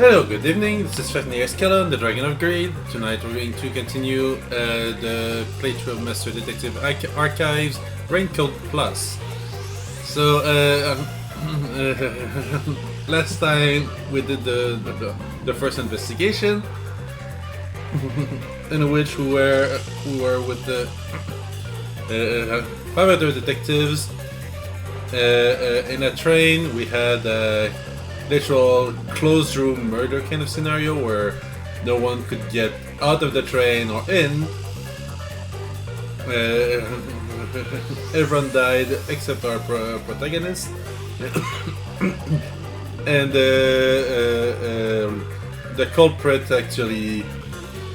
Hello, good evening. This is Fafnir Escalon, the Dragon of Greed. Tonight we're going to continue the playthrough of Master Detective Archives Raincoat Plus. So, last time we did the first investigation, in which we were with the 5 other detectives in a train. We had literal closed room murder kind of scenario where no one could get out of the train or in. Everyone died except our protagonist. And the culprit actually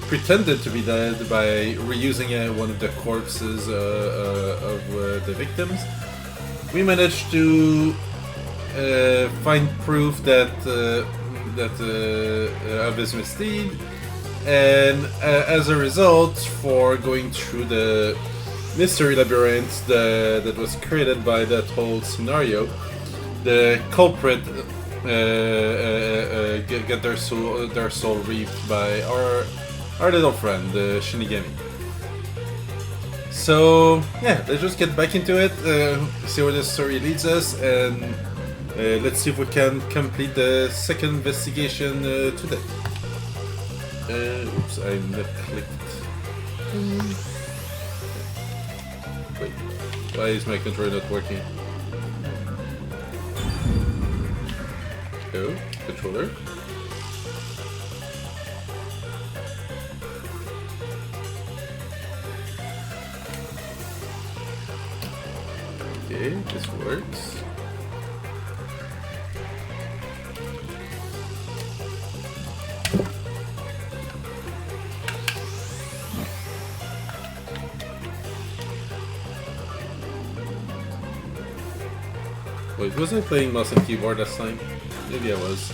pretended to be dead by reusing one of the corpses of the victims. We managed to find proof that of his misdeed, and as a result, for going through the mystery labyrinth that was created by that whole scenario, the culprit get their soul reaped by our little friend, the Shinigami. So yeah, let's just get back into it, see where this story leads us, and let's see if we can complete the second investigation today. Oops, I clicked. Wait, why is my controller not working? Oh, controller. Okay, this works. Wait, was I playing mouse and keyboard last time? Maybe I was.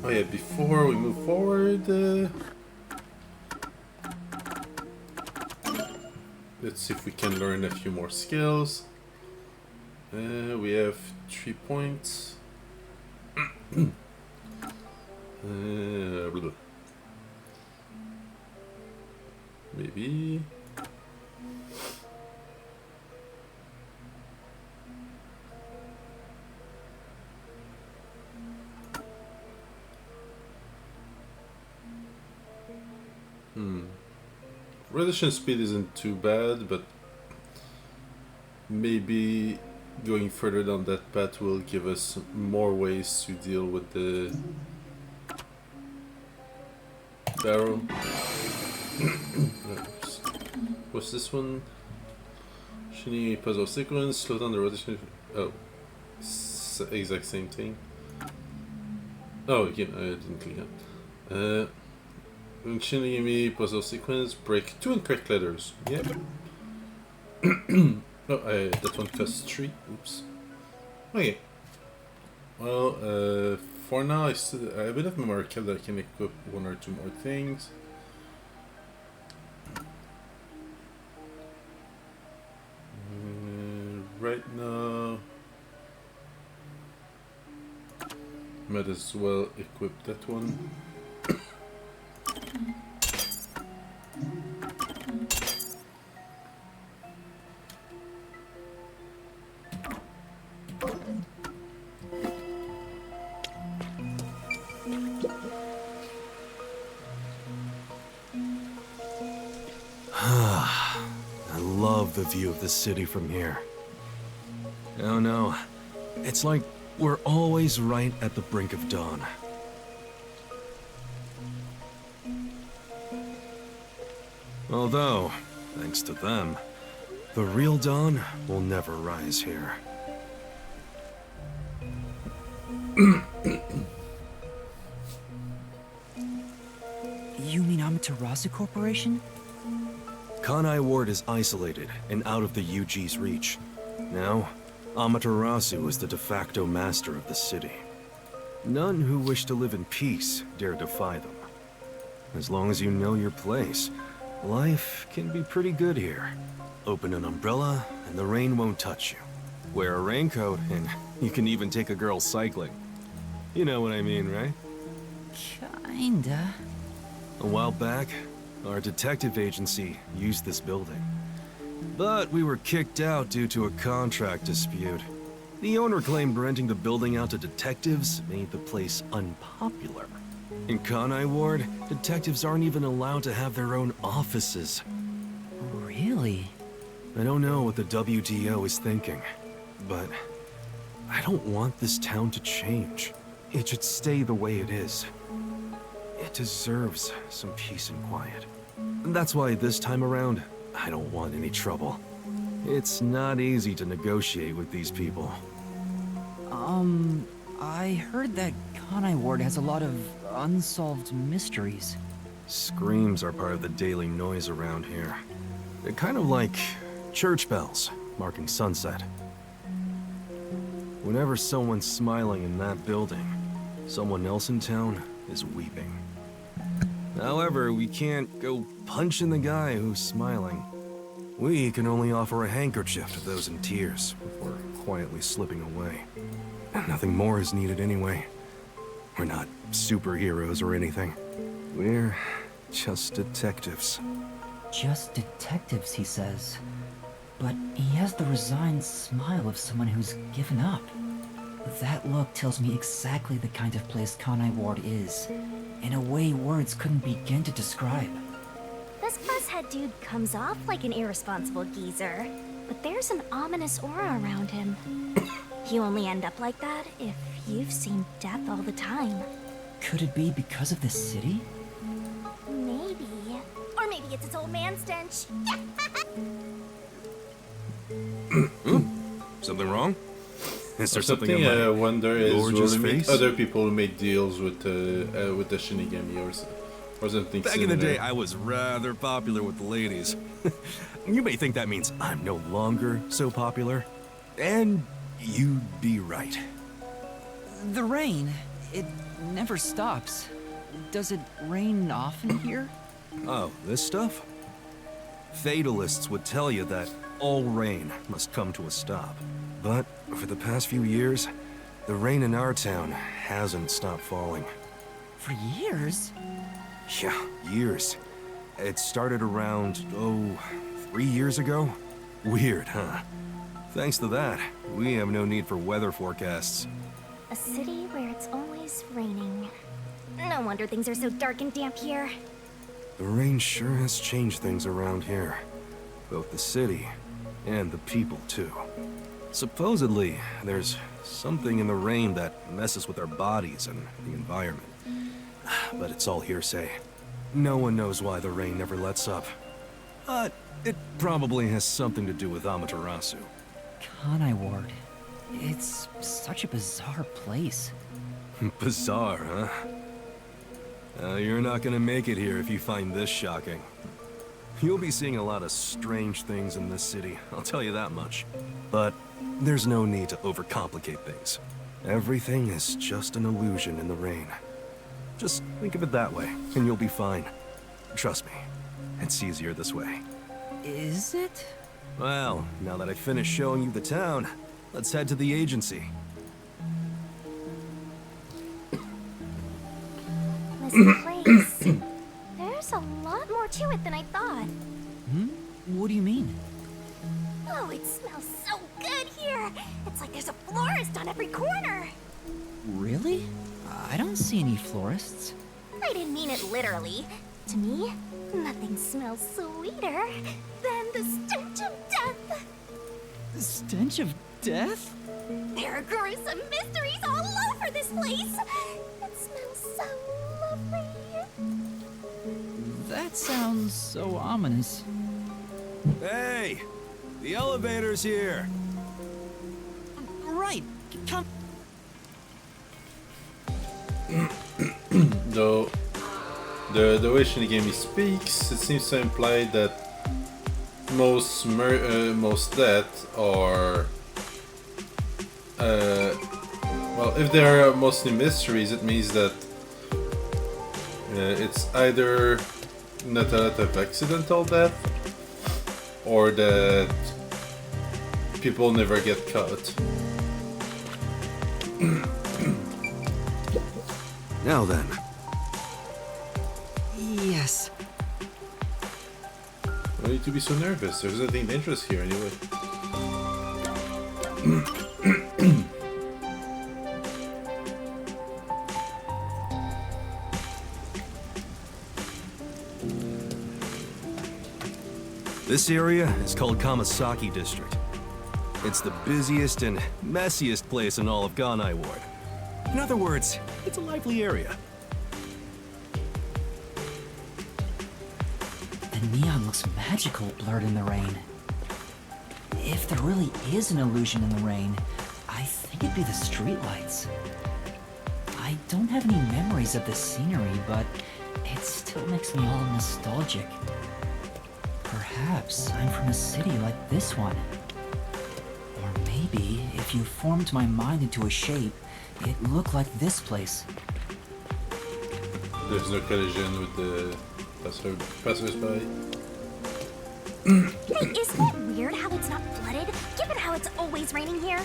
Oh yeah, before we move forward, let's see if we can learn a few more skills. We have 3 points. Maybe. Resolution speed isn't too bad, but maybe going further down that path will give us more ways to deal with the barrel. What's this one? Shiny puzzle sequence, slow down the rotation. Oh, exact same thing. Oh, yeah, I didn't click on. Shinigami puzzle sequence, break 2 incorrect letters. Yep. Oh, that one costs 3. Oops. Okay. Well, for now, I have a bit of memory kill that I can equip 1 or 2 more things. Right now, might as well equip that one. I love the view of the city from here. Oh no, it's like we're always right at the brink of dawn. Although, thanks to them, the real dawn will never rise here. You mean Amaterasu Corporation? Kanai Ward is isolated and out of the UG's reach. Now, Amaterasu is the de facto master of the city. None who wish to live in peace dare defy them. As long as you know your place, life can be pretty good here. Open an umbrella, and the rain won't touch you. Wear a raincoat, and you can even take a girl cycling. You know what I mean, right? Kinda. A while back, our detective agency used this building. But we were kicked out due to a contract dispute. The owner claimed renting the building out to detectives made the place unpopular. In Kanai Ward, detectives aren't even allowed to have their own offices. Really? I don't know what the WDO is thinking, but I don't want this town to change. It should stay the way it is. It deserves some peace and quiet. That's why this time around, I don't want any trouble. It's not easy to negotiate with these people. I heard that Kanai Ward has a lot of unsolved mysteries. Screams are part of the daily noise around here. They're kind of like church bells marking sunset. Whenever someone's smiling in that building, someone else in town is weeping. However, we can't go punching the guy who's smiling. We can only offer a handkerchief to those in tears before quietly slipping away. Nothing more is needed anyway. We're not superheroes or anything. We're just detectives. Just detectives, he says. But he has the resigned smile of someone who's given up. That look tells me exactly the kind of place Kanai Ward is, in a way words couldn't begin to describe. This buzzhead dude comes off like an irresponsible geezer, but there's an ominous aura around him. You only end up like that if you've seen death all the time. Could it be because of this city? Maybe. Or maybe it's its old man stench. Something wrong? Is there Something I wonder is gorgeous will we meet face? other people who made deals with the Shinigami or something Back in the similar. day, I was rather popular with the ladies. You may think that means I'm no longer so popular. And you'd be right. The rain. It never stops. Does it rain often here? Oh, this stuff? Fatalists would tell you that all rain must come to a stop. But for the past few years, the rain in our town hasn't stopped falling. For years? Yeah, years. It started around, 3 years ago? Weird, huh? Thanks to that, we have no need for weather forecasts. A city where it's always raining. No wonder things are so dark and damp here. The rain sure has changed things around here. Both the city and the people, too. Supposedly, there's something in the rain that messes with our bodies and the environment. But it's all hearsay. No one knows why the rain never lets up. But it probably has something to do with Amaterasu. Kanai Ward. It's such a bizarre place. Bizarre, huh? You're not gonna make it here if you find this shocking. You'll be seeing a lot of strange things in this city, I'll tell you that much. But there's no need to overcomplicate things. Everything is just an illusion in the rain. Just think of it that way, and you'll be fine. Trust me, it's easier this way. Is it? Well, now that I've finished showing you the town, let's head to the agency. This place. There's a lot more to it than I thought. What do you mean? Oh, it smells so good here. It's like there's a florist on every corner. Really? I don't see any florists. I didn't mean it literally. To me, nothing smells sweeter than the stench of death. The stench of death? There are gruesome mysteries all over this place. It smells so lovely. That sounds so ominous. Hey! The elevator's here! Right. Come. Though the way Shinigami speaks, it seems to imply that most deaths are well, if there are mostly mysteries, it means that it's either not a lot of accidental death, or that people never get caught. Now then. Yes. Why need to be so nervous? There's nothing dangerous here anyway. This area is called Kamasaki District. It's the busiest and messiest place in all of Ganai Ward. In other words, it's a lively area. The neon looks magical blurred in the rain. If there really is an illusion in the rain, I think it'd be the streetlights. I don't have any memories of the scenery, but it still makes me all nostalgic. Perhaps I'm from a city like this one. Or maybe if you formed my mind into a shape, it looked like this place. There's no collision with the passers-by. Hey, isn't it weird how it's not flooded, given how it's always raining here?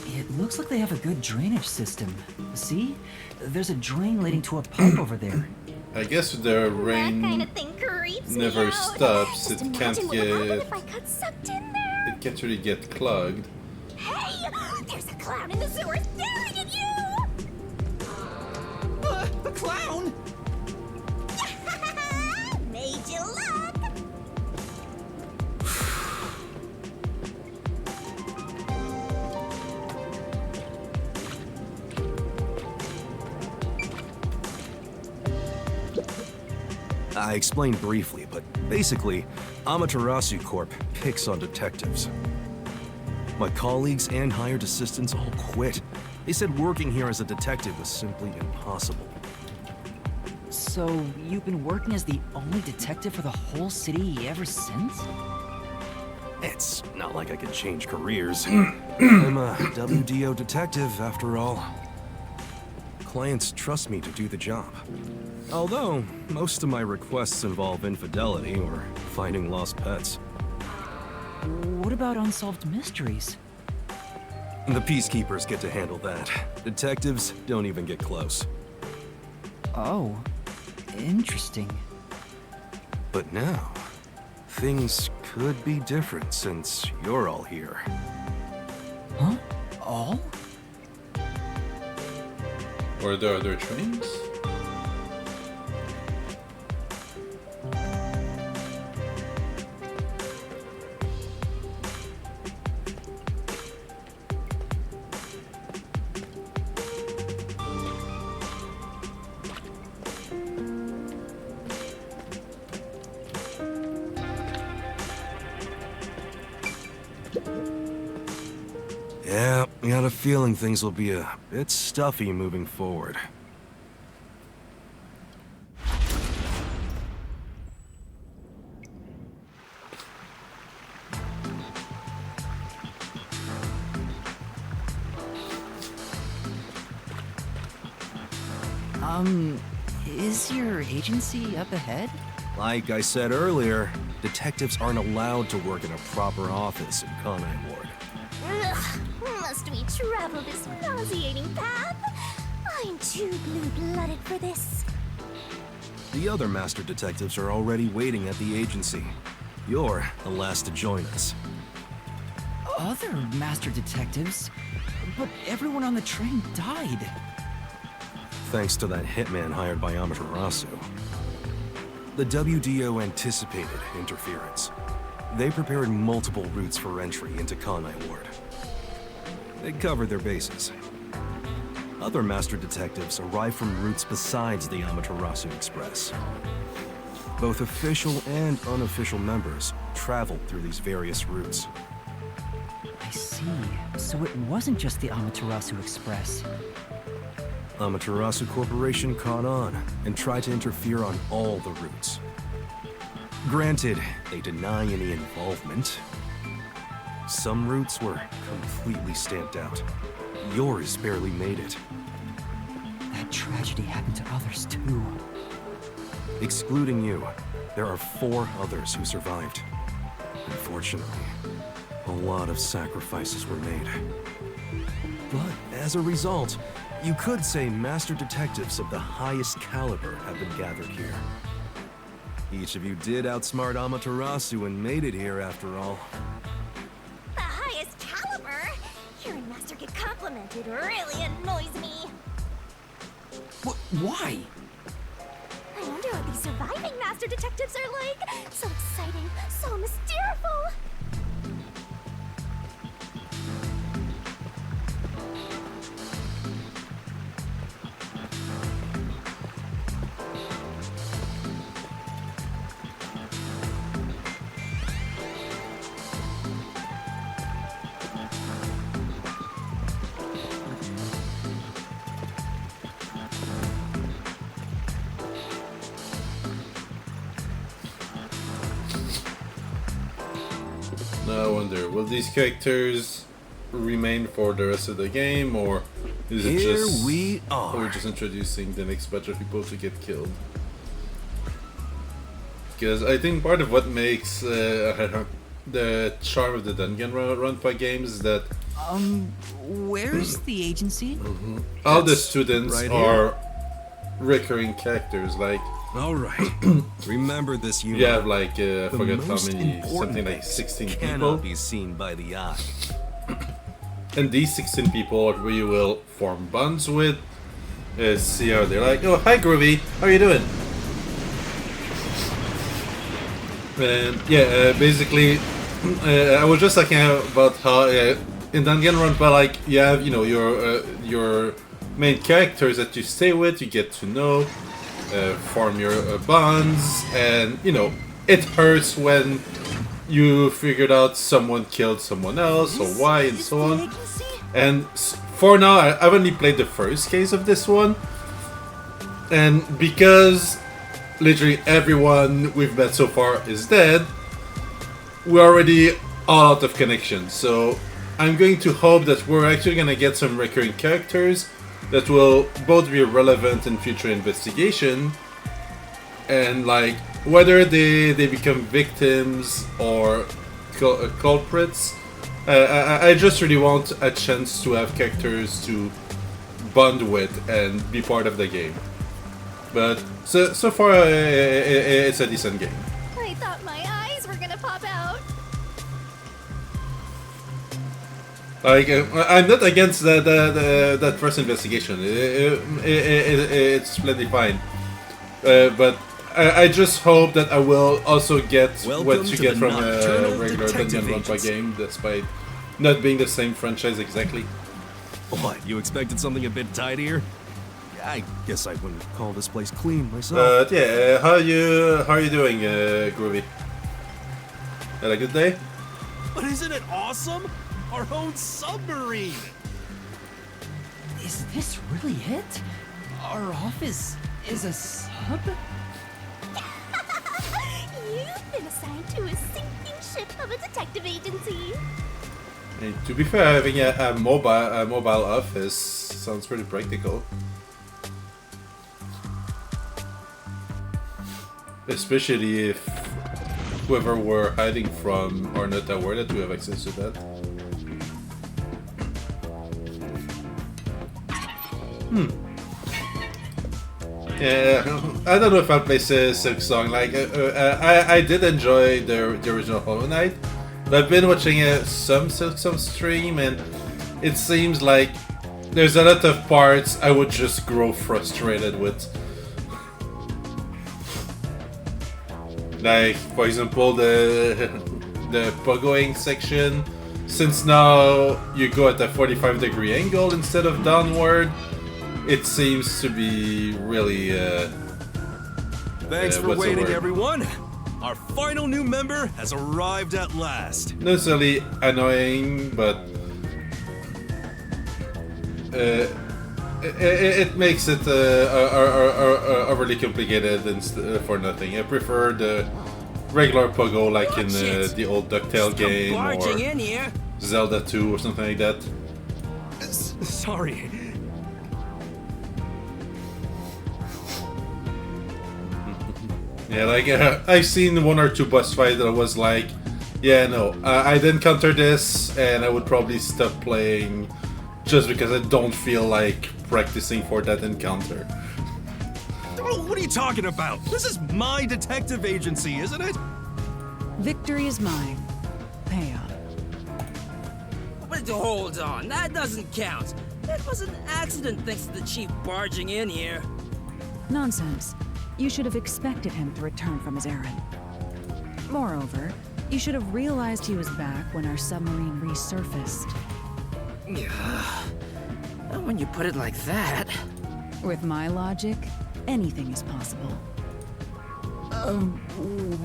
It looks like they have a good drainage system. See? There's a drain leading to a pipe over there. I guess the That rain kind of thing creeps never me out. stops. Just It can't imagine what would happen get. if I got sucked in there. It can't really get clogged. Hey, there's a clown in the sewer staring at you. A clown? Made you look. I explained briefly, but basically, Amaterasu Corp picks on detectives. My colleagues and hired assistants all quit. They said working here as a detective was simply impossible. So, you've been working as the only detective for the whole city ever since? It's not like I could change careers. I'm a WDO detective, after all. Clients trust me to do the job. Although, most of my requests involve infidelity or finding lost pets. What about unsolved mysteries? The peacekeepers get to handle that. Detectives don't even get close. Oh, interesting. But now, things could be different since you're all here. Huh? All? Or the other trains? Yeah, I got a feeling things will be a bit stuffy moving forward. Is your agency up ahead? Like I said earlier, detectives aren't allowed to work in a proper office in Kanai Ward. Ugh, must we travel this nauseating path? I'm too blue-blooded for this. The other master detectives are already waiting at the agency. You're the last to join us. Other master detectives? But everyone on the train died. Thanks to that hitman hired by Amaterasu. The WDO anticipated interference. They prepared multiple routes for entry into Kanai Ward. They covered their bases. Other master detectives arrived from routes besides the Amaterasu Express. Both official and unofficial members traveled through these various routes. I see. So it wasn't just the Amaterasu Express. Amaterasu Corporation caught on and tried to interfere on all the routes. Granted, they deny any involvement. Some routes were completely stamped out. Yours barely made it. That tragedy happened to others too. Excluding you, there are 4 others who survived. Unfortunately, a lot of sacrifices were made. But as a result, you could say master detectives of the highest caliber have been gathered here. Each of you did outsmart Amaterasu and made it here after all. The highest caliber? Hearing Master get complimented really annoys me. Why? I wonder what these surviving Master Detectives are like. So exciting, so mysteriful. Now I wonder, will these characters remain for the rest of the game, or is it Here just we are. we're just introducing the next batch of people to get killed? Because I think part of what makes the charm of the Dungeon Runpa games is that Where's the agency? all the That's students right here. are recurring characters. Like All right. Remember this unit. you have like I The forget how most many, important something like things 16 cannot people. be seen by the eye. And these 16 people are where you will form bonds with. See how they're like, oh, hi Groovy, how are you doing? And yeah, basically, I was just talking about how in Danganronpa, like you have, you know, your main characters that you stay with, you get to know, form your bonds, and you know, it hurts when you figured out someone killed someone else, or why, and so on. And for now, I've only played the first case of this one, and because literally everyone we've met so far is dead, we're already all out of connection. So I'm going to hope that we're actually going to get some recurring characters that will both be relevant in future investigation, and like whether they become victims or culprits. I just really want a chance to have characters to bond with and be part of the game. But so far, it's a decent game. I thought my eyes were gonna pop out. Like I'm not against that first investigation. It's plenty fine. But I just hope that I will also get Welcome what you to get the from a Nocturnal regular Detective Danganronpa Agency. game, despite not being the same franchise exactly. What, you expected something a bit tidier? I guess I wouldn't call this place clean myself. But yeah, how are you doing, Groovy? Had a good day? But isn't it awesome? Our own submarine! Is this really it? Our office is a sub? You've been assigned to a sinking ship of a detective agency. Hey, to be fair, having a mobile office sounds pretty practical. Especially if whoever we're hiding from are not aware that we have access to that. Yeah, I don't know if I'll play Silk Song. Like, I did enjoy the original Hollow Knight, but I've been watching some Silk Song stream, and it seems like there's a lot of parts I would just grow frustrated with. Like, for example, the pogoing section. Since now you go at a 45-degree angle instead of downward, it seems to be really. Thanks for what's the waiting, word? everyone. Our final new member has arrived at last. Not necessarily annoying, but it makes it overly complicated and for nothing. I prefer the regular Pogo like in the old DuckTale game Barging or in here. Zelda 2 or something like that. Sorry. Yeah, like I've seen one or two boss fights that was like, yeah, no, I'd encounter this and I would probably stop playing just because I don't feel like practicing for that encounter. Oh, what are you talking about? This is my detective agency, isn't it? Victory is mine. Pay up. But hold on, that doesn't count. That was an accident thanks to the chief barging in here. Nonsense. You should have expected him to return from his errand. Moreover, you should have realized he was back when our submarine resurfaced. When you put it like that. With my logic, anything is possible.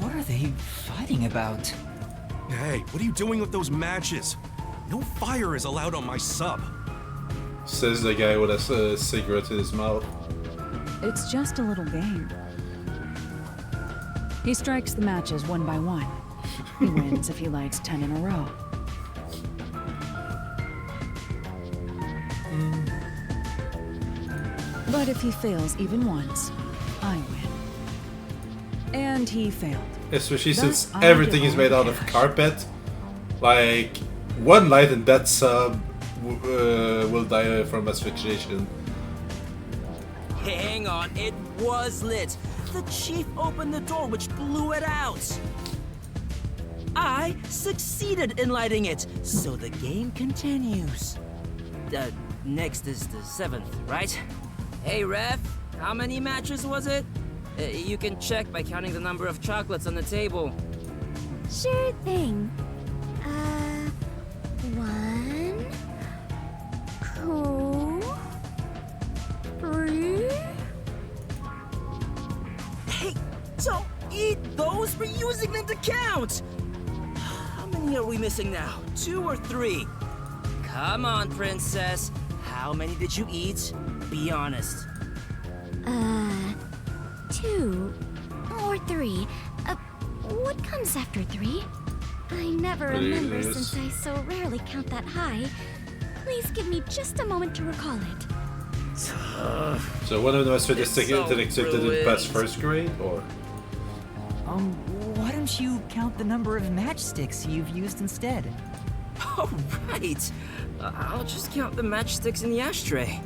What are they fighting about? Hey, what are you doing with those matches? No fire is allowed on my sub. Says the guy with a cigarette in his mouth. It's just a little game. He strikes the matches one by one. He wins if he lights 10 in a row. But if he fails even once, I win. And he failed. Especially Thus, since I everything get is all made the out of cash. carpet. Like, one light in that sub will die from asphyxiation. Hang on, it was lit. The chief opened the door, which blew it out. I succeeded in lighting it, so the game continues. Next is the 7th, right? Hey, ref, how many matches was it? You can check by counting the number of chocolates on the table. Sure thing. 1, 2, 3. Hey, don't eat those! We're using them to count! How many are we missing now? 2 or 3? Come on, princess. How many did you eat? Be honest. 2 or 3. What comes after 3? I never remember Please. since I so rarely count that high. Please give me just a moment to recall it. So one of the most sadistic so detective didn't pass ruined. 1st grade, or? Why don't you count the number of matchsticks you've used instead? Oh, right. I'll just count the matchsticks in the ashtray.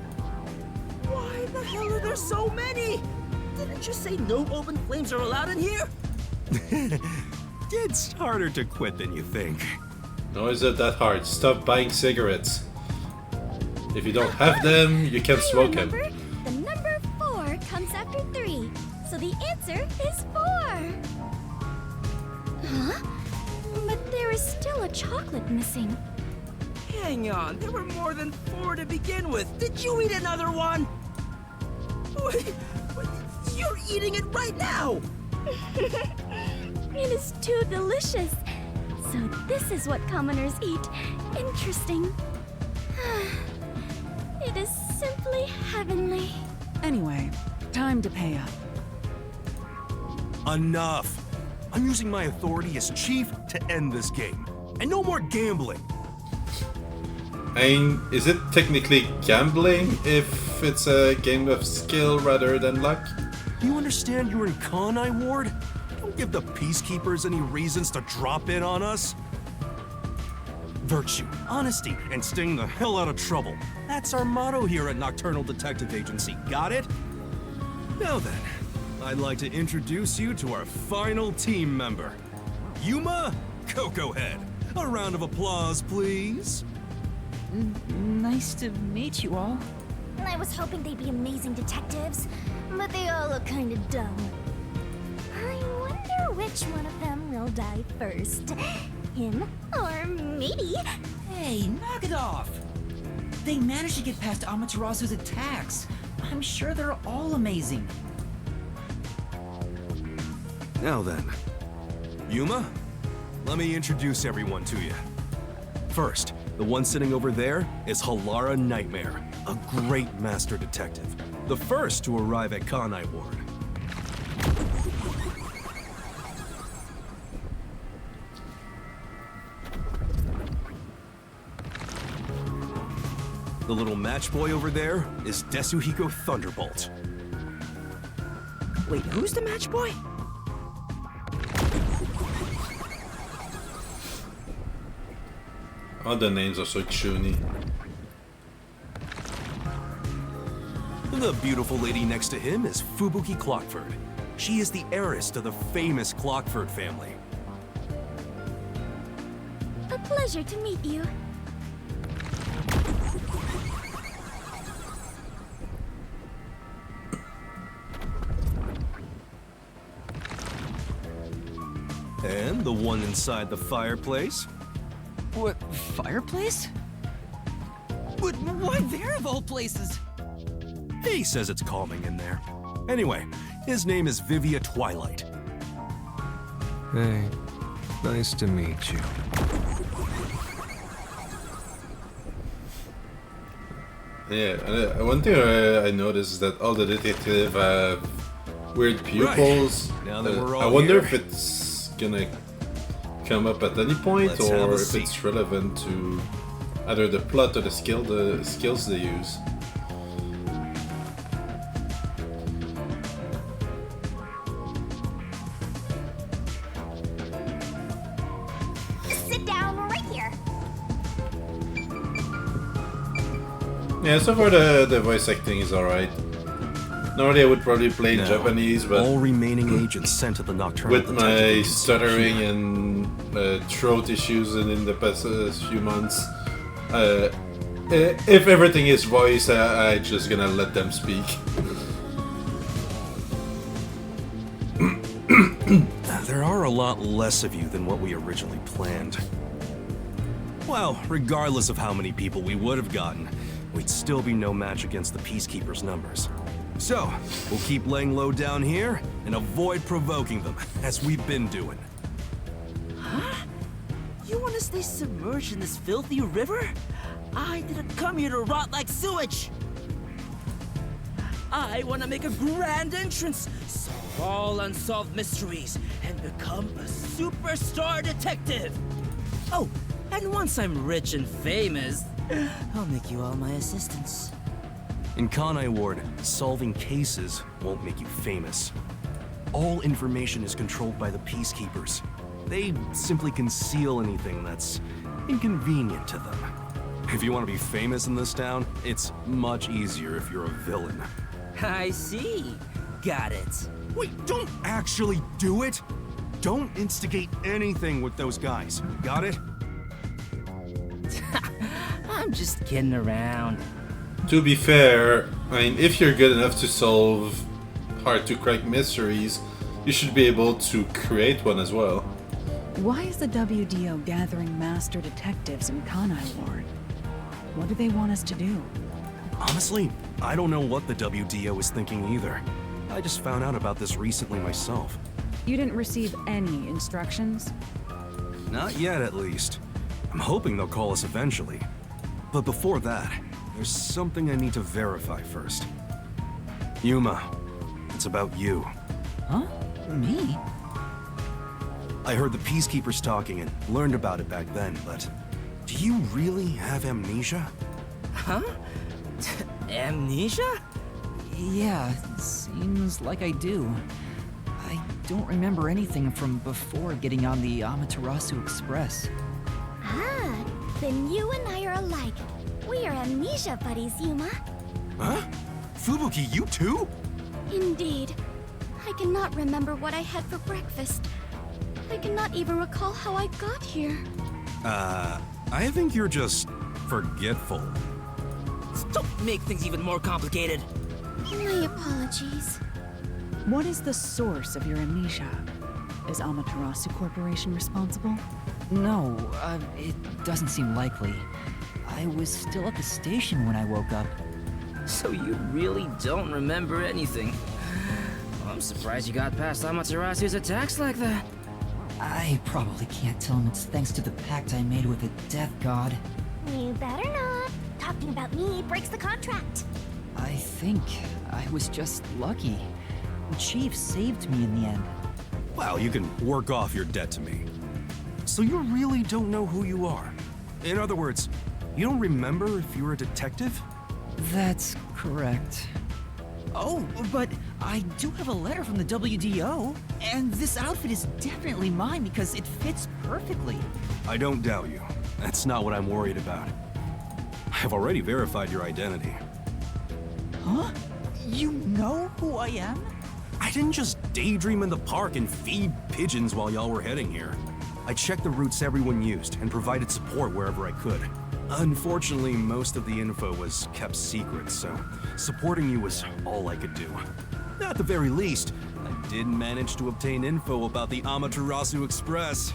Why the hell are there so many? Didn't you say no open flames are allowed in here? It's harder to quit than you think. No, is it that hard? Stop buying cigarettes. If you don't have them, you can't I smoke them. remember. The number 4 comes after 3. So the answer is 4. Huh? But there is still a chocolate missing. Hang on, there were more than 4 to begin with. Did you eat another one? Wait, you're eating it right now! It is too delicious. So this is what commoners eat. Interesting. It is simply heavenly. Anyway, time to pay up. Enough! I'm using my authority as chief to end this game. And no more gambling! I mean, is it technically gambling if it's a game of skill rather than luck? You understand you're in Kanai Ward? Don't give the Peacekeepers any reasons to drop in on us. Virtue, honesty, and staying the hell out of trouble. That's our motto here at Nocturnal Detective Agency, got it? Now then, I'd like to introduce you to our final team member. Yuma Coco Head. A round of applause, please. Nice to meet you all. I was hoping they'd be amazing detectives, but they all look kind of dumb. I wonder which one of them will die first. Him or me? Hey, knock it off! They managed to get past Amaterasu's attacks. I'm sure they're all amazing. Now then, Yuma, let me introduce everyone to you. First, the one sitting over there is Halara Nightmare, a great master detective. The first to arrive at Kanai Ward. The little match boy over there is Desuhiko Thunderbolt. Wait, who's the match boy? All the names are so chuny. The beautiful lady next to him is Fubuki Clockford. She is the heiress to the famous Clockford family. A pleasure to meet you. And the one inside the fireplace? What, fireplace? But why there of all places? He says it's calming in there. Anyway, his name is Vivia Twilight. Hey, nice to meet you. Yeah, one thing I noticed is that all the detectives have weird pupils. Right. Now that we're all I wonder here, if it's gonna come up at any point, let's have or a if seat. it's relevant to either the plot or the skills they use. Sit down right here. Yeah, so far the voice acting is alright. Normally I would probably play in Now, Japanese, but all remaining agents sent to the Nocturnal with Detective my Agency stuttering here. and throat issues in the past few months, if everything is voice, I just gonna let them speak. There are a lot less of you than what we originally planned. Well, regardless of how many people we would have gotten, we'd still be no match against the Peacekeepers' numbers. So, we'll keep laying low down here and avoid provoking them, as we've been doing. Huh? You want to stay submerged in this filthy river? I didn't come here to rot like sewage! I want to make a grand entrance, solve all unsolved mysteries, and become a superstar detective! Oh, and once I'm rich and famous, I'll make you all my assistants. In Kanai Ward, solving cases won't make you famous. All information is controlled by the Peacekeepers. They simply conceal anything that's inconvenient to them. If you want to be famous in this town, it's much easier if you're a villain. I see. Got it. Wait, don't actually do it! Don't instigate anything with those guys. Got it? I'm just kidding around. To be fair, I mean, if you're good enough to solve hard-to-crack mysteries, you should be able to create one as well. Why is the WDO gathering master detectives in Kanai Ward? What do they want us to do? Honestly, I don't know what the WDO is thinking either. I just found out about this recently myself. You didn't receive any instructions? Not yet, at least. I'm hoping they'll call us eventually. But before that, there's something I need to verify first. Yuma, it's about you. Huh? Me? I heard the Peacekeepers talking and learned about it back then, but do you really have amnesia? Huh? Amnesia? Yeah, seems like I do. I don't remember anything from before getting on the Amaterasu Express. Ah, then you and I are alike. We are amnesia buddies, Yuma. Huh? Fubuki, you too? Indeed. I cannot remember what I had for breakfast. I cannot even recall how I got here. I think you're just forgetful. Don't make things even more complicated. My apologies. What is the source of your amnesia? Is Amaterasu Corporation responsible? No, it doesn't seem likely. I was still at the station when I woke up. So you really don't remember anything. I'm surprised you got past Amaterasu's attacks like that. I probably can't tell him it's thanks to the pact I made with the Death God. You better not. Talking about me breaks the contract. I think I was just lucky. The Chief saved me in the end. Well, you can work off your debt to me. So you really don't know who you are. In other words, You don't remember if you were a detective? That's correct. Oh, but I do have a letter from the WDO, and this outfit is definitely mine because it fits perfectly. I don't doubt you. That's not what I'm worried about. I've already verified your identity. Huh? You know who I am? I didn't just daydream in the park and feed pigeons while y'all were heading here. I checked the routes everyone used and provided support wherever I could. Unfortunately, most of the info was kept secret, so supporting you was all I could do. At the very least, I did manage to obtain info about the Amaterasu Express.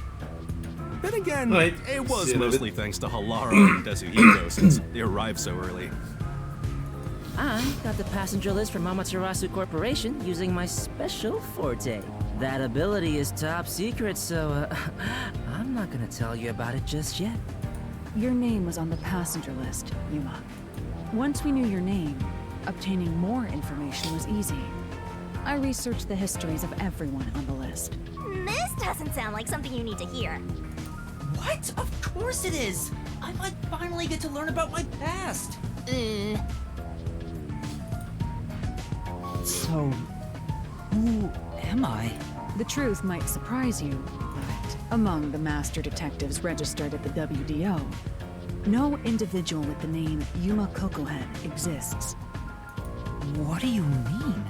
Then again, Right. it was See you mostly thanks to Halara and Tetsuhiko since they arrived so early. I got the passenger list from Amaterasu Corporation using my special forte. That ability is top secret, so I'm not gonna tell you about it just yet. Your name was on the passenger list, Yuma. Once we knew your name, obtaining more information was easy. I researched the histories of everyone on the list. This doesn't sound like something you need to hear. What? Of course it is! I might finally get to learn about my past! So, who am I? The truth might surprise you, but among the master detectives registered at the WDO, no individual with the name Yuma Kokohead exists. What do you mean?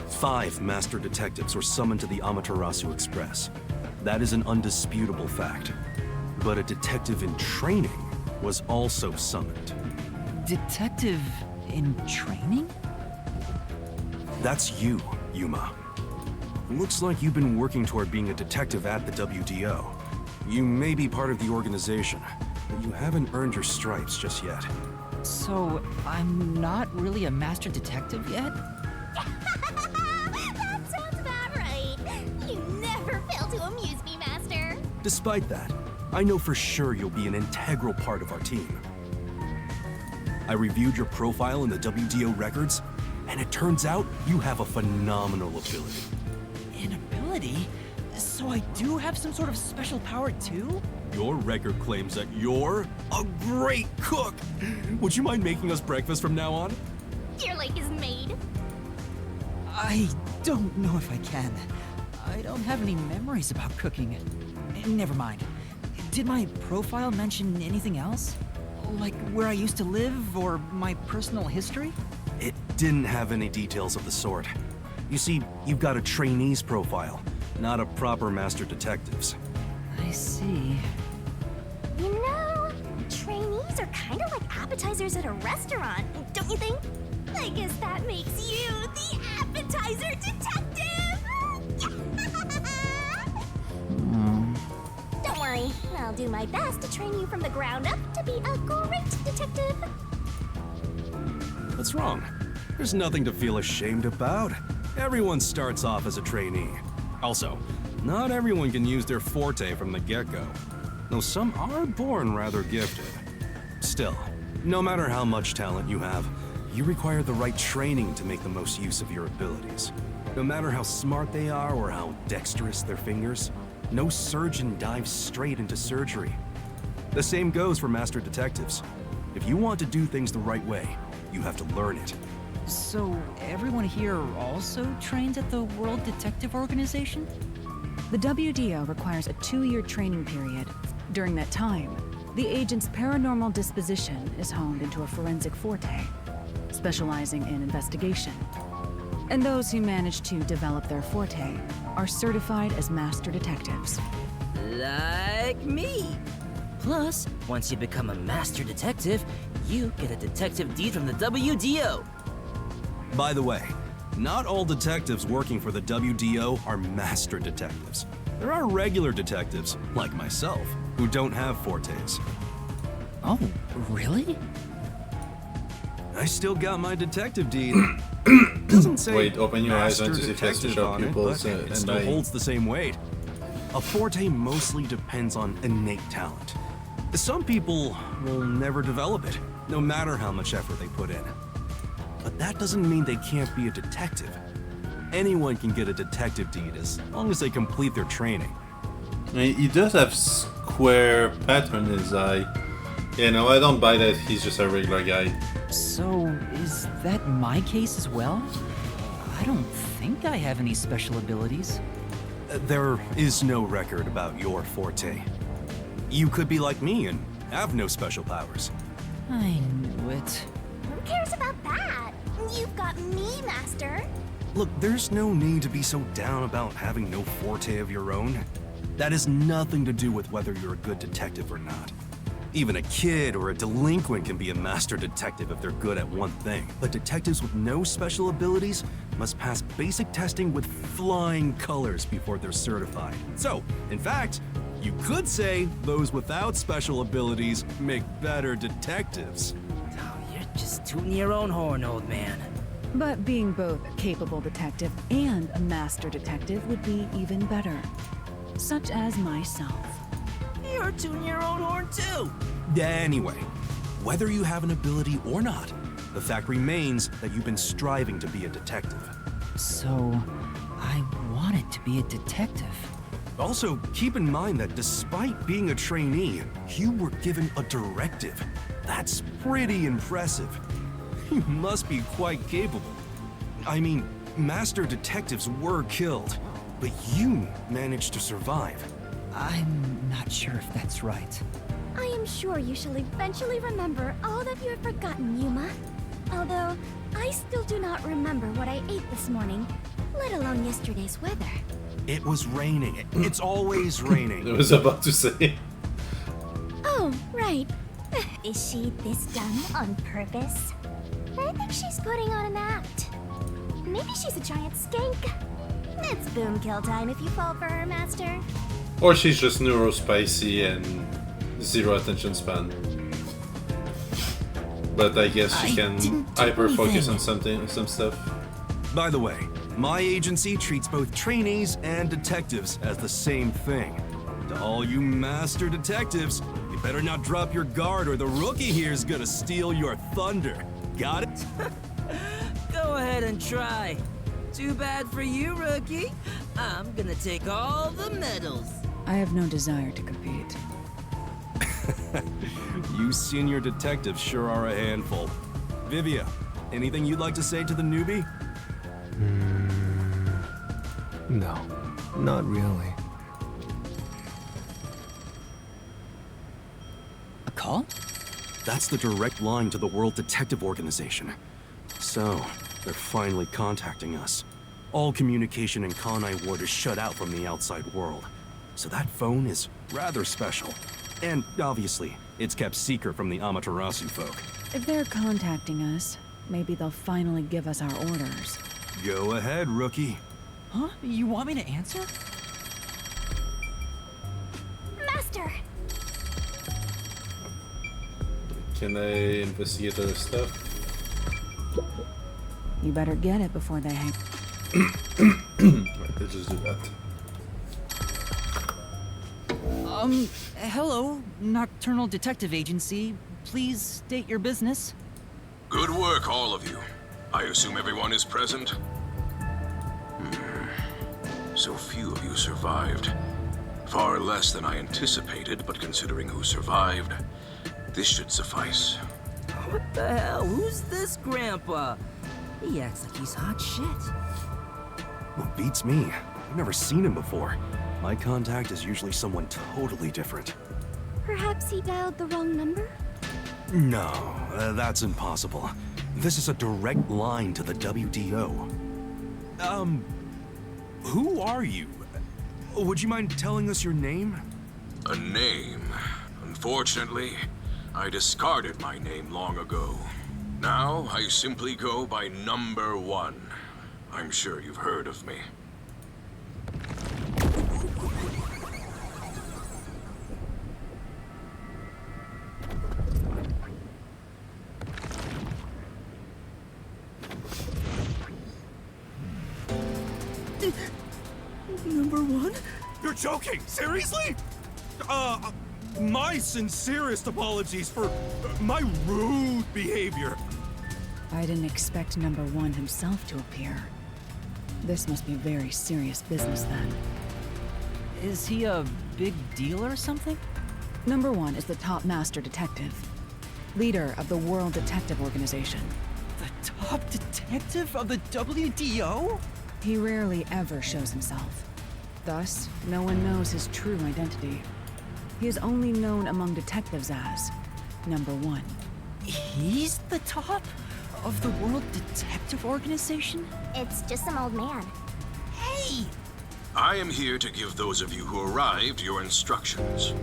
5 master detectives were summoned to the Amaterasu Express. That is an undisputable fact. But a detective in training was also summoned. Detective in training? That's you, Yuma. Looks like you've been working toward being a detective at the WDO. You may be part of the organization, but you haven't earned your stripes just yet. So, I'm not really a master detective yet? That sounds about right. You never fail to amuse me, Master. Despite that, I know for sure you'll be an integral part of our team. I reviewed your profile in the WDO records, and it turns out you have a phenomenal ability. An ability? So I do have some sort of special power too? Your record claims that you're a great cook. Would you mind making us breakfast from now on? Your lake is made. I don't know if I can. I don't have any memories about cooking. Never mind. Did my profile mention anything else? Like where I used to live or my personal history? It didn't have any details of the sort. You see, you've got a trainee's profile, not a proper master detective's. I see. You know, trainees are kind of like appetizers at a restaurant, don't you think? I guess that makes you the appetizer detective! Don't worry, I'll do my best to train you from the ground up to be a great detective. What's wrong? There's nothing to feel ashamed about. Everyone starts off as a trainee. Also, not everyone can use their forte from the get-go, though some are born rather gifted. Still, no matter how much talent you have, you require the right training to make the most use of your abilities. No matter how smart they are or how dexterous their fingers, no surgeon dives straight into surgery. The same goes for master detectives. If you want to do things the right way, you have to learn it. So, everyone here also trains at the World Detective Organization? The WDO requires a 2-year training period. During that time, the agent's paranormal disposition is honed into a forensic forte, specializing in investigation. And those who manage to develop their forte are certified as master detectives. Like me. Plus, once you become a master detective, you get a detective deed from the WDO. By the way, not all detectives working for the WDO are master detectives. There are regular detectives, like myself, who don't have fortes. Oh, really? I still got my detective deed. Doesn't say Wait, open your eyes master and see if that's the detective sharp on it, pupils, but and it still I- holds the same weight. A forte mostly depends on innate talent. Some people will never develop it, no matter how much effort they put in. But that doesn't mean they can't be a detective. Anyone can get a detective deed as long as they complete their training. I mean, he does have square pattern in his eye. Yeah, no, I don't buy that he's just a regular guy. So, is that my case as well? I don't think I have any special abilities. There is no record about your forte. You could be like me and have no special powers. I knew it. Who cares about that? You've got me, Master. Look, there's no need to be so down about having no forte of your own. That has nothing to do with whether you're a good detective or not. Even a kid or a delinquent can be a master detective if they're good at one thing. But detectives with no special abilities must pass basic testing with flying colors before they're certified. So, in fact, you could say those without special abilities make better detectives. Oh, you're just tooting your own horn, old man. But being both a capable detective and a master detective would be even better. Such as myself. You're tooting your own horn too. Anyway, whether you have an ability or not, the fact remains that you've been striving to be a detective. So, I wanted to be a detective. Also, keep in mind that despite being a trainee, you were given a directive. That's pretty impressive. You must be quite capable. I mean, master detectives were killed, but you managed to survive. I'm not sure if that's right. I am sure you shall eventually remember all that you have forgotten, Yuma. Although, I still do not remember what I ate this morning, let alone yesterday's weather. It was raining. It's always I raining. was about to say. Oh, right. Is she this dumb on purpose? I think she's putting on an act. Maybe she's a giant skank. It's boom kill time if you fall for her, Master. Or she's just neurospicy and zero attention span. But I guess she I can didn't do hyper focus anything. on some stuff. By the way, my agency treats both trainees and detectives as the same thing. To all you master detectives, you better not drop your guard or the rookie here's gonna steal your thunder. Got it? Go ahead and try. Too bad for you, rookie. I'm gonna take all the medals. I have no desire to compete. You senior detectives sure are a handful. Vivia, anything you'd like to say to the newbie? No, not really. A call? That's the direct line to the World Detective Organization. So, they're finally contacting us. All communication in Kanai Ward is shut out from the outside world. So that phone is rather special. And obviously, it's kept secret from the Amaterasu folk. If they're contacting us, maybe they'll finally give us our orders. Go ahead, rookie. Huh? You want me to answer? Master! Can I investigate other stuff? You better get it before they hang. Right, let's just do that. Hello, Nocturnal Detective Agency. Please state your business. Good work, all of you. I assume everyone is present? So few of you survived. Far less than I anticipated, but considering who survived, this should suffice. What the hell? Who's this grandpa? He acts like he's hot shit. Well, beats me. I've never seen him before. My contact is usually someone totally different. Perhaps he dialed the wrong number? No, that's impossible. This is a direct line to the WDO. Who are you? Would you mind telling us your name? A name. Unfortunately, I discarded my name long ago. Now, I simply go by Number 1. I'm sure you've heard of me. Number 1? You're joking! Seriously? My sincerest apologies for my rude behavior. I didn't expect number 1 himself to appear. This must be very serious business then. Is he a big deal or something? Number 1 is the top master detective, leader of the World Detective Organization. The top detective of the WDO? He rarely ever shows himself. Thus, no one knows his true identity. He is only known among detectives as Number 1. He's the top of the World Detective Organization? It's just some old man. Hey! I am here to give those of you who arrived your instructions.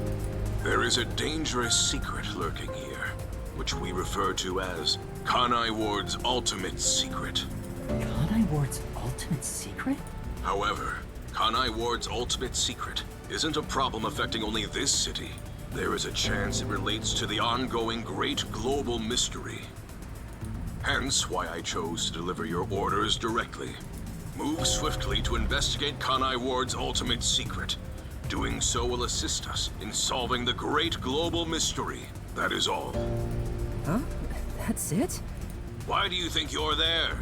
There is a dangerous secret lurking here, which we refer to as Kanai Ward's ultimate secret. Kanai Ward's ultimate secret? However, Kanai Ward's ultimate secret isn't a problem affecting only this city. There is a chance it relates to the ongoing great global mystery. Hence why I chose to deliver your orders directly. Move swiftly to investigate Kanai Ward's ultimate secret. Doing so will assist us in solving the great global mystery. That is all. Huh? That's it? Why do you think you're there?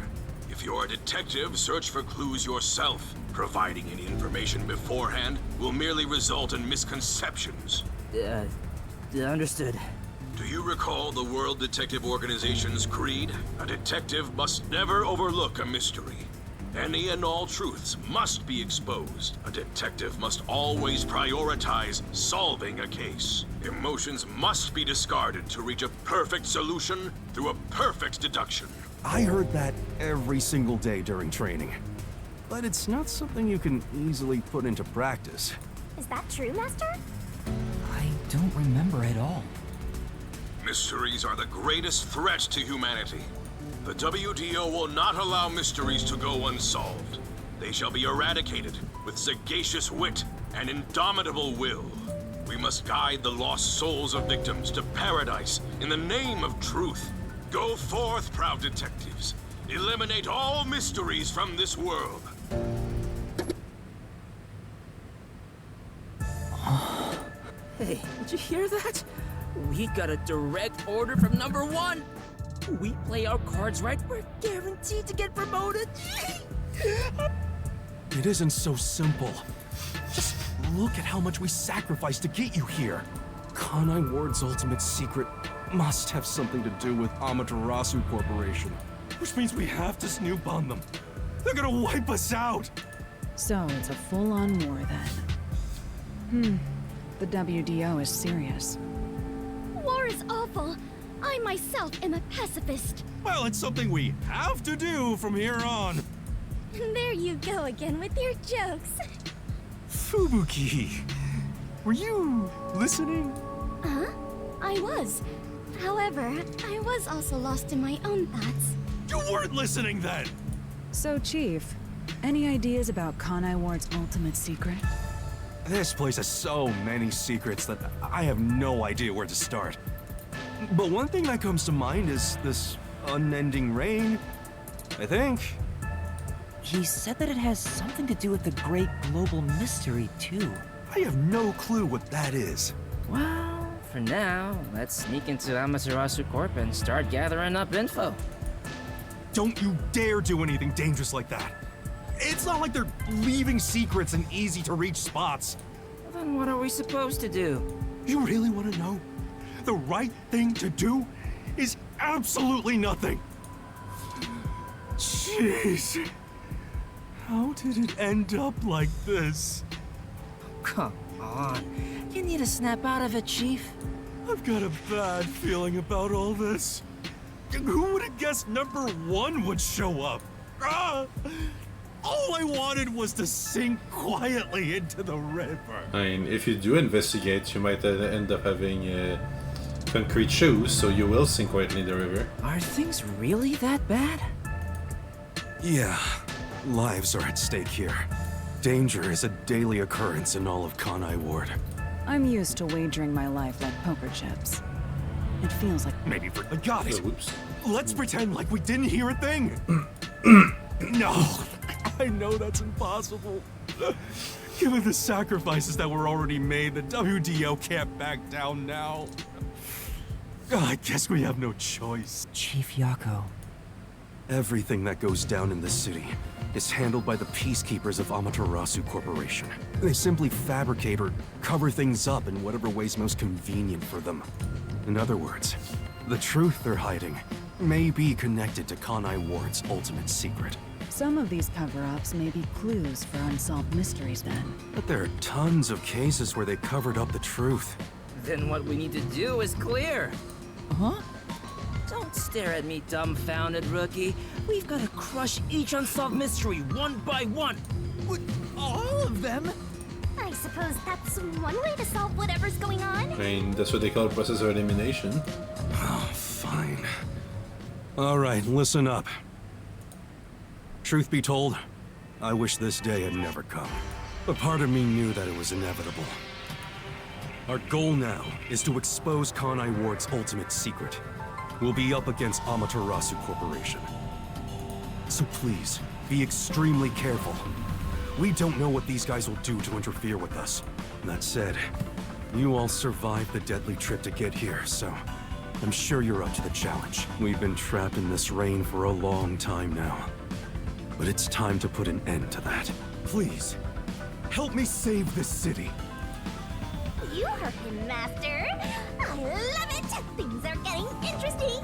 If you're a detective, search for clues yourself. Providing any information beforehand will merely result in misconceptions. Understood. Do you recall the World Detective Organization's creed? A detective must never overlook a mystery. Any and all truths must be exposed. A detective must always prioritize solving a case. Emotions must be discarded to reach a perfect solution through a perfect deduction. I heard that every single day during training. But it's not something you can easily put into practice. Is that true, Master? I don't remember at all. Mysteries are the greatest threat to humanity. The WDO will not allow mysteries to go unsolved. They shall be eradicated with sagacious wit and indomitable will. We must guide the lost souls of victims to paradise in the name of truth. Go forth, proud detectives. Eliminate all mysteries from this world. Hey, did you hear that? We got a direct order from Number 1. We play our cards right, we're guaranteed to get promoted. It isn't so simple. Just look at how much we sacrificed to get you here. Kanai Ward's ultimate secret must have something to do with Amaterasu Corporation, which means we have to snoop on them. They're gonna wipe us out. So it's a full-on war then. The WDO is serious. War is awful. I myself am a pacifist. Well, it's something we have to do from here on. There you go again with your jokes. Fubuki, were you listening? Huh? I was. However, I was also lost in my own thoughts. You weren't listening then! So, Chief, any ideas about Kanai Ward's ultimate secret? This place has so many secrets that I have no idea where to start. But one thing that comes to mind is this unending rain, I think. He said that it has something to do with the great global mystery, too. I have no clue what that is. Well, for now, let's sneak into Amaterasu Corp and start gathering up info. Don't you dare do anything dangerous like that. It's not like they're leaving secrets in easy-to-reach spots. Well, then what are we supposed to do? You really want to know? The right thing to do is absolutely nothing. Jeez. How did it end up like this? Come on. You need to snap out of it, Chief. I've got a bad feeling about all this. Who would have guessed Number 1 would show up? Ah! All I wanted was to sink quietly into the river. I mean, if you do investigate, you might end up having concrete shoes, so you will sink quietly in the river. Are things really that bad? Yeah, lives are at stake here. Danger is a daily occurrence in all of Kanai Ward. I'm used to wagering my life like poker chips. It feels like Maybe for... I got it! Oh, whoops. Let's pretend like we didn't hear a thing! No! I know that's impossible. Given the sacrifices that were already made, the WDO can't back down now. I guess we have no choice. Chief Yako. Everything that goes down in this city is handled by the peacekeepers of Amaterasu Corporation. They simply fabricate or cover things up in whatever way's most convenient for them. In other words, the truth they're hiding may be connected to Kanai Ward's ultimate secret. Some of these cover-ups may be clues for unsolved mysteries then. But there are tons of cases where they covered up the truth. Then what we need to do is clear. Huh? Don't stare at me dumbfounded, rookie. We've got to crush each unsolved mystery one by one. What, all of them? I suppose that's one way to solve whatever's going on. I mean, that's what they call process of elimination. Oh, fine. All right, listen up. Truth be told, I wish this day had never come. A part of me knew that it was inevitable. Our goal now is to expose Kanai Ward's ultimate secret. We'll be up against Amaterasu Corporation. So please, be extremely careful. We don't know what these guys will do to interfere with us. That said, you all survived the deadly trip to get here, so I'm sure you're up to the challenge. We've been trapped in this rain for a long time now. But it's time to put an end to that. Please, help me save this city. You heard him, Master. I love it. Things are getting interesting.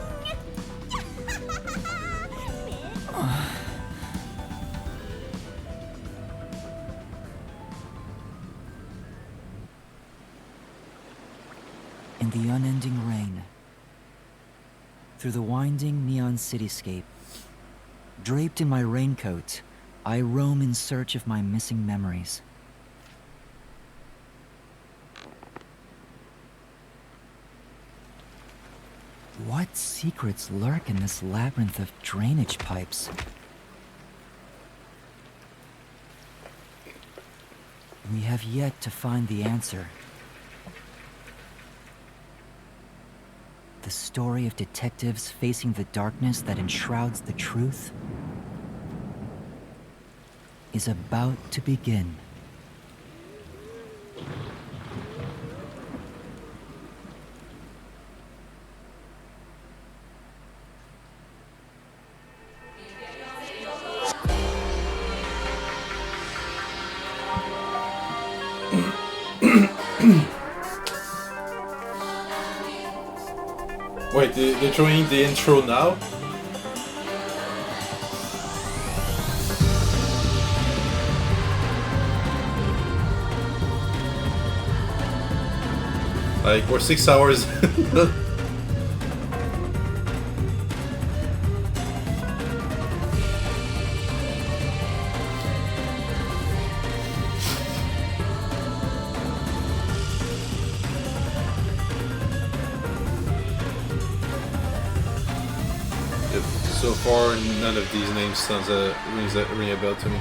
In the unending rain, through the winding neon cityscape, draped in my raincoat, I roam in search of my missing memories. What secrets lurk in this labyrinth of drainage pipes? We have yet to find the answer. The story of detectives facing the darkness that enshrouds the truth is about to begin. Wait, they're showing the intro now? Like, we're 6 hours. So far, none of these names rings a bell to me.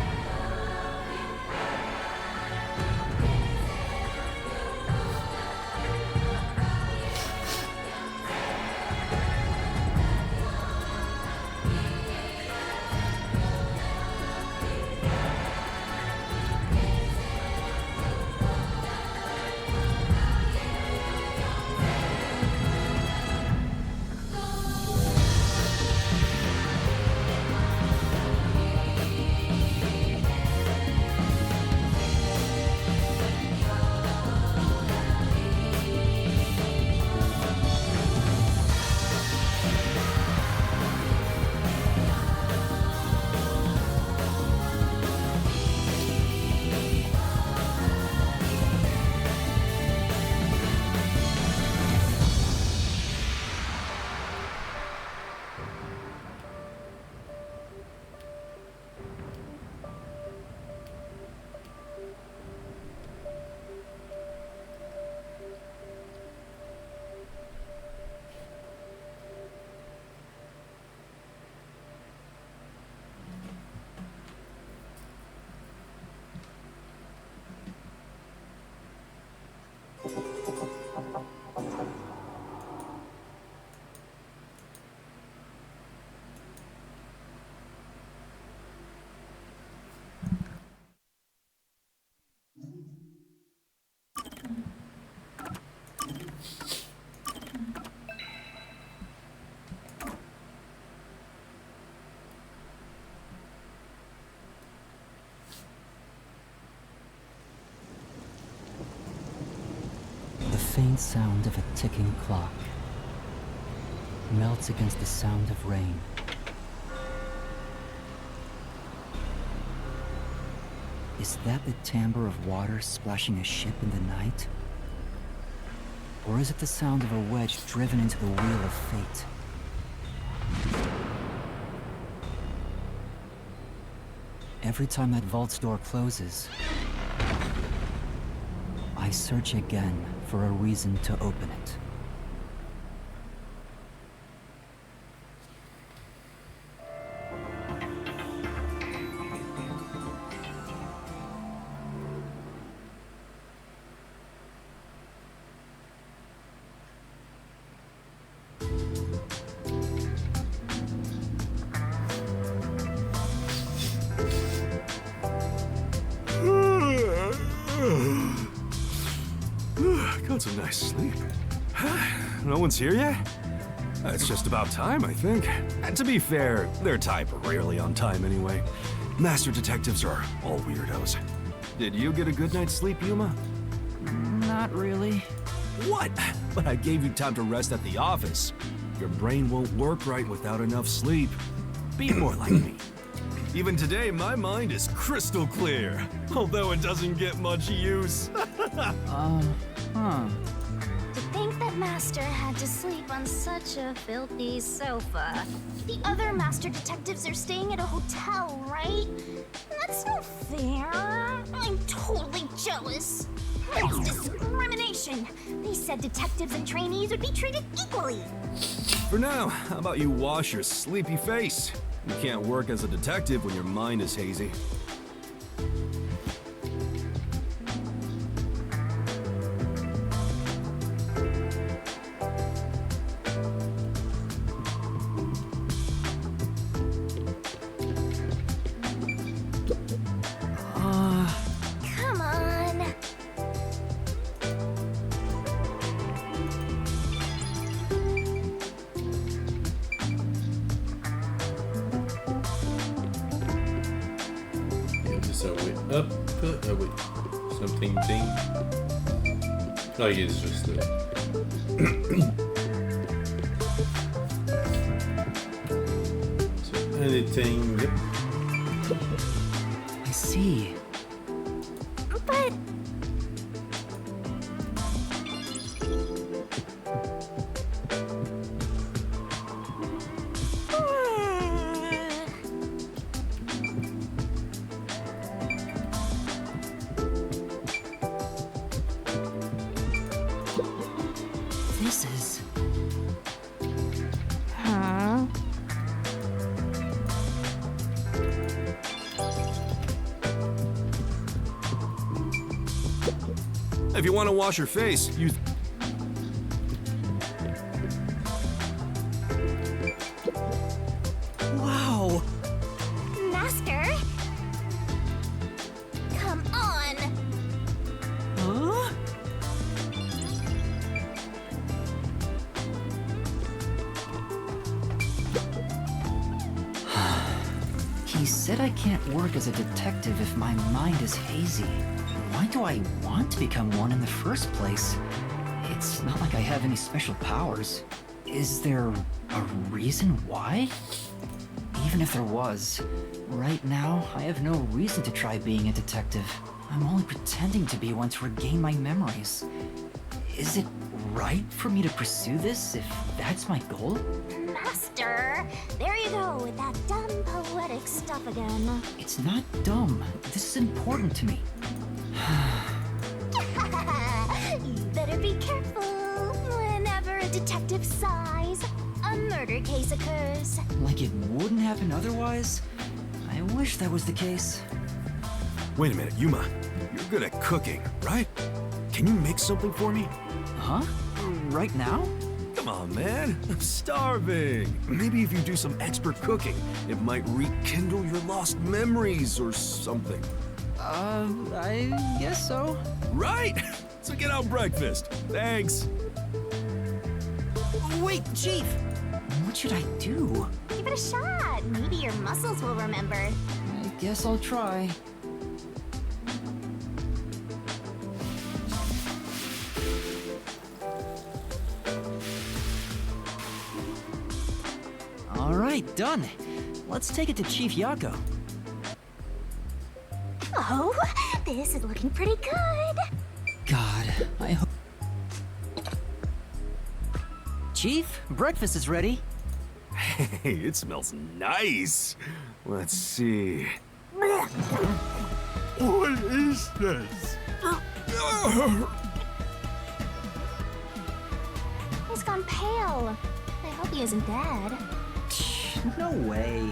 faint sound of a ticking clock melts against the sound of rain. Is that the timbre of water splashing a ship in the night? Or is it the sound of a wedge driven into the wheel of fate? Every time that vault's door closes, I search again for a reason to open it. Got some nice sleep. No one's here yet? It's just about time, I think. And to be fair, their type are rarely on time anyway. Master detectives are all weirdos. Did you get a good night's sleep, Yuma? Not really. What? But I gave you time to rest at the office. Your brain won't work right without enough sleep. Be more like me. Even today, my mind is crystal clear, although it doesn't get much use. To think that Master had to sleep on such a filthy sofa. The other Master Detectives are staying at a hotel, right? That's not fair. I'm totally jealous. It's discrimination. They said detectives and trainees would be treated equally. For now, how about you wash your sleepy face? You can't work as a detective when your mind is hazy. Come on. Is our way up? Oh wait, something ding. Oh yeah, it's just so anything, yep. I see. But This is... huh? If you want to wash your face, use... Wow! Master? Come on. Huh? He said I can't work as a detective if my mind is hazy. Why do I want to become one in the first place? It's not like I have any special powers. Is there a reason why? Even if there was, right now I have no reason to try being a detective. I'm only pretending to be one to regain my memories. Is it right for me to pursue this if that's my goal? Master, there you go with that dumb poetic stuff again. It's not dumb. This is important to me. You better be careful. Whenever a detective sighs, a murder case occurs. Like it wouldn't happen otherwise? I wish that was the case. Wait a minute, Yuma. You're good at cooking, right? Can you make something for me? Huh? Right now? Come on, man. I'm starving. Maybe if you do some expert cooking, it might rekindle your lost memories or something. I guess so. Right! So get out breakfast. Thanks. Wait, Chief! What should I do? Give it a shot. Maybe your muscles will remember. I guess I'll try. Alright, done. Let's take it to Chief Yako. Oh, this is looking pretty good. God, I hope... Chief, breakfast is ready. Hey, it smells nice. Let's see. What is this? He's gone pale. I hope he isn't dead. No way.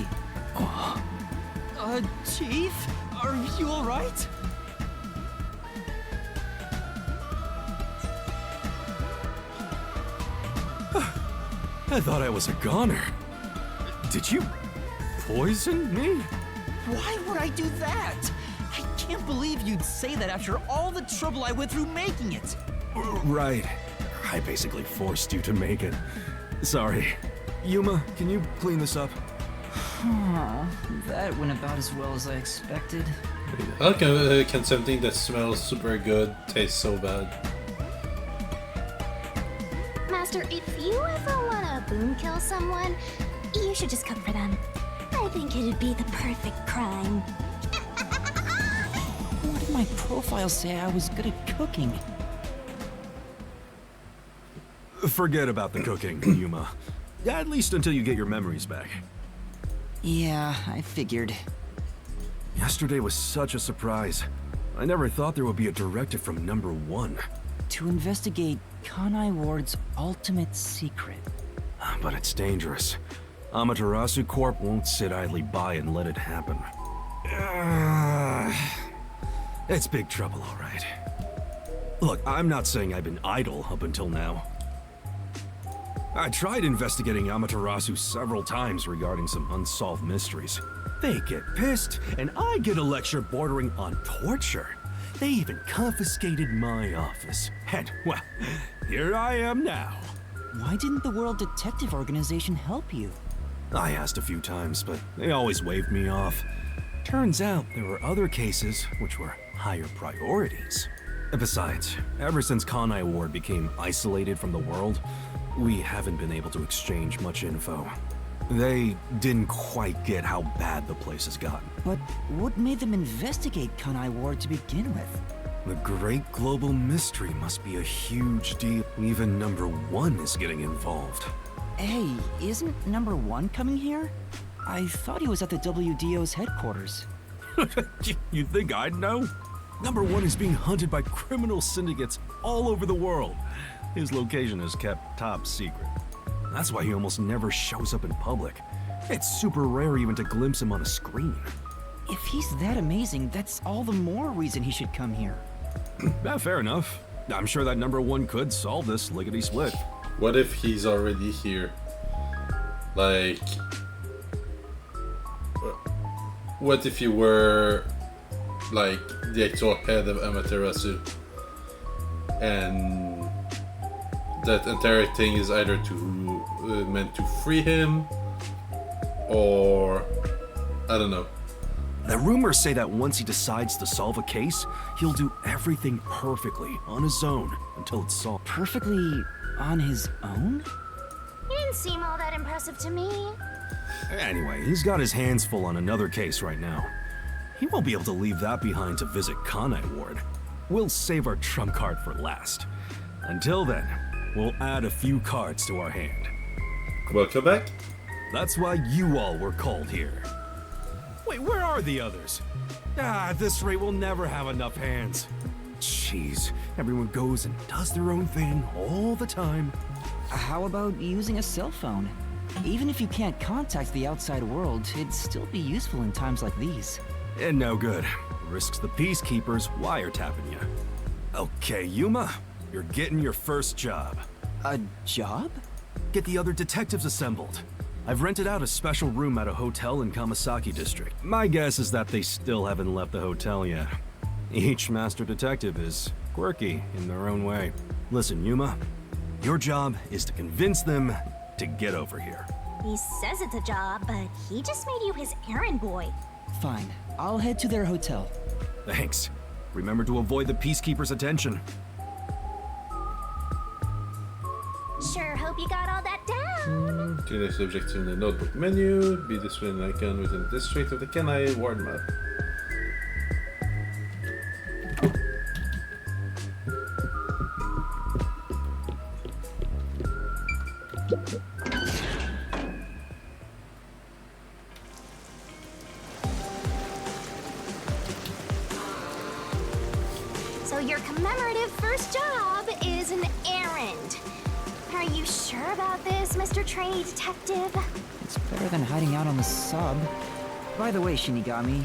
Chief? Are you alright? I thought I was a goner. Did you poison me? Why would I do that? I can't believe you'd say that after all the trouble I went through making it. Right. I basically forced you to make it. Sorry. Yuma, can you clean this up? That went about as well as I expected. How can something that smells super good taste so bad? Master, if you ever wanna boom kill someone, you should just cook for them. I think it'd be the perfect crime. What did my profile say I was good at cooking? Forget about the cooking, Yuma. At least until you get your memories back. Yeah, I figured. Yesterday was such a surprise. I never thought there would be a directive from Number 1. To investigate Kanai Ward's ultimate secret. But it's dangerous. Amaterasu Corp won't sit idly by and let it happen. It's big trouble, all right. Look, I'm not saying I've been idle up until now. I tried investigating Amaterasu several times regarding some unsolved mysteries. They get pissed, and I get a lecture bordering on torture. They even confiscated my office. And, well, here I am now. Why didn't the World Detective Organization help you? I asked a few times, but they always waved me off. Turns out there were other cases which were higher priorities. Besides, ever since Kanai Ward became isolated from the world, we haven't been able to exchange much info. They didn't quite get how bad the place has gotten. But what made them investigate Kanai Ward to begin with? The great global mystery must be a huge deal. Even Number 1 is getting involved. Hey, isn't Number 1 coming here? I thought he was at the WDO's headquarters. You think I'd know? Number 1 is being hunted by criminal syndicates all over the world. His location is kept top secret. That's why he almost never shows up in public. It's super rare even to glimpse him on a screen. If he's that amazing, that's all the more reason he should come here. Fair enough. I'm sure that Number 1 could solve this lickety-split. What if he's already here? Like, what if you were like the actual head of Amaterasu, and that entire thing is either to meant to free him, or I don't know. The rumors say that once he decides to solve a case, he'll do everything perfectly on his own until it's solved. Perfectly on his own? He didn't seem all that impressive to me. Anyway, he's got his hands full on another case right now. He won't be able to leave that behind to visit Kanai Ward. We'll save our trump card for last. Until then, we'll add a few cards to our hand. Welcome back. That's why you all were called here. Wait, where are the others? At this rate, we'll never have enough hands. Jeez, everyone goes and does their own thing all the time. How about using a cell phone? Even if you can't contact the outside world, it'd still be useful in times like these. And no good. Risks the peacekeepers wiretapping you. Okay, Yuma, you're getting your first job. A job? Get the other detectives assembled. I've rented out a special room at a hotel in Kamasaki District. My guess is that they still haven't left the hotel yet. Each master detective is quirky in their own way. Listen, Yuma, your job is to convince them to get over here. He says it's a job, but he just made you his errand boy. Fine, I'll head to their hotel. Thanks. Remember to avoid the peacekeepers' attention. Sure hope you got all that down. To the next objective in the notebook menu, be displayed an icon within the district of the Kenai Ward map. So your commemorative first job is an errand. Are you sure about this, Mr. Trainee Detective? It's better than hiding out on the sub. By the way, Shinigami,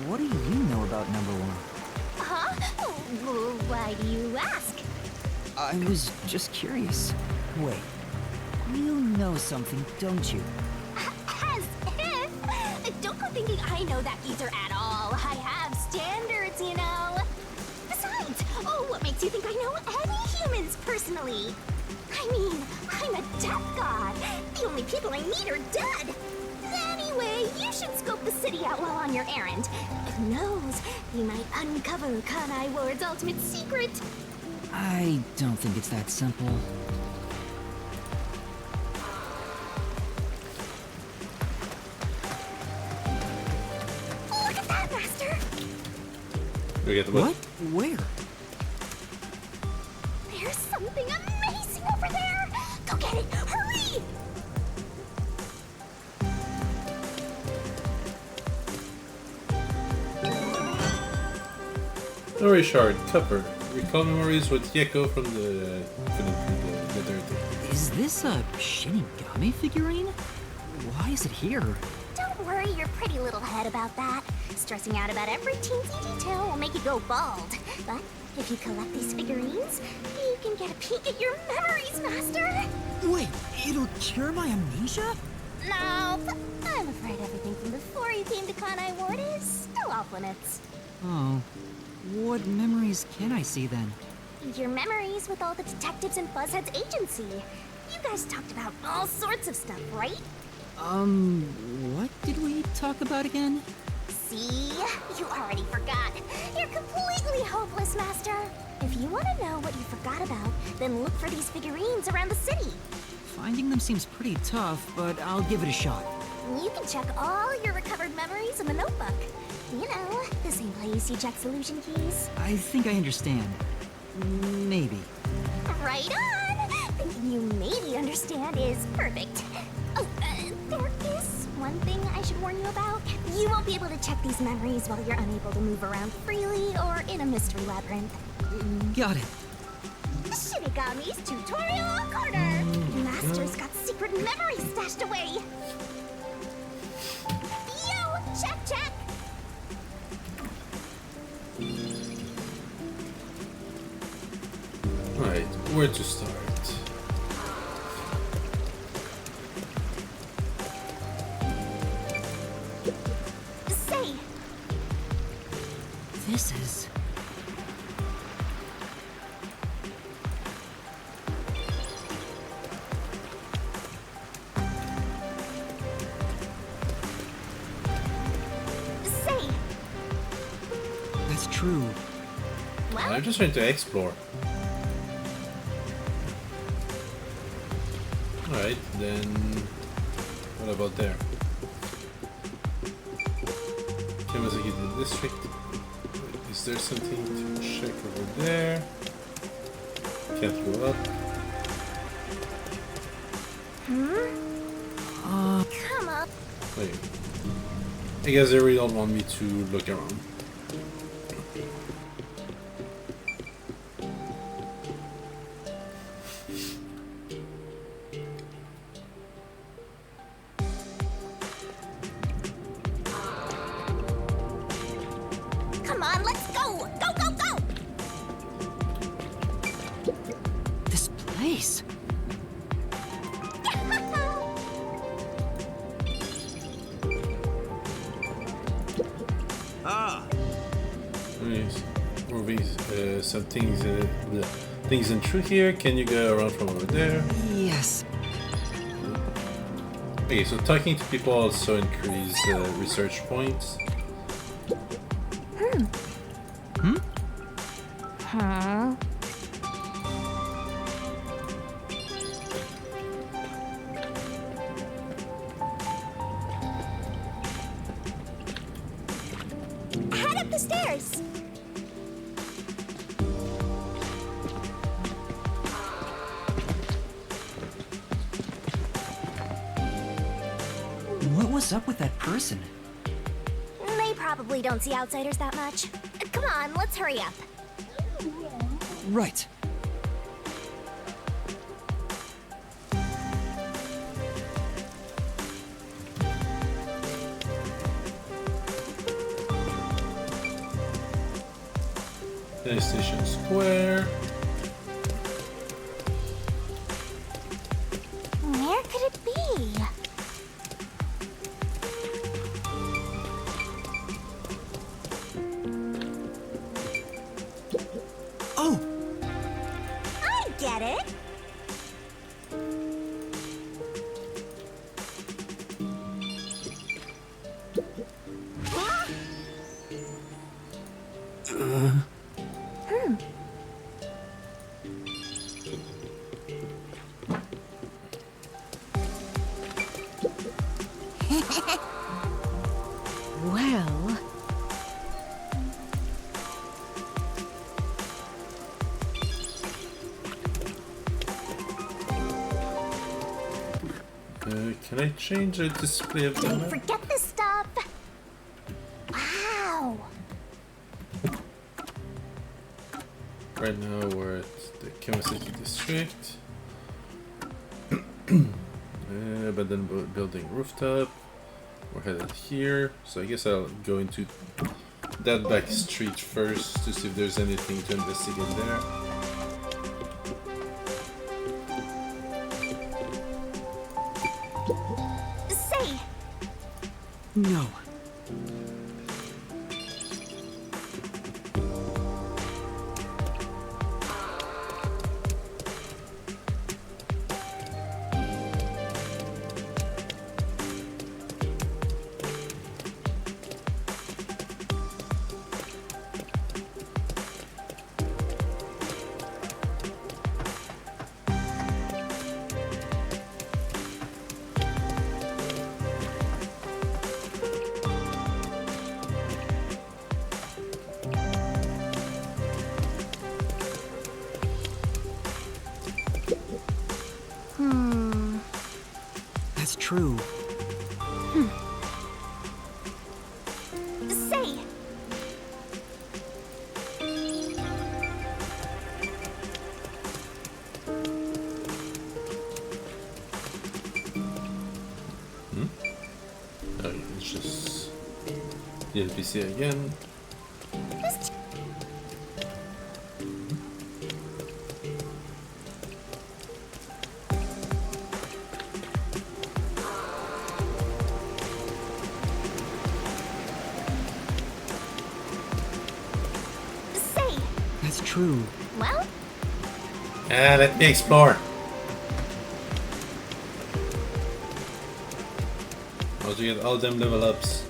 what do you know about number one? Huh? Why do you ask? I was just curious. Wait, you know something, don't you? As if! Don't go thinking I know that geezer at all. I have standards, you know. Besides, what makes you think I know any humans personally? I mean, I'm a death god. The only people I need are dead. Anyway, you should scope the city out while on your errand. Who knows? You might uncover Kanai Ward's ultimate secret. I don't think it's that simple. Look at that, Master! We get the What? Where? There's something amazing over there! Go get it! Hurry! Memory shard cover. Recall memories with Yeko from the nether. Is this a Shinigami figurine? Why is it here? Don't worry your pretty little head about that. Stressing out about every teensy detail will make you go bald. But if you collect these figurines, you can get a peek at your memories, Master! Wait, it'll cure my amnesia? No, but I'm afraid everything from before you came to Kanai Ward is still off limits. Oh. What memories can I see then? Your memories with all the detectives in Buzzhead's agency. You guys talked about all sorts of stuff, right? What did we talk about again? See? You already forgot. You're completely hopeless, Master. If you want to know what you forgot about, then look for these figurines around the city. Finding them seems pretty tough, but I'll give it a shot. You can check all your recovered memories in the notebook. You know, the same place you check solution keys. I think I understand. Maybe. Right on! Thinking you maybe understand is perfect. Oh, there is one thing I should warn you about. You won't be able to check these memories while you're unable to move around freely or in a mystery labyrinth. Got it. Shinigami's Tutorial Corner! Master's got secret memories stashed away! Yo, check, check! Alright, where to start? Say! This is... Say! That's true. Well, I'm just trying to explore. Alright, then what about there? Kamazaki the district. Is there something to check over there? Can't go up. come up. Wait. I guess they really don't want me to look around. Come on, let's go! Go, go, go! This place... Movies, some things, things in through here. Can you go around from over there? Yes. Okay, so talking to people also increase research points. Huh? was up with that person? They probably don't see outsiders that much. Come on, let's hurry up. Right. PlayStation Square. Where could it be? Oh! I get it. Well, Can I change the display of the map? Forget this stuff. Wow. Right now we're at the Kamasaki district. Abandoned building rooftop. We're headed here, so I guess I'll go into that back street first to see if there's anything to investigate there. Say, No. That's true. say. Oh, it's just the NPC again. Say. That's true. Well, Let me explore. I'll get all them level ups.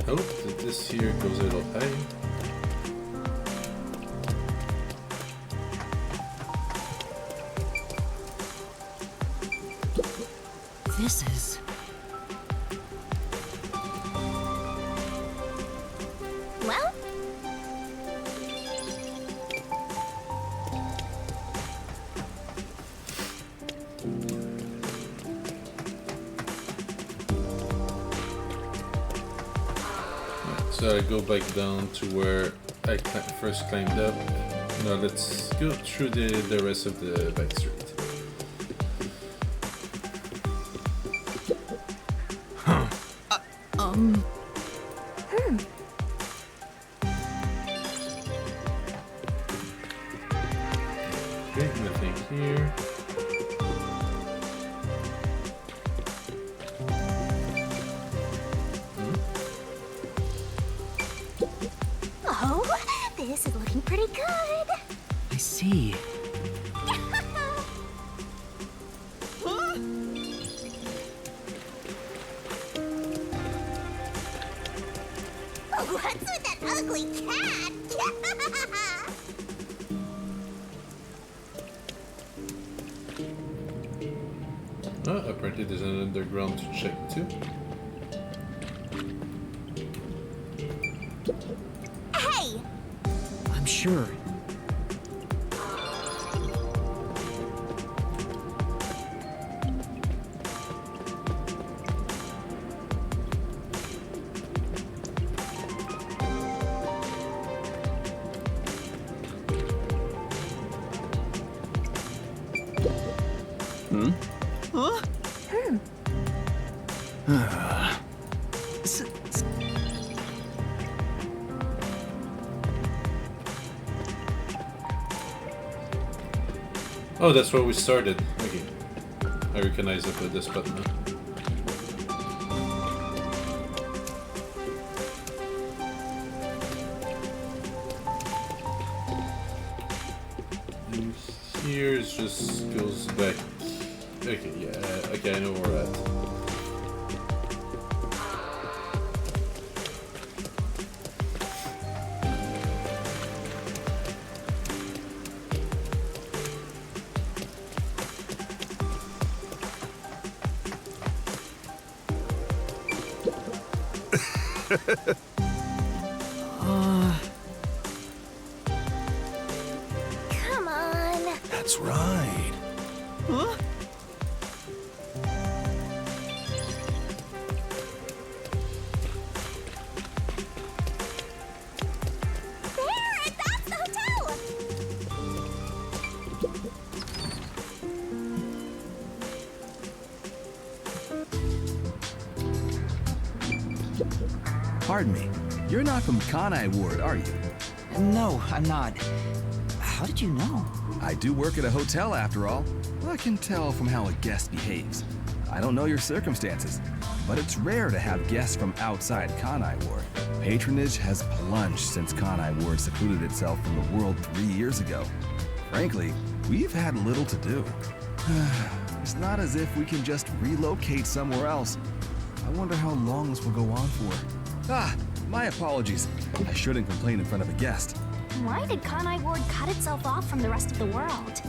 Oh, this here goes a little high. This is... well, So I go back down to where I first climbed up. Now let's go through the rest of the back street. Okay, nothing here. oh, this is looking pretty good. I see. What's with that ugly cat? Apparently there's an underground to check too. Hey, I'm sure. Oh, that's where we started. Okay. I recognize it with this button now. And here's just goes back. Okay, yeah, okay, I know where we're at. Come on. That's right. Huh? There! That's the hotel! Pardon me. You're not from Kanai Ward, are you? No, I'm not. How did you know? I do work at a hotel after all. I can tell from how a guest behaves. I don't know your circumstances, but it's rare to have guests from outside Kanai Ward. Patronage has plunged since Kanai Ward secluded itself from the world 3 years ago. Frankly, we've had little to do. It's not as if we can just relocate somewhere else. I wonder how long this will go on for. Ah, my apologies. I shouldn't complain in front of a guest. Why did Kanai Ward cut itself off from the rest of the world?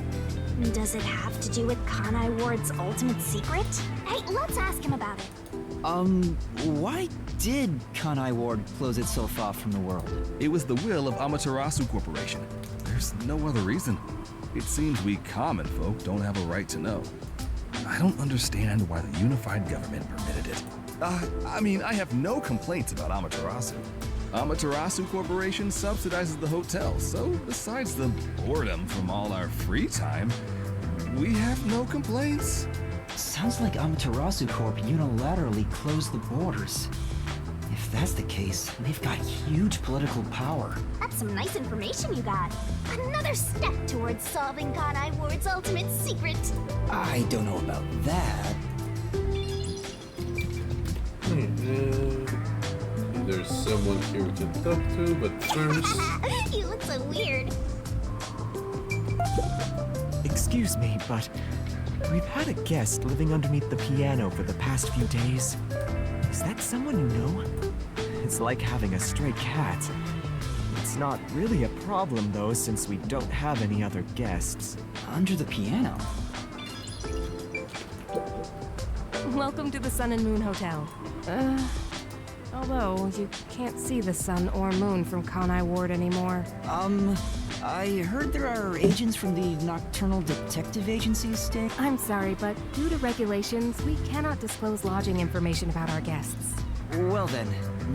Does it have to do with Kanai Ward's ultimate secret? Hey, let's ask him about it. Why did Kanai Ward close itself off from the world? It was the will of Amaterasu Corporation. There's no other reason. It seems we common folk don't have a right to know. I don't understand why the unified government permitted it. I have no complaints about Amaterasu. Amaterasu Corporation subsidizes the hotel, so besides the boredom from all our free time, we have no complaints. Sounds like Amaterasu Corp unilaterally closed the borders. If that's the case, they've got huge political power. That's some nice information you got. Another step towards solving Kanai Ward's ultimate secret. I don't know about that. There's someone here we can talk to, but first... You look so weird. Excuse me, but we've had a guest living underneath the piano for the past few days. Is that someone you know? It's like having a stray cat. It's not really a problem, though, since we don't have any other guests. Under the piano? Welcome to the Sun and Moon Hotel. Although you can't see the sun or moon from Kanai Ward anymore. I heard there are agents from the Nocturnal Detective Agency's stay. I'm sorry, but due to regulations, we cannot disclose lodging information about our guests. Well then,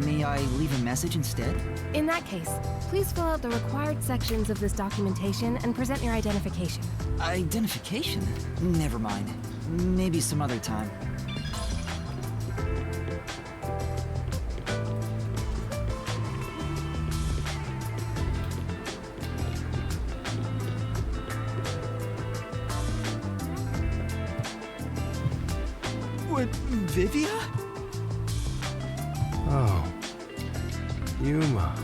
may I leave a message instead? In that case, please fill out the required sections of this documentation and present your identification. Identification? Never mind. Maybe some other time. What, Vivia? Oh. Yuma.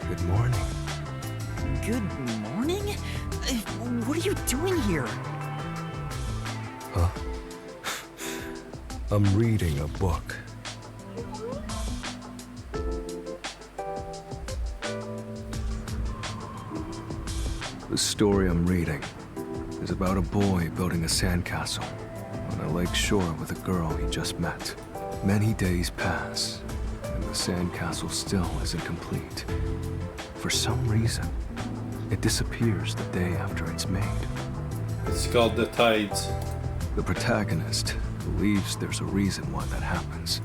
Good morning. Good morning? What are you doing here? Huh? I'm reading a book. The story I'm reading is about a boy building a sandcastle on a lake shore with a girl he just met. Many days pass, and the sandcastle still isn't complete. For some reason, it disappears the day after it's made. It's called The Tides. The protagonist believes there's a reason why that happens.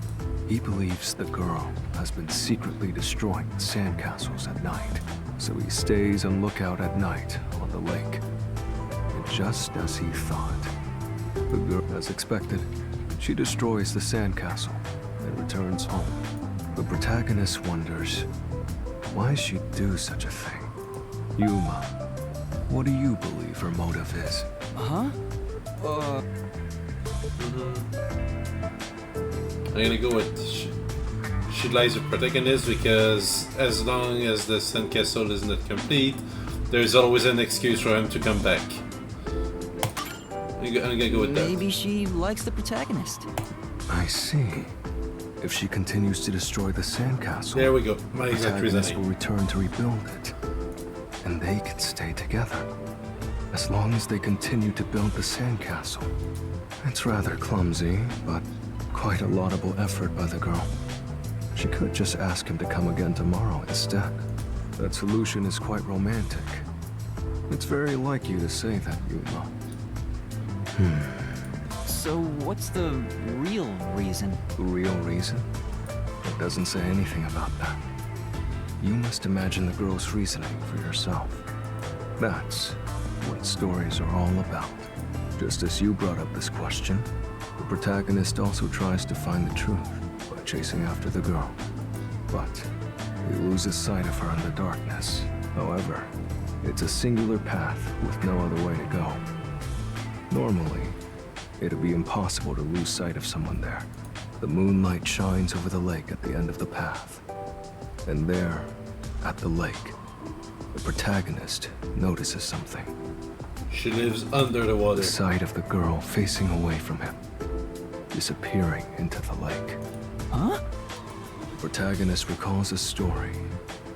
He believes the girl has been secretly destroying sandcastles at night, so he stays on lookout at night on the lake. And just as he thought, the girl, as expected, she destroys the sandcastle and returns home. The protagonist wonders why she'd do such a thing. Yuma What do you believe her motive is? Huh? I'm gonna go with she lies the protagonist because as long as the sandcastle is not complete, there's always an excuse for him to come back. I'm gonna go with that. Maybe she likes the protagonist. I see. If she continues to destroy the sandcastle, There we go. My the exact protagonist will reasoning. return to rebuild it. And they can stay together. As long as they continue to build the sandcastle. It's rather clumsy, but quite a laudable effort by the girl. She could just ask him to come again tomorrow instead. That solution is quite romantic. It's very like you to say that, Yuma. So what's the real reason? The real reason? It doesn't say anything about that. You must imagine the girl's reasoning for yourself. That's what stories are all about. Just as you brought up this question, the protagonist also tries to find the truth by chasing after the girl. But he loses sight of her in the darkness. However, it's a singular path with no other way to go. Normally, it'd be impossible to lose sight of someone there. The moonlight shines over the lake at the end of the path. And there, at the lake, the protagonist notices something. She lives under the water. The sight of the girl facing away from him, disappearing into the lake. Huh? The protagonist recalls a story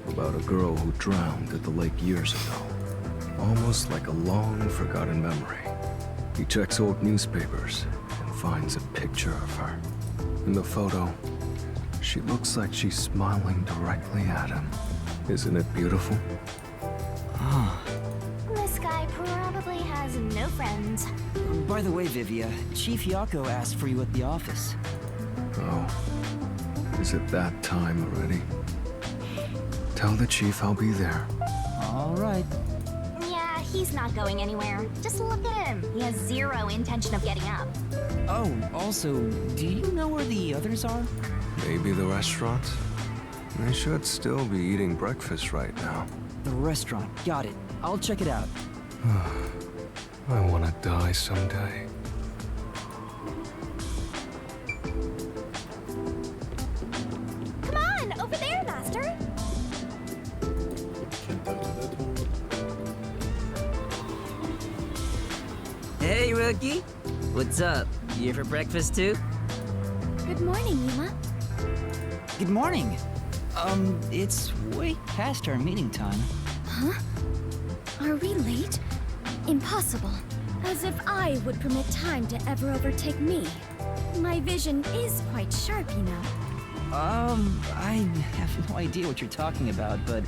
about a girl who drowned at the lake years ago, almost like a long forgotten memory. He checks old newspapers and finds a picture of her. In the photo, she looks like she's smiling directly at him. Isn't it beautiful? This guy probably has no friends. By the way, Vivia, Chief Yako asked for you at the office. Oh, is it that time already? Tell the chief I'll be there. All right. Yeah, he's not going anywhere. Just look at him. He has zero intention of getting up. Oh, also, do you know where the others are? Maybe the restaurant? They should still be eating breakfast right now. The restaurant. Got it. I'll check it out. I want to die someday. Come on, over there, Master. Can't talk to that one. Hey, rookie. What's up? You here for breakfast too? Good morning, Yuma. Good morning. It's way past our meeting time. Huh? Are we late? Impossible. As if I would permit time to ever overtake me. My vision is quite sharp, you know. I have no idea what you're talking about, but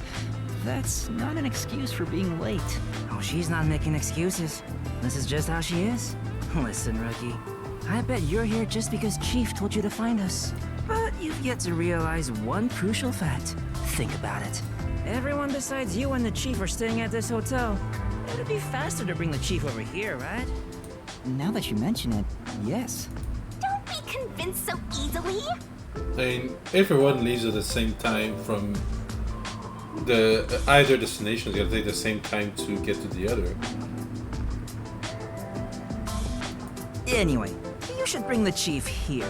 that's not an excuse for being late. Oh, she's not making excuses. This is just how she is. Listen, rookie. I bet you're here just because Chief told you to find us. But you've yet to realize one crucial fact. Think about it. Everyone besides you and the Chief are staying at this hotel. It'd be faster to bring the Chief over here, right? Now that you mention it, yes. Don't be convinced so easily. I mean, everyone leaves at the same time from the either destination is gonna take the same time to get to the other. Anyway, you should bring the Chief here.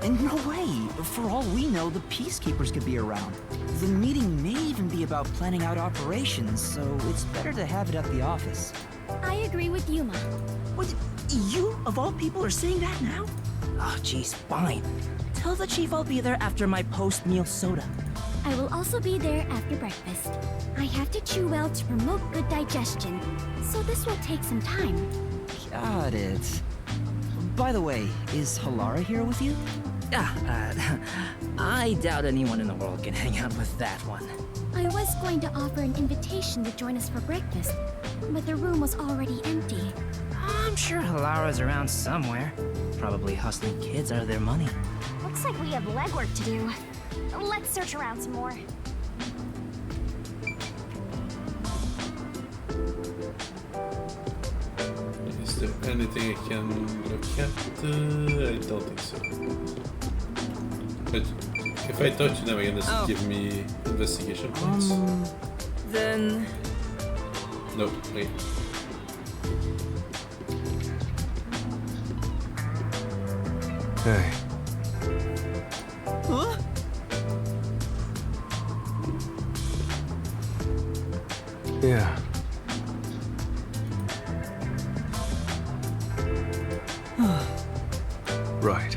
And no way! For all we know, the Peacekeepers could be around. The meeting may even be about planning out operations, so it's better to have it at the office. I agree with Yuma. What? You, of all people, are saying that now? Oh, jeez, fine. Tell the Chief I'll be there after my post-meal soda. I will also be there after breakfast. I have to chew well to promote good digestion, so this will take some time. Got it. By the way, is Halara here with you? I doubt anyone in the world can hang out with that one. I was going to offer an invitation to join us for breakfast, but the room was already empty. I'm sure Halara's around somewhere. Probably hustling kids out of their money. Looks like we have legwork to do. Let's search around some more. Is there anything I can look at? I don't think so. But if I talk to them again, does it give me investigation points? Then Nope, wait. Hey. Huh? Yeah. Right.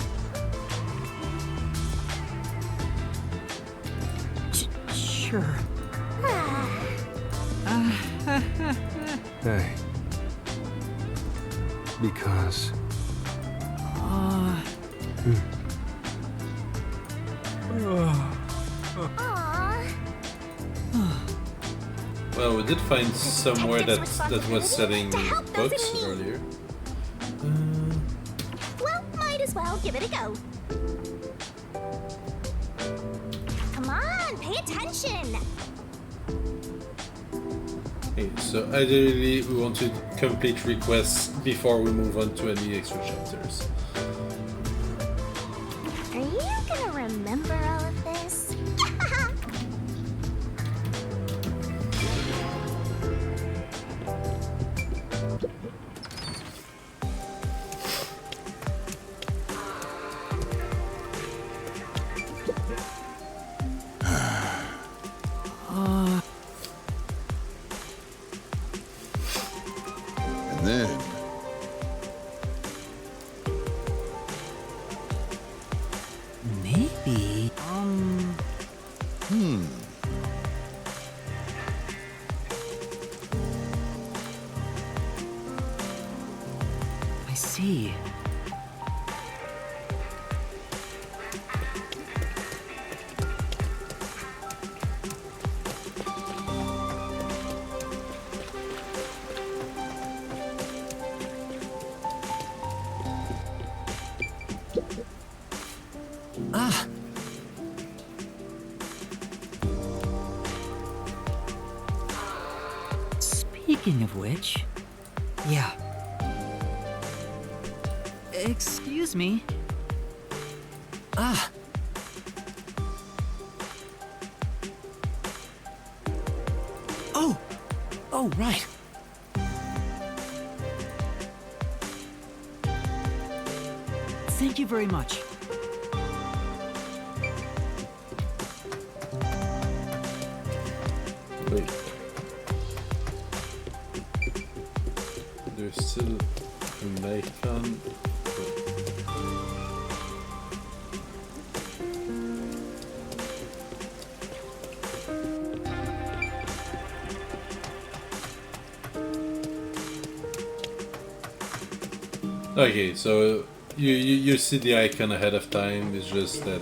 Sure. Hey. Because. Aww. Well, we did find somewhere that was selling To help those books in need. earlier. Well, might as well give it a go. Come on, pay attention. Okay, so ideally we want to complete requests before we move on to any extra chapters. Are you gonna remember all of this? And then, Maybe. I see. Ah. Speaking of which, yeah. Excuse me. Ah. Oh. Oh, right. Thank you very much. Wait. There's still a Nikon. Okay, so you see the icon ahead of time. It's just that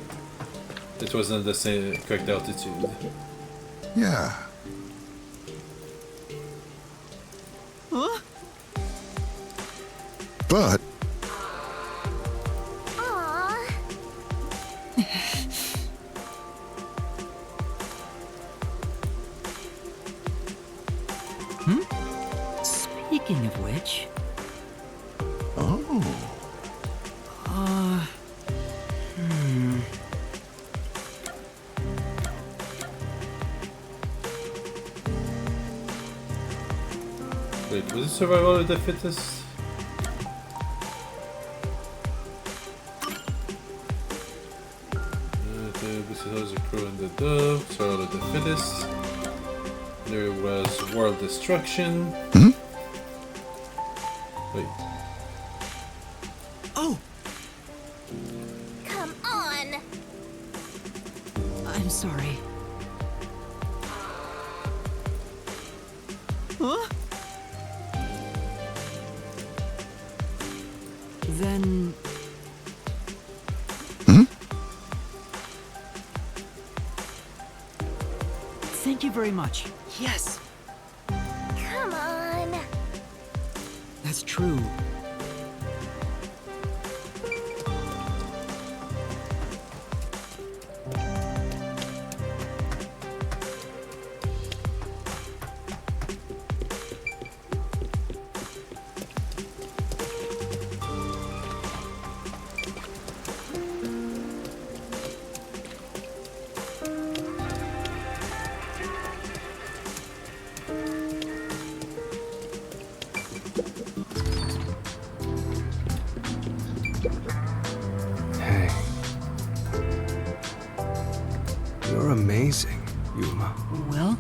it wasn't the same correct altitude. yeah. Huh? But Aww. Speaking of which, oh, Wait, was it survival of the fittest? This is a crew and the dove, survival of the fittest. There was world destruction. Wait. oh, Come on. I'm sorry. Huh? Then. Thank you very much. Yes, Come on. that's true. You're amazing, Yuma. Well,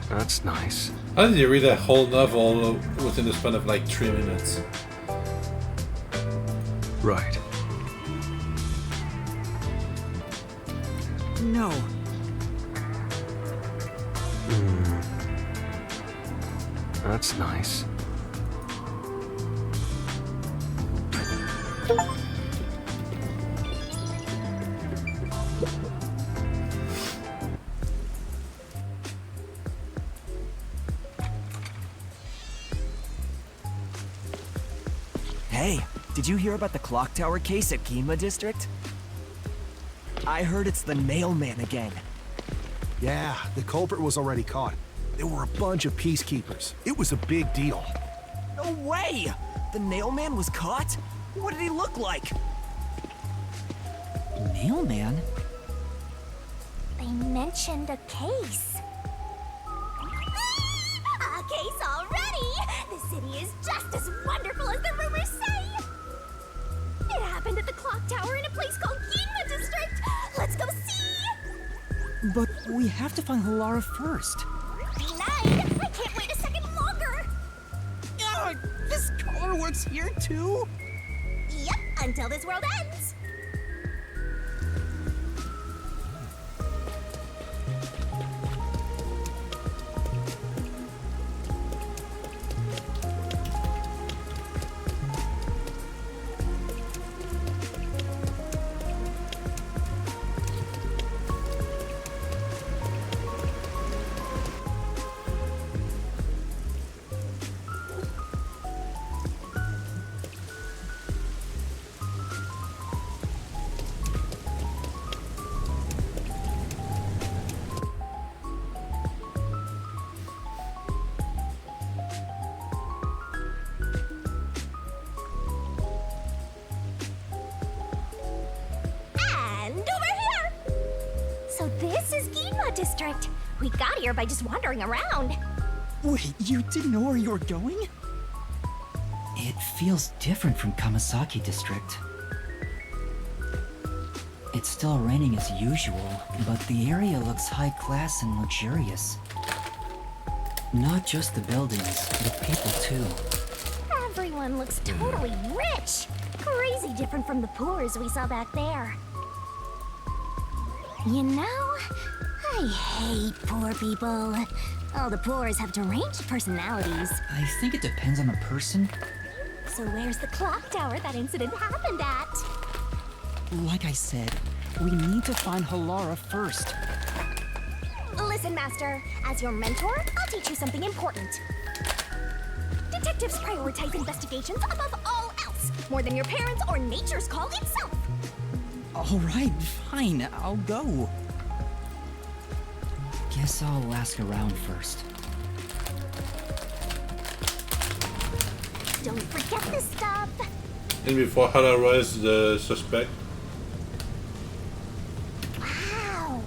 That's nice. How did you read a whole novel within the span of like 3 minutes? Right. no. That's nice. Hey, did you hear about the clock tower case at Ginma District? I heard it's the mailman again. Yeah, the culprit was already caught. There were a bunch of peacekeepers. It was a big deal. No way! The mailman was caught? What did he look like? Mailman? They mentioned a case. A case already! The city is just as wonderful as the rumors say! It happened at the clock tower in a place called Ginma District! Let's go see! But we have to find Halara first. Denied! I can't wait a second longer! This color works here too? Yep, until this world ends! This is Ginma District. We got here by just wandering around. Wait, you didn't know where you were going? It feels different from Kamasaki District. It's still raining as usual, but the area looks high class and luxurious. Not just the buildings, the people too. Everyone looks totally rich. Crazy different from the poors we saw back there. You know, I hate poor people. All the poors have deranged personalities. I think it depends on the person. So where's the clock tower that incident happened at? Like I said, we need to find Halara first. Listen, Master. As your mentor, I'll teach you something important. Detectives prioritize investigations above all else, more than your parents or nature's call itself. All right, fine, I'll go. Guess I'll ask around first. Don't forget this stuff. And before Halara is the suspect. Wow.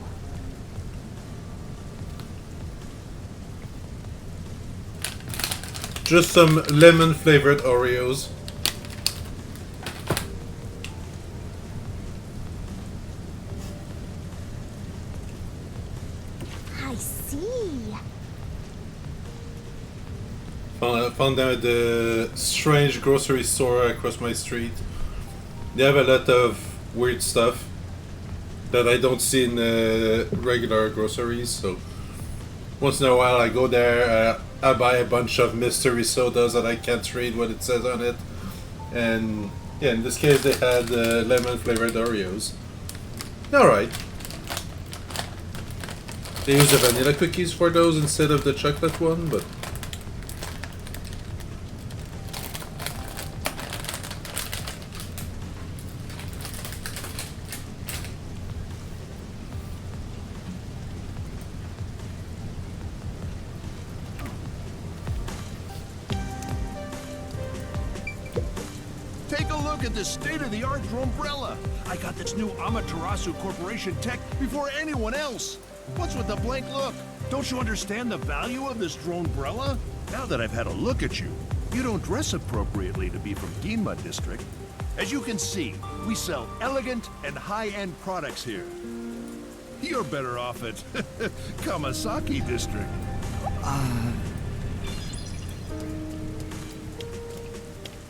Just some lemon flavored Oreos. I see. Found them at the strange grocery store across my street. They have a lot of weird stuff that I don't see in regular groceries, so once in a while I go there, I buy a bunch of mystery sodas that I can't read what it says on it, and yeah, in this case they had lemon flavored Oreos. Alright. They use the vanilla cookies for those instead of the chocolate one, but Take a look at this state-of-the-art drumbrella. I got this new Amaterasu Corporation tech before anyone else. What's with the blank look? Don't you understand the value of this dronebrella? Now that I've had a look at you, you don't dress appropriately to be from Ginma District. As you can see, we sell elegant and high-end products here. You're better off at Kamasaki District.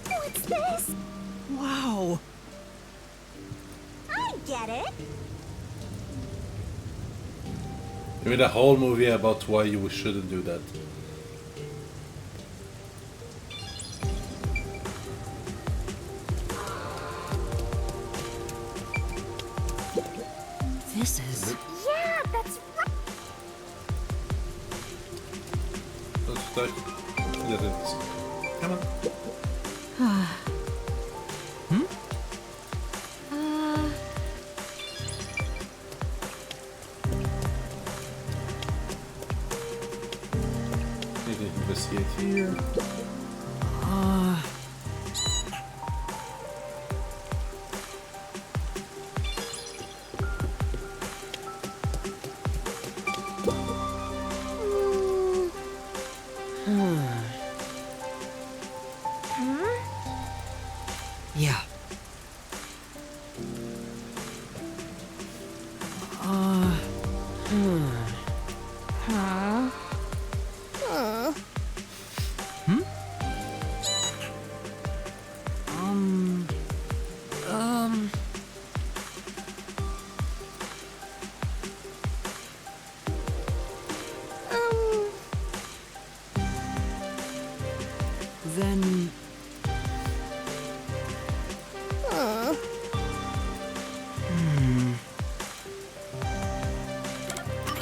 What's this? Wow. I get it. You made a whole movie about why you shouldn't do that. This is... Yeah, that's right. Let's start. Let it. Come on. Need to investigate here. Yeah. Then...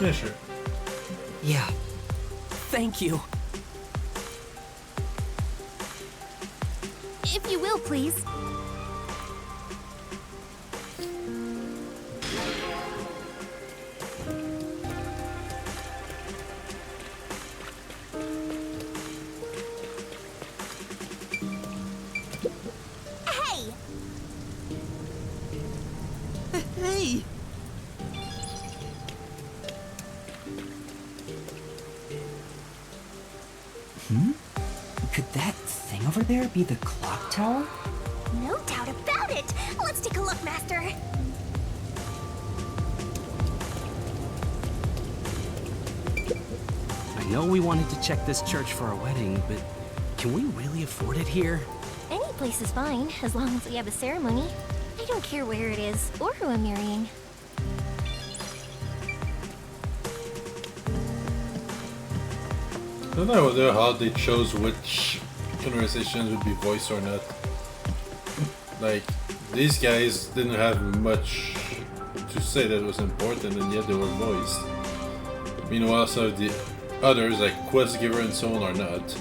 Yeah, sure. Yeah. Thank you. If you will, please. Hey! Hey! Could that thing over there be the clock tower? No doubt about it. Let's take a look, Master. I know we wanted to check this church for our wedding, but can we really afford it here? Any place is fine, as long as we have a ceremony. I don't care where it is, or who I'm marrying. Don't I wonder how they chose which conversations would be voiced or not. Like, these guys didn't have much to say that was important, and yet they were voiced. Meanwhile, some of the others, like quest giver and so on, are not.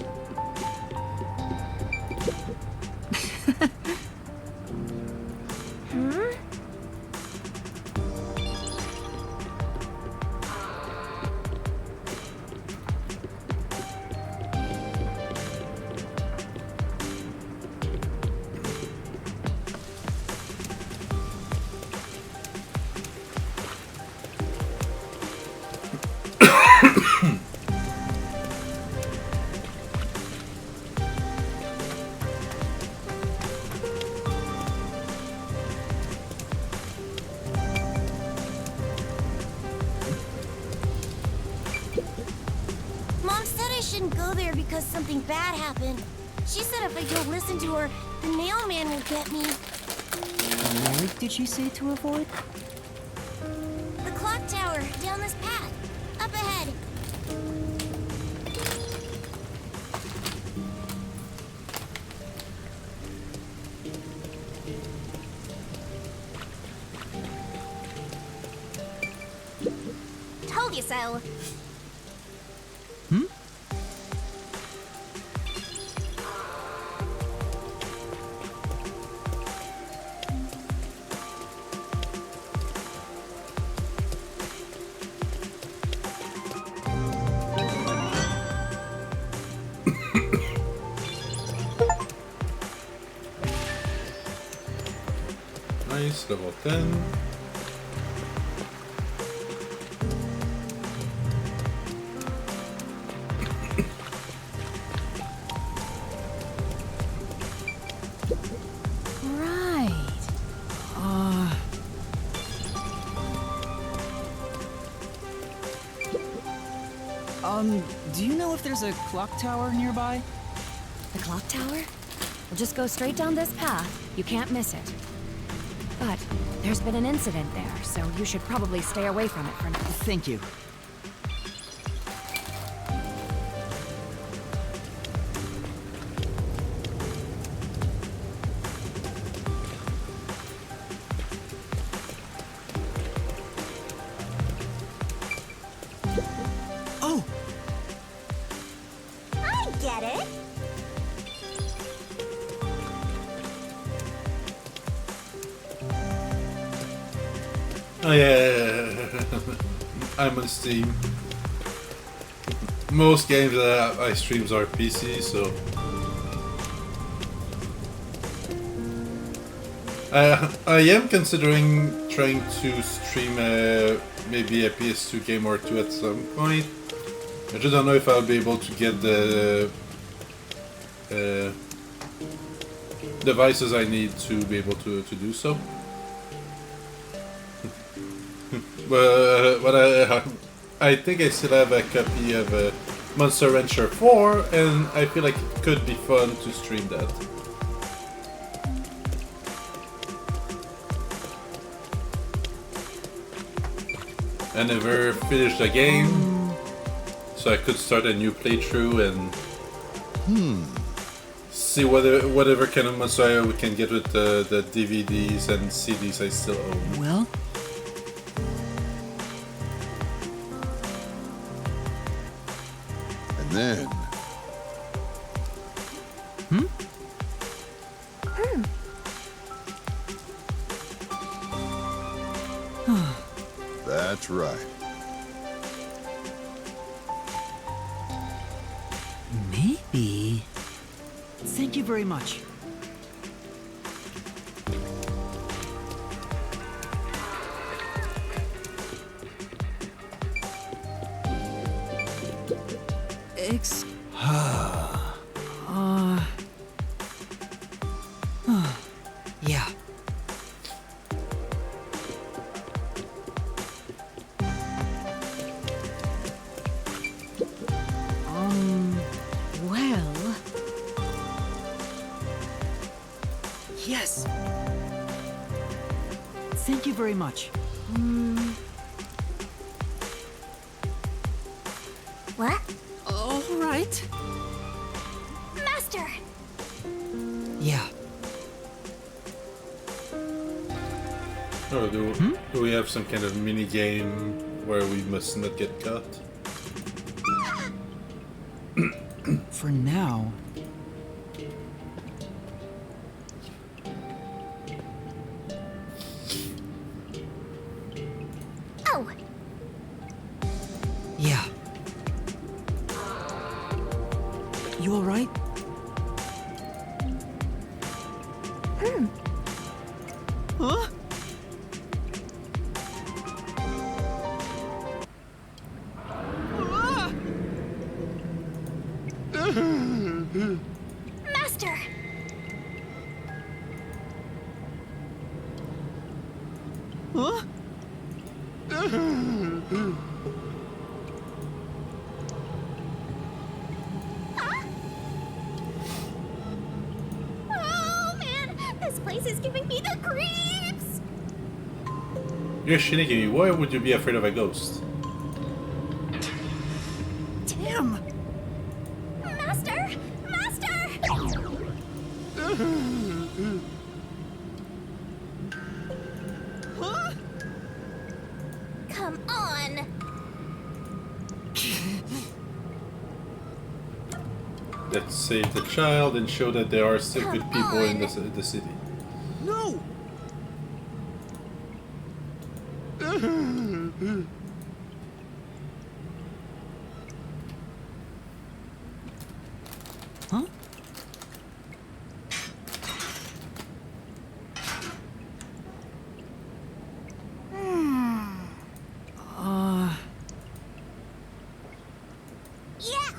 Mom said I shouldn't go there because something bad happened. She said if I don't listen to her, the mailman will get me. Where did she say to avoid? The clock tower, down this path. Up ahead. Told you so. Nice, level 10. Right. Do you know if there's a clock tower nearby? The clock tower? We'll just go straight down this path. You can't miss it. But there's been an incident there, so you should probably stay away from it for now. Thank you. Oh! I get it! Oh yeah, I'm on Steam. Most games that I stream are PC, so I am considering trying to stream maybe a PS2 game or two at some point. I just don't know if I'll be able to get the devices I need to be able to do so. But I think I still have a copy of Monster Rancher 4, and I feel like it could be fun to stream that. I never finished the game, so I could start a new playthrough and see whatever kind of Monster we can get with the DVDs and CDs I still own. Well? Then. That's right. Maybe. Thank you very much. Yeah. Well... Yes! Thank you very much. What? All right. Master! Yeah. Oh, do we have some kind of mini game where we must not get caught? For now. Oh! Yeah. You all right? Huh? Master! Huh? Oh man, this place is giving me the creeps! You're Shinigami, why would you be afraid of a ghost? Tim! Master! Master! Huh? Come on! Let's save the child and show that there are still good people in the city. No! Huh? Yeah!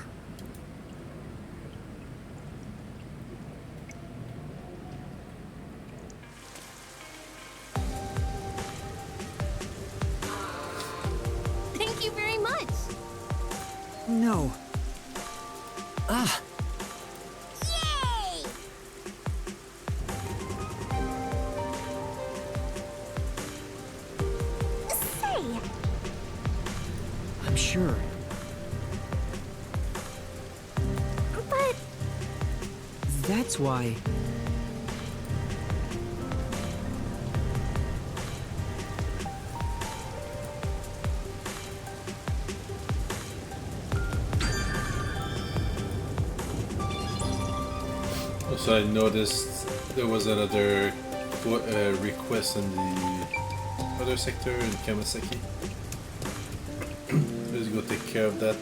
Thank you very much! No. Ah! Yay! Say, I'm sure. but That's why. So I noticed there was another request in the other sector in Kamasaki. Let's go take care of that.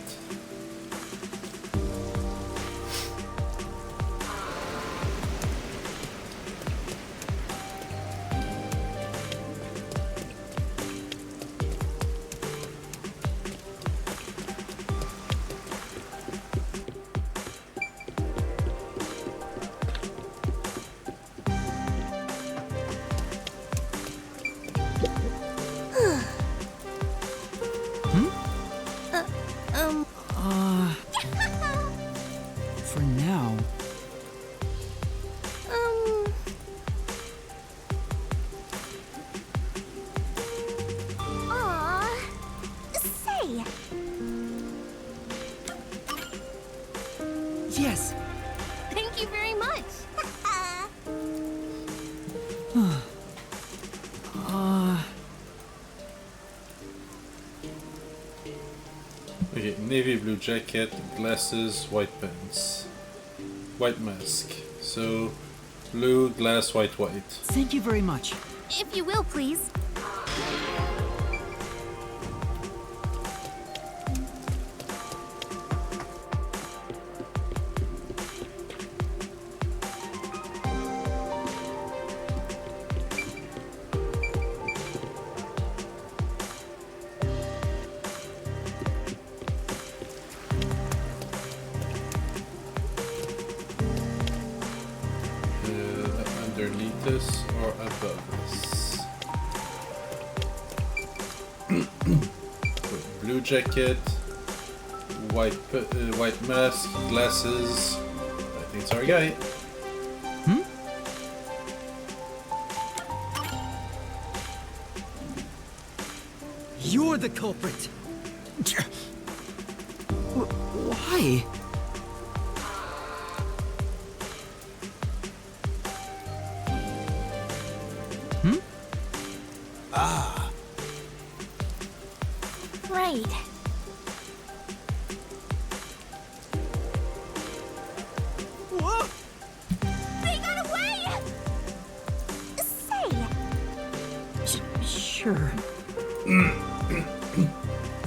For now. aw, say, Yes. thank you very much. Okay, navy blue jacket, glasses, white pants, white mask. So, blue, glass, white. Thank you very much. If you will, please. Underneath us or above us? Blue jacket, white mask, glasses. I think it's our guy. You're the culprit. Why? Right. Whoa! They got away! Say, Sure.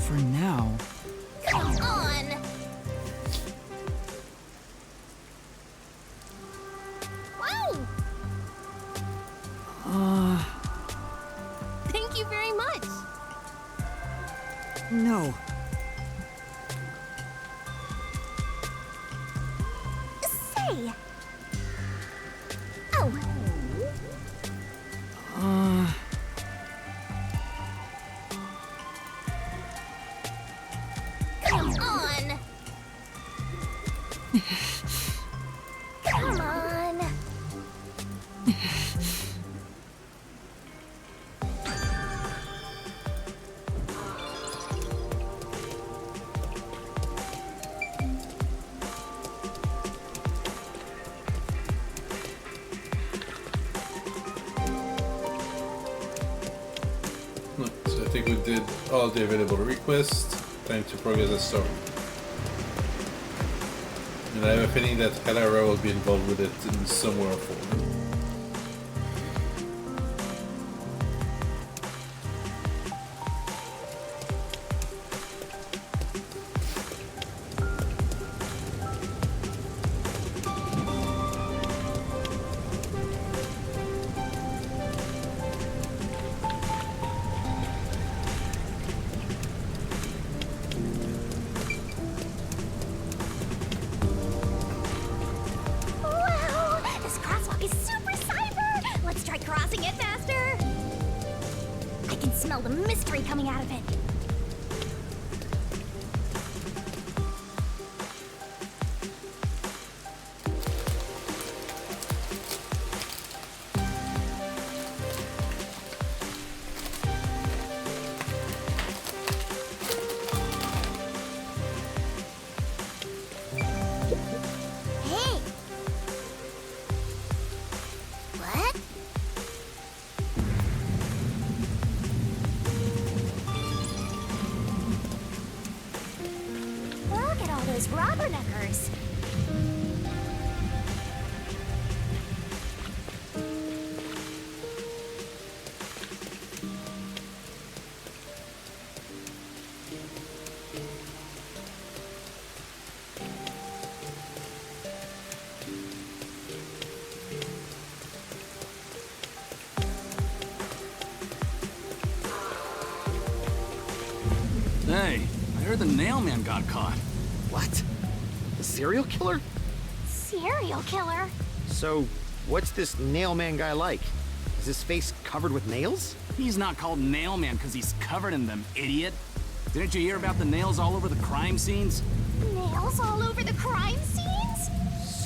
For now. come on! Wow! Thank you very much. No. Say. Oh. Come on. Come on. No, so I think we did all the available requests. Time to progress the story. And I have a feeling that Halara will be involved with it in some way or form. Wow! This crosswalk is super cyber! Let's try crossing it faster! I can smell the mystery coming out of it. those rubberneckers. Hey, I heard the Nailman got caught. What? A serial killer? Serial killer? So, what's this Nailman guy like? Is his face covered with nails? He's not called Nailman because he's covered in them, idiot. Didn't you hear about the nails all over the crime scenes? Nails all over the crime scenes?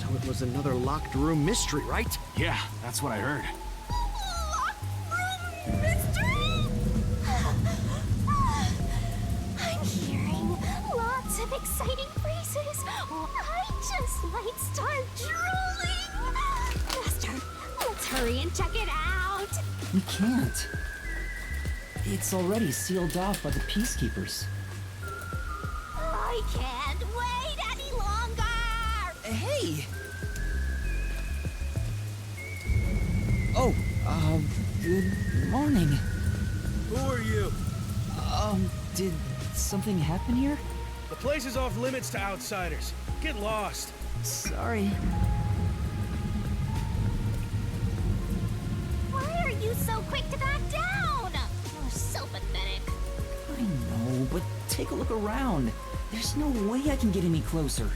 So it was another locked room mystery, right? Yeah, that's what I heard. Mystery? I'm hearing lots of exciting phrases. I just might start drooling. Master, let's hurry and check it out. We can't. It's already sealed off by the Peacekeepers. I can't wait any longer. Hey! Oh, good morning. Who are you? Did something happen here? The place is off limits to outsiders. Get lost. Sorry. Why are you so quick to back down? You're so pathetic. I know, but take a look around. There's no way I can get any closer.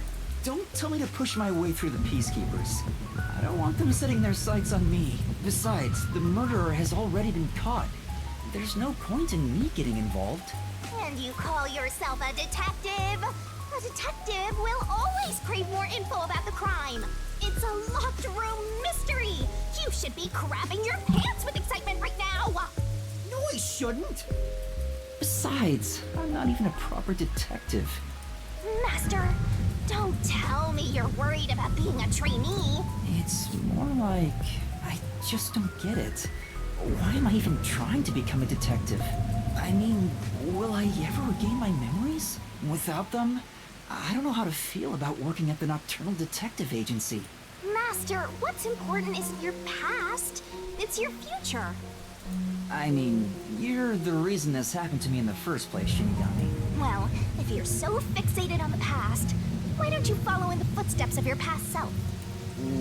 Don't tell me to push my way through the Peacekeepers. I don't want them setting their sights on me. Besides, the murderer has already been caught. There's no point in me getting involved. And you call yourself a detective? A detective will always crave more info about the crime. It's a locked room mystery. You should be crapping your pants with excitement right now. No, I shouldn't. Besides, I'm not even a proper detective. Master, don't tell me you're worried about being a trainee. It's more like I just don't get it. Why am I even trying to become a detective? I mean, will I ever regain my memories? Without them, I don't know how to feel about working at the Nocturnal Detective Agency. Master, what's important isn't your past, it's your future. I mean, you're the reason this happened to me in the first place, Shinigami. Well, if you're so fixated on the past, why don't you follow in the footsteps of your past self?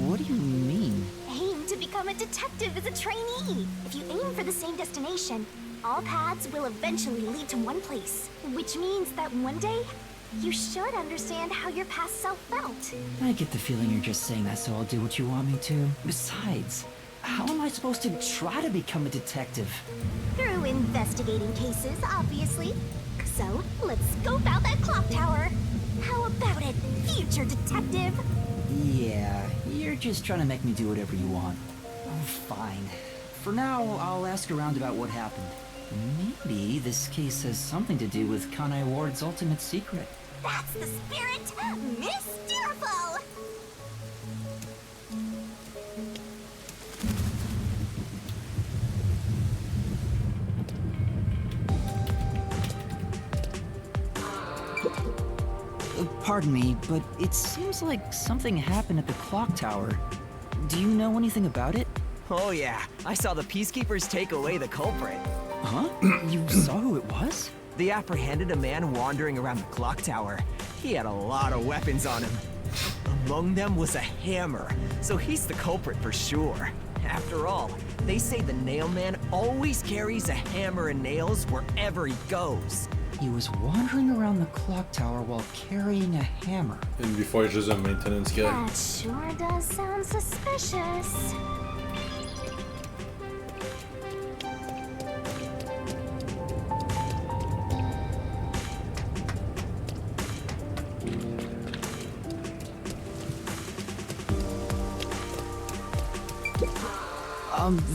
What do you mean? Aim to become a detective as a trainee. If you aim for the same destination, all paths will eventually lead to one place. Which means that one day, you should understand how your past self felt. I get the feeling you're just saying that so I'll do what you want me to. Besides, how am I supposed to try to become a detective? Through investigating cases, obviously. So, let's scope out that clock tower. How about it, future detective? Yeah, you're just trying to make me do whatever you want. Oh, fine. For now, I'll ask around about what happened. Maybe this case has something to do with Kanai Ward's ultimate secret. That's the spirit! Mysteriful! Pardon me, but it seems like something happened at the clock tower. Do you know anything about it? Oh yeah, I saw the Peacekeepers take away the culprit. Huh? You saw who it was? They apprehended a man wandering around the clock tower. He had a lot of weapons on him. Among them was a hammer, so he's the culprit for sure. After all, they say the Nailman always carries a hammer and nails wherever he goes. He was wandering around the clock tower while carrying a hammer. And before just a maintenance guy. That sure does sound suspicious.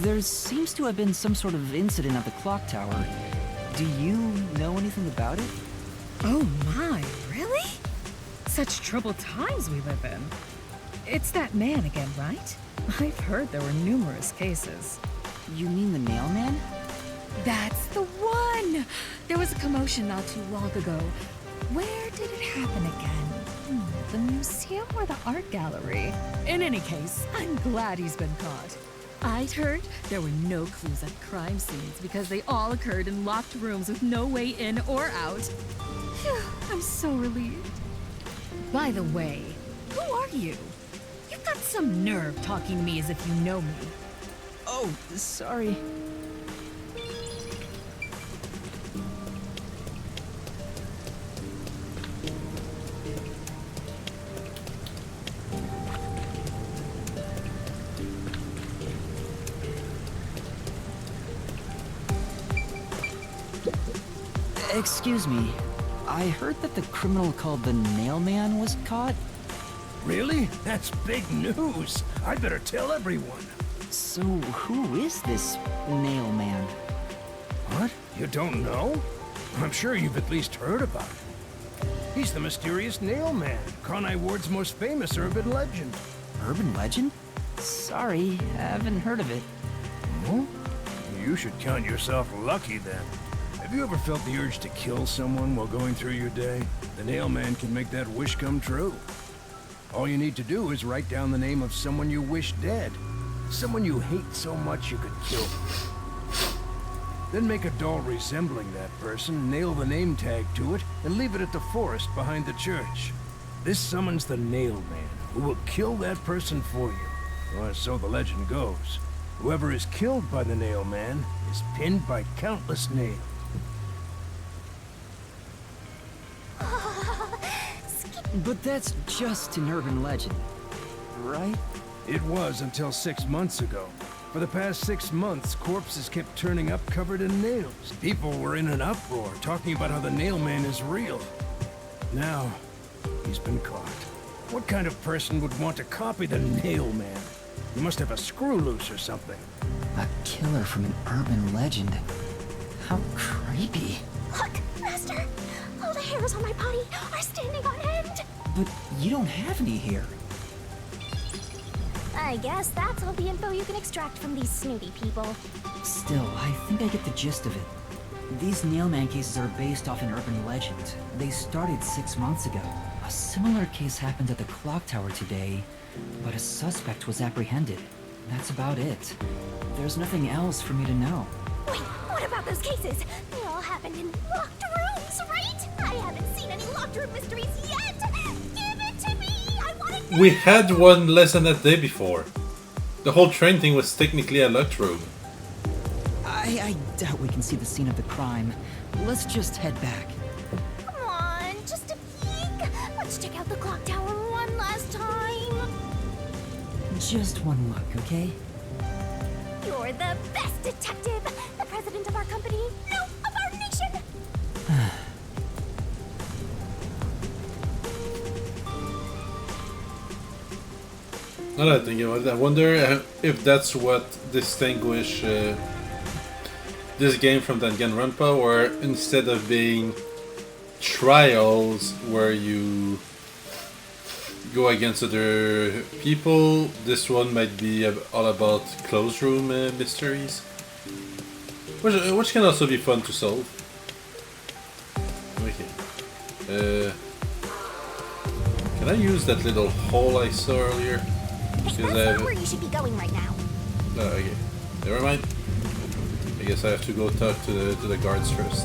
There seems to have been some sort of incident at the clock tower. Do you know anything about it? Oh my, really? Such troubled times we live in. It's that man again, right? I've heard there were numerous cases. You mean the Nailman? That's the one! There was a commotion not too long ago. Where did it happen again? The museum or the art gallery? In any case, I'm glad he's been caught. I'd heard there were no clues at crime scenes because they all occurred in locked rooms with no way in or out. Phew, I'm so relieved. By the way, who are you? You've got some nerve talking to me as if you know me. Oh, sorry. Excuse me. I heard that the criminal called the Nail Man was caught. Really? That's big news. I'd better tell everyone. So, who is this Nail Man? What? You don't know? I'm sure you've at least heard about it. He's the mysterious Nail Man, Conai Ward's most famous urban legend. Urban legend? Sorry, I haven't heard of it. Oh? You should count yourself lucky then. Have you ever felt the urge to kill someone while going through your day? The Nail Man can make that wish come true. All you need to do is write down the name of someone you wish dead. Someone you hate so much you could kill them. Then make a doll resembling that person, nail the name tag to it, and leave it at the forest behind the church. This summons the Nail Man, who will kill that person for you. Or so the legend goes. Whoever is killed by the Nail Man is pinned by countless nails. But that's just an urban legend, right? It was until 6 months ago. For the past 6 months, corpses kept turning up covered in nails. People were in an uproar, talking about how the Nail Man is real. Now, he's been caught. What kind of person would want to copy the Nail Man? He must have a screw loose or something. A killer from an urban legend. How creepy. Look, Master! All the hairs on my body are standing on end! But you don't have any hair. I guess that's all the info you can extract from these snooty people. Still, I think I get the gist of it. These Nailman cases are based off an urban legend. They started 6 months ago. A similar case happened at the clock tower today, but a suspect was apprehended. That's about it. There's nothing else for me to know. Wait, what about those cases? They all happened in locked rooms, right? I haven't seen any locked room mysteries yet! Give it to me! I want it! We had one less than that day before. The whole train thing was technically a locked room. I doubt we can see the scene of the crime. Let's just head back. Come on, just a peek. Let's check out the clock tower one last time. Just one look, okay? You're the best detective! The president of our company, no, of our nation! Now that I think about it, I wonder if that's what distinguishes this game from Danganronpa, where instead of being trials where you go against other people, this one might be all about closed room mysteries, which can also be fun to solve. Okay. Can I use that little hole I saw earlier? That's not where you should be going right now. Oh, okay. Never mind. I guess I have to go talk to the guards first.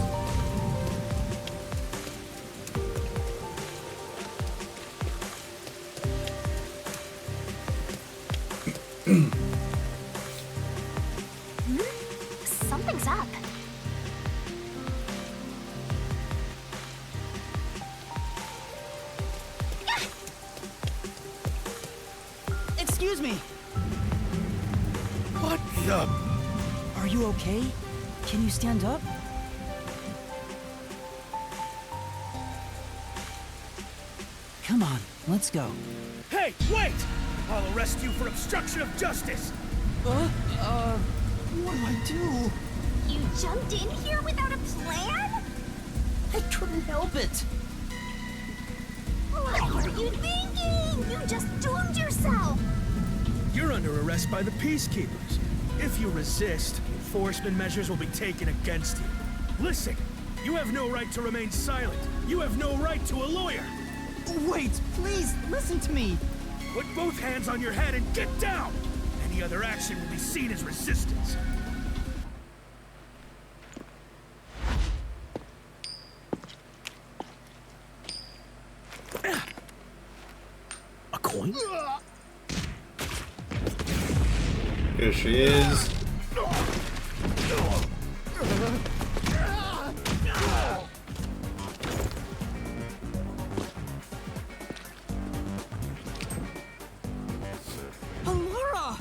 Something's up. Excuse me. What the? Are you okay? Can you stand up? Come on, let's go. Hey, wait! I'll arrest you for obstruction of justice! What do I do? You jumped in here without a plan? I couldn't help it. What were you thinking? You just doomed yourself! You're under arrest by the Peacekeepers. If you resist, enforcement measures will be taken against you. Listen, You have no right to remain silent. You have no right to a lawyer. Wait, please, listen to me. Put both hands on your head and get down! Any other action will be seen as resistance. A coin? Here she is. Laura!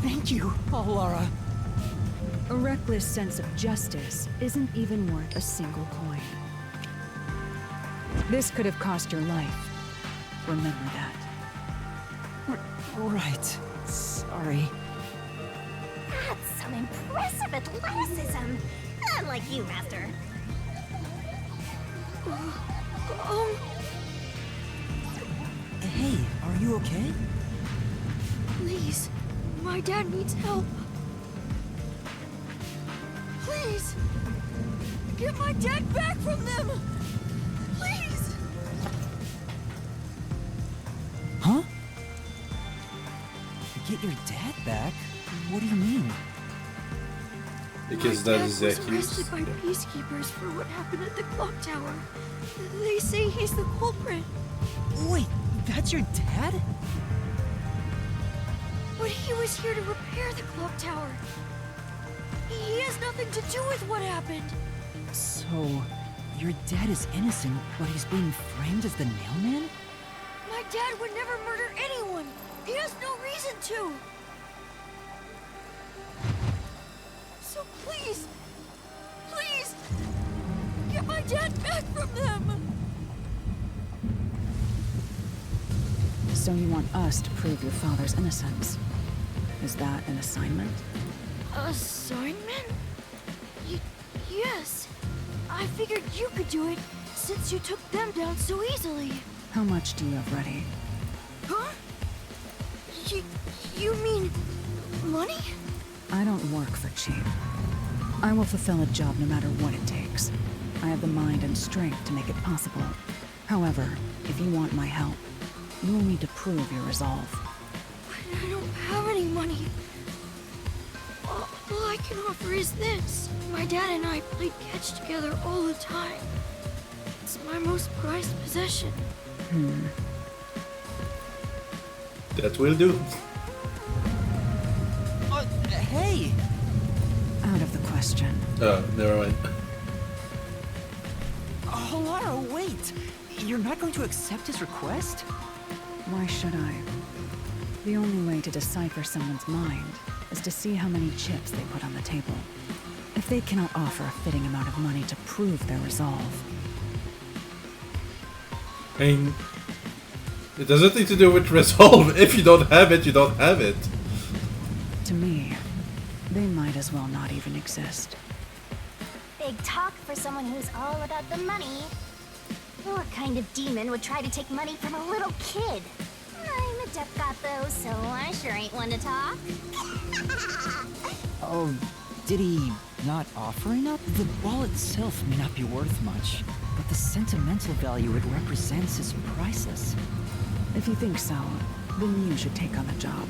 Thank you, Laura. A reckless sense of justice isn't even worth a single coin. This could have cost your life. Remember that. Right. Sorry. That's some impressive athleticism. Unlike you, Master. Hey, are you okay? Please, my dad needs help. Please, get my dad back from them. Please. Huh? Get your dad back? What do you mean? Because My that dad is was accused. arrested by peacekeepers for what happened at the clock tower. They say he's the culprit. Wait, that's your dad? But he was here to repair the clock tower. He has nothing to do with what happened. So, your dad is innocent, but he's being framed as the Nailman? My dad would never murder anyone. He has no reason to. So please, please, get my dad back from them. So you want us to prove your father's innocence? Is that an assignment? Assignment? Yes. I figured you could do it, since you took them down so easily. How much do you have ready? Huh? You mean money? I don't work for cheap. I will fulfill a job no matter what it takes. I have the mind and strength to make it possible. However, if you want my help, you will need to prove your resolve. But I don't have any money. All I can offer is this. My dad and I played catch together all the time. It's my most prized possession. That will do. Hey! Out of the question. Oh, never mind. Oh, Laura, wait! You're not going to accept his request? Why should I? The only way to decipher someone's mind is to see how many chips they put on the table. If they cannot offer a fitting amount of money to prove their resolve. I mean, it has nothing to do with resolve. If you don't have it, you don't have it. To me, they might as well not even exist. Big talk for someone who's all about the money. What kind of demon would try to take money from a little kid? I'm a Death God though, so I sure ain't one to talk. Oh, did he not offer enough? The ball itself may not be worth much, but the sentimental value it represents is priceless. If you think so, then you should take on the job.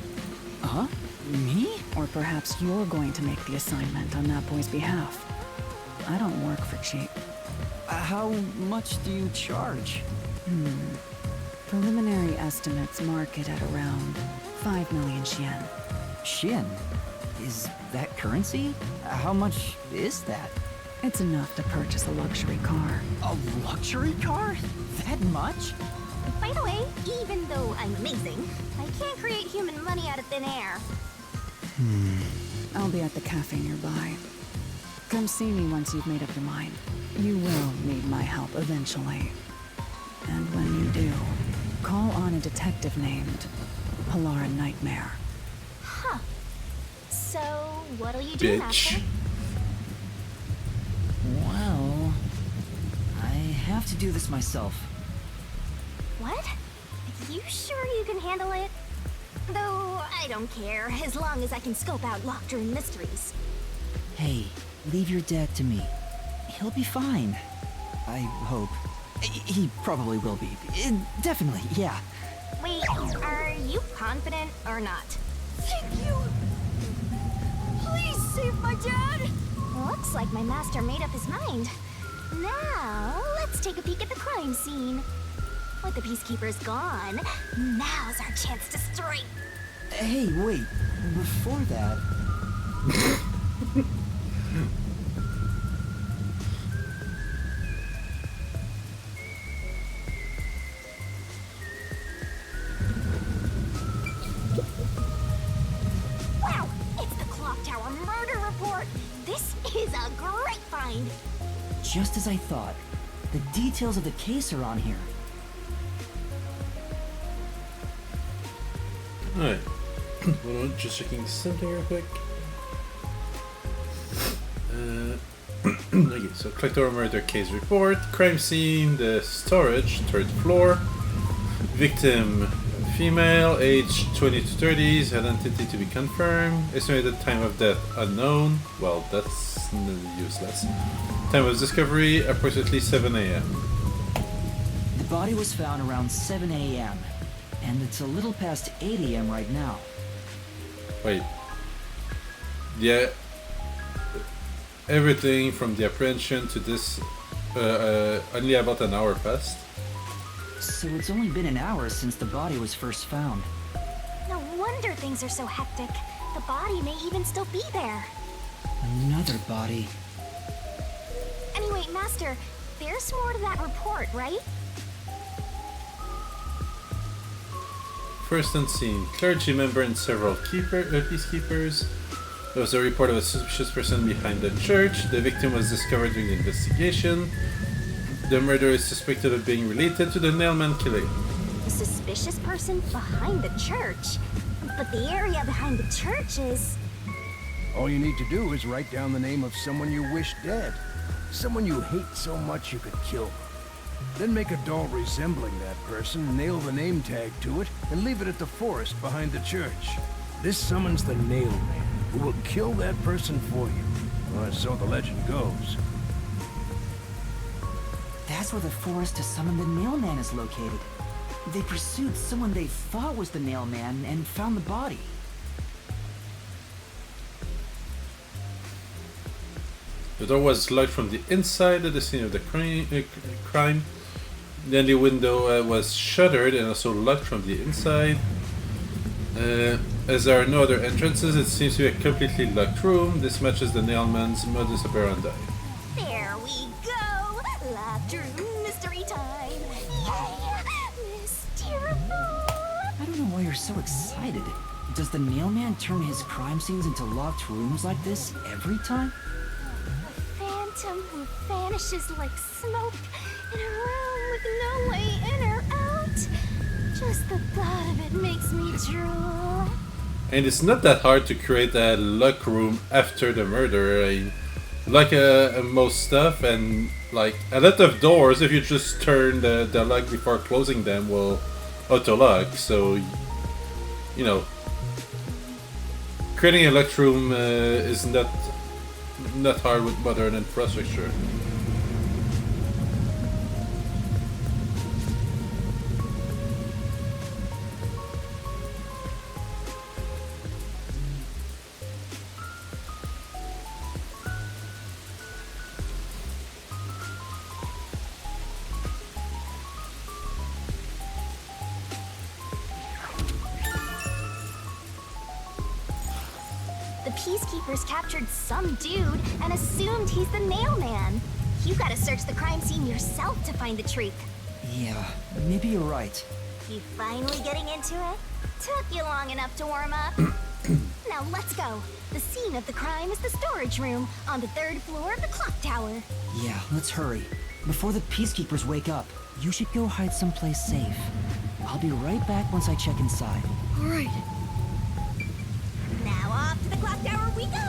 Huh? Me? Or perhaps you're going to make the assignment on that boy's behalf. I don't work for cheap. How much do you charge? Preliminary estimates mark it at around 5 million yen. Shin? Is that currency? How much is that? It's enough to purchase a luxury car. A luxury car? That much? By the way, even though I'm amazing, I can't create human money out of thin air. I'll be at the cafe nearby. Come see me once you've made up your mind. You will need my help eventually. And when you do, call on a detective named Polara Nightmare. Huh. So, what'll you do, Master? Well, I have to do this myself. What? You sure you can handle it? Though I don't care, as long as I can scope out locked room mysteries. Hey, leave your dad to me. He'll be fine. I hope. He probably will be. Definitely, yeah. Wait, are you confident or not? Thank you! Please save my dad! Looks like my master made up his mind. Now, let's take a peek at the crime scene. With the Peacekeepers gone, now's our chance to strike. Hey, wait. Before that... Wow! It's the Clock Tower murder report! This is a great find! Just as I thought. The details of the case are on here. Alright. Hold on, just checking something real quick. Okay, so Clock Tower murder case report. Crime scene, the storage, 3rd floor. Victim, female, age 20 to 30s, identity to be confirmed. Estimated time of death unknown. Well, that's useless. Time of discovery, approximately 7 a.m. The body was found around 7 a.m. And it's a little past 8 a.m. right now. Wait. Yeah. Everything from the apprehension to this, only about an hour passed. So it's only been an hour since the body was first found. No wonder things are so hectic. The body may even still be there. Another body. Anyway, Master, there's more to that report, right? First on scene, clergy member and several peacekeepers. There was a report of a suspicious person behind the church. The victim was discovered during the investigation. The murder is suspected of being related to the Nailman killing. A suspicious person behind the church? But the area behind the church is... All you need to do is write down the name of someone you wish dead. Someone you hate so much you could kill them. Then make a doll resembling that person, nail the name tag to it, and leave it at the forest behind the church. This summons the Nail Man, who will kill that person for you. Or so the legend goes. That's where the forest to summon the Nailman is located. They pursued someone they thought was the Nailman and found the body. The door was locked from the inside at the scene of the crime. Then the window was shuttered and also locked from the inside. As there are no other entrances, it seems to be a completely locked room. This matches the Nailman's modus operandi. There we go! Locked room mystery time! Yay! Mysteriful! I don't know why you're so excited. Does the Nailman turn his crime scenes into locked rooms like this every time? A phantom who vanishes like smoke in a room with no way in or out. Just the thought of it makes me drool. And it's not that hard to create a lock room after the murder. Like most stuff, and like a lot of doors, if you just turn the lock before closing them, will auto-lock. So, you know, creating a locked room is not hard with modern infrastructure. The Peacekeepers captured some dude and assumed he's the Nailman. You gotta search the crime scene yourself to find the truth. Yeah, maybe you're right. You finally getting into it? Took you long enough to warm up. Now let's go. The scene of the crime is the storage room on the 3rd floor of the clock tower. Yeah, let's hurry. Before the Peacekeepers wake up, you should go hide someplace safe. I'll be right back once I check inside. All right. Now off to the clock tower we go!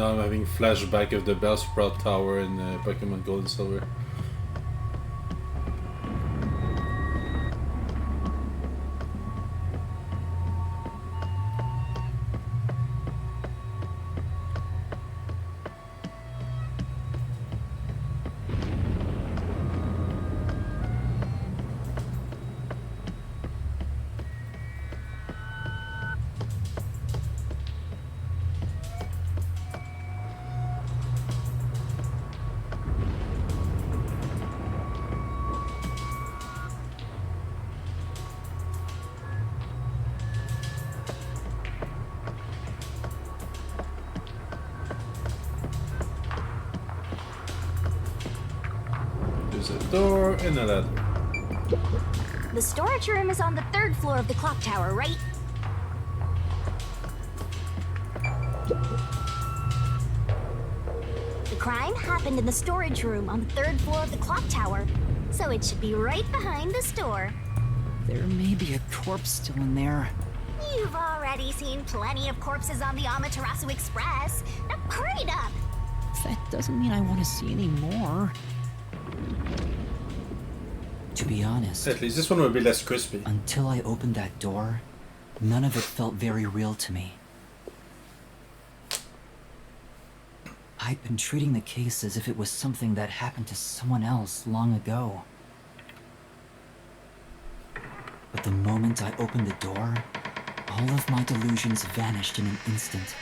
now I'm having flashback of the Bellsprout Tower in Pokemon Gold and Silver. There's a door and a ladder. The storage room is on the 3rd floor of the clock tower, right? The crime happened in the storage room on the 3rd floor of the clock tower, so it should be right behind the store. There may be a corpse still in there. You've already seen plenty of corpses on the Amaterasu Express. Now hurry it up! That doesn't mean I want to see any more. To be honest, At least this one will be less crispy. Until I opened that door, none of it felt very real to me. I'd been treating the case as if it was something that happened to someone else long ago. But the moment I opened the door, all of my delusions vanished in an instant.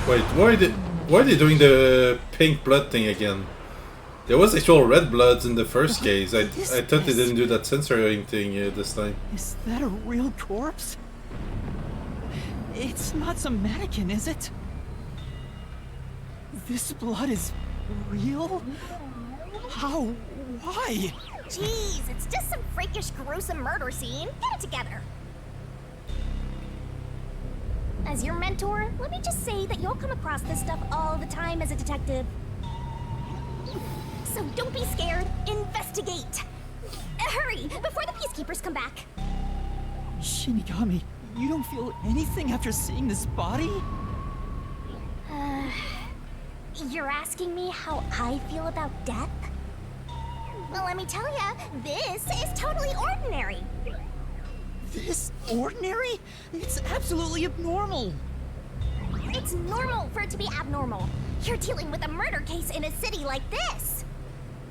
Wait, why are they doing the pink blood thing again? There was actual red blood in the first case. I thought they didn't do that censoring thing this time. Is that a real corpse? It's not some mannequin, is it? This blood is real? How? Why? Jeez, it's just some freakish, gruesome murder scene. Get it together. As your mentor, let me just say that you'll come across this stuff all the time as a detective. So don't be scared. Investigate. Hurry, before the peacekeepers come back. Shinigami, you don't feel anything after seeing this body? You're asking me how I feel about death? Well, let me tell ya, this is totally ordinary. This ordinary? It's absolutely abnormal. It's normal for it to be abnormal. You're dealing with a murder case in a city like this.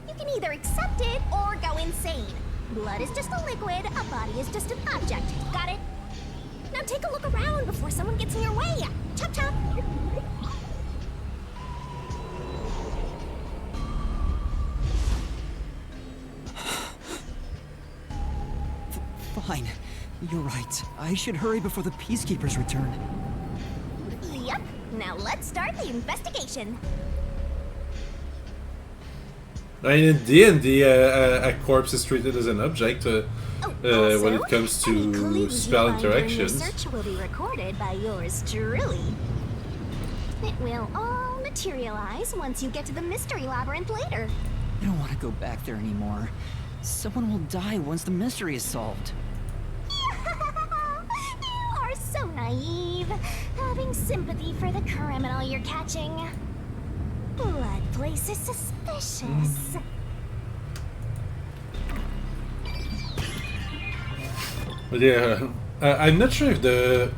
You can either accept it or go insane. Blood is just a liquid, a body is just an object. Got it? Now take a look around before someone gets in your way. Chop chop. Fine. You're right. I should hurry before the peacekeepers return. Yep. Now let's start the investigation. I mean, in D&D, a corpse is treated as an object when it comes to spell interactions. Your search will be recorded by yours truly. It will all materialize once you get to the mystery labyrinth later. I don't want to go back there anymore. Someone will die once the mystery is solved. You are so naive, having sympathy for the criminal you're catching. Blood place is suspicious. But yeah, I'm not sure if the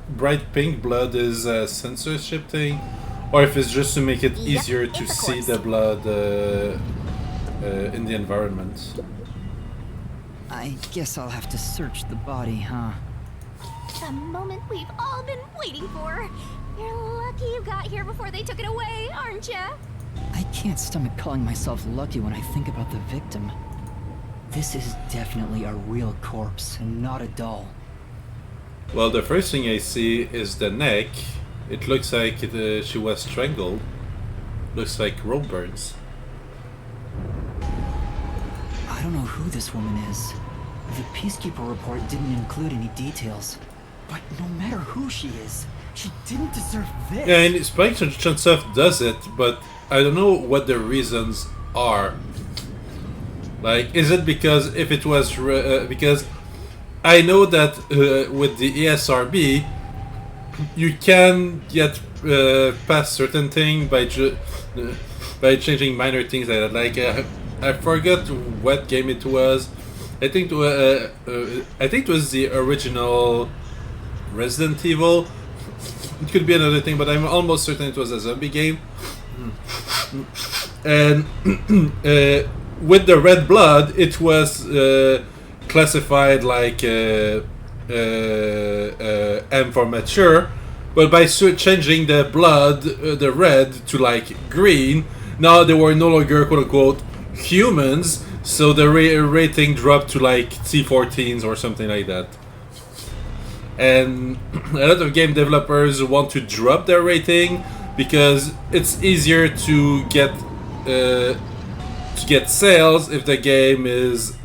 bright pink blood is a censorship thing, or if it's just to make it easier to see the blood in the environment. I guess I'll have to search the body, huh? The moment we've all been waiting for. You're lucky you got here before they took it away, aren't ya? I can't stomach calling myself lucky when I think about the victim. This is definitely a real corpse, and not a doll. Well, the first thing I see is the neck. It looks like she was strangled. Looks like rope burns. I don't know who this woman is. The Peacekeeper report didn't include any details. But no matter who she is, she didn't deserve this. Yeah, and Spike Chunsoft does it, but I don't know what the reasons are. Like, is it because if it was because I know that with the ESRB you can get past certain thing by changing minor things like that. Like I forgot what game it was. I think it was the original Resident Evil. It could be another thing, but I'm almost certain it was a zombie game. And with the red blood, it was classified like M for mature, but by changing the blood, the red to like green, now they were no longer quote unquote humans, so the rating dropped to like T14s or something like that. And a lot of game developers want to drop their rating because it's easier to get sales if the game is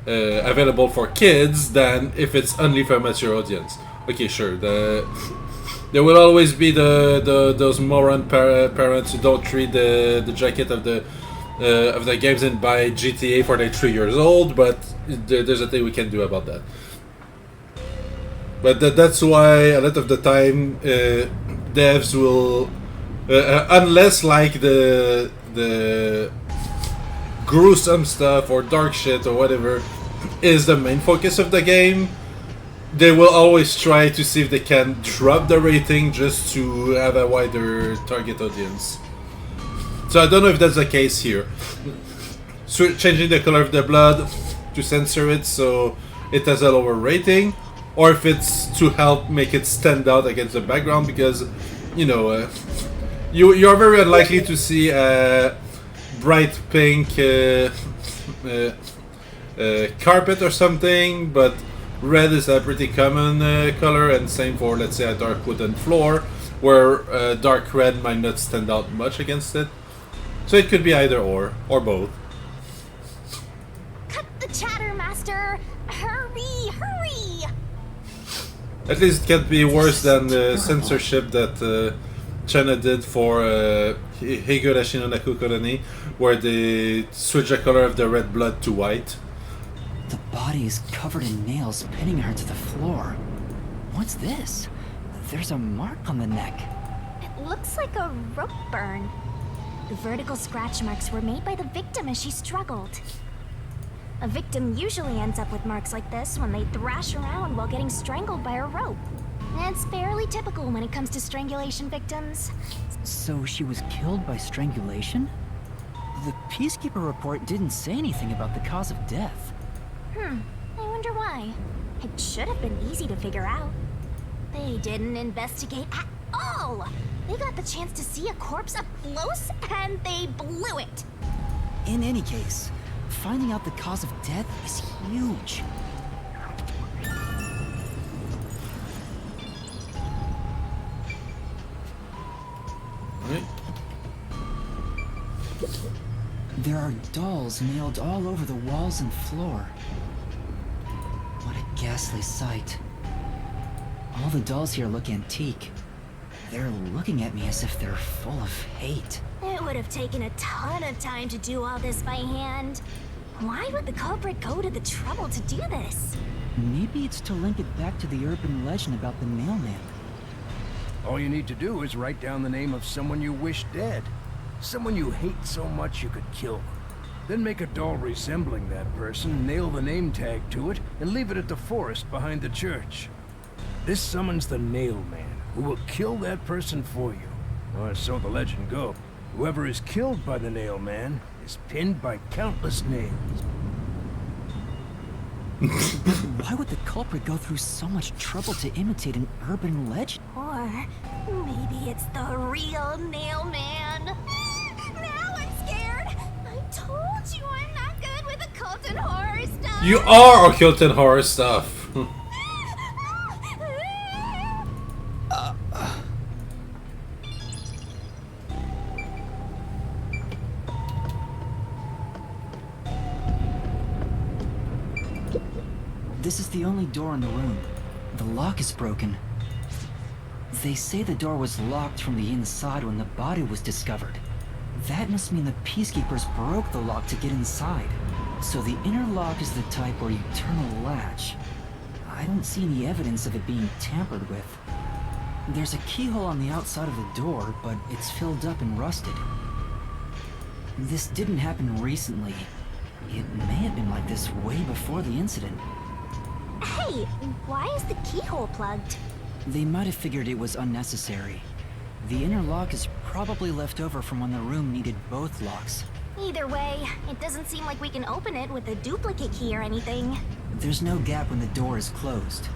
available for kids than if it's only for a mature audience. Okay, sure. There will always be those moron parents who don't treat the jacket of the games and buy GTA for their 3 years old, but there's a thing we can do about that. But that's why a lot of the time devs will, unless like the gruesome stuff or dark shit or whatever is the main focus of the game, they will always try to see if they can drop the rating just to have a wider target audience. So I don't know if that's the case here. So changing the color of the blood to censor it so it has a lower rating, or if it's to help make it stand out against the background, because you know you're very unlikely to see a bright pink carpet or something, but red is a pretty common color, and same for, let's say, a dark wooden floor, where dark red might not stand out much against it. So it could be either or both. Cut the chatter, Master! Hurry, hurry! At least it can't be worse than the censorship that China did for Higurashi no Naku Koroni, where they switched the color of the red blood to white. The body is covered in nails pinning her to the floor. What's this? There's a mark on the neck. It looks like a rope burn. The vertical scratch marks were made by the victim as she struggled. A victim usually ends up with marks like this when they thrash around while getting strangled by a rope. It's fairly typical when it comes to strangulation victims. So she was killed by strangulation? The Peacekeeper report didn't say anything about the cause of death. I wonder why. It should have been easy to figure out. They didn't investigate at all! They got the chance to see a corpse up close, and they blew it! In any case, finding out the cause of death is huge. Right. There are dolls nailed all over the walls and floor. What a ghastly sight. All the dolls here look antique. They're looking at me as if they're full of hate. It would have taken a ton of time to do all this by hand. Why would the culprit go to the trouble to do this? Maybe it's to link it back to the urban legend about the mailman. All you need to do is write down the name of someone you wish dead. Someone you hate so much you could kill them. Then make a doll resembling that person, nail the name tag to it, and leave it at the forest behind the church. This summons the Nail Man, who will kill that person for you. Or so the legend goes. Whoever is killed by the Nail Man is pinned by countless nails. Why would the culprit go through so much trouble to imitate an urban legend? Or maybe it's the real Nail Man. Now I'm scared. I told you I'm not good with occult and horror stuff. You are occult and horror stuff. This is the only door in the room. The lock is broken. They say the door was locked from the inside when the body was discovered. That must mean the Peacekeepers broke the lock to get inside. So the inner lock is the type where you turn a latch. I don't see any evidence of it being tampered with. There's a keyhole on the outside of the door, but it's filled up and rusted. This didn't happen recently. It may have been like this way before the incident. Hey, why is the keyhole plugged? They might have figured it was unnecessary. The inner lock is probably left over from when the room needed both locks. Either way, it doesn't seem like we can open it with a duplicate key or anything. There's no gap when the door is closed.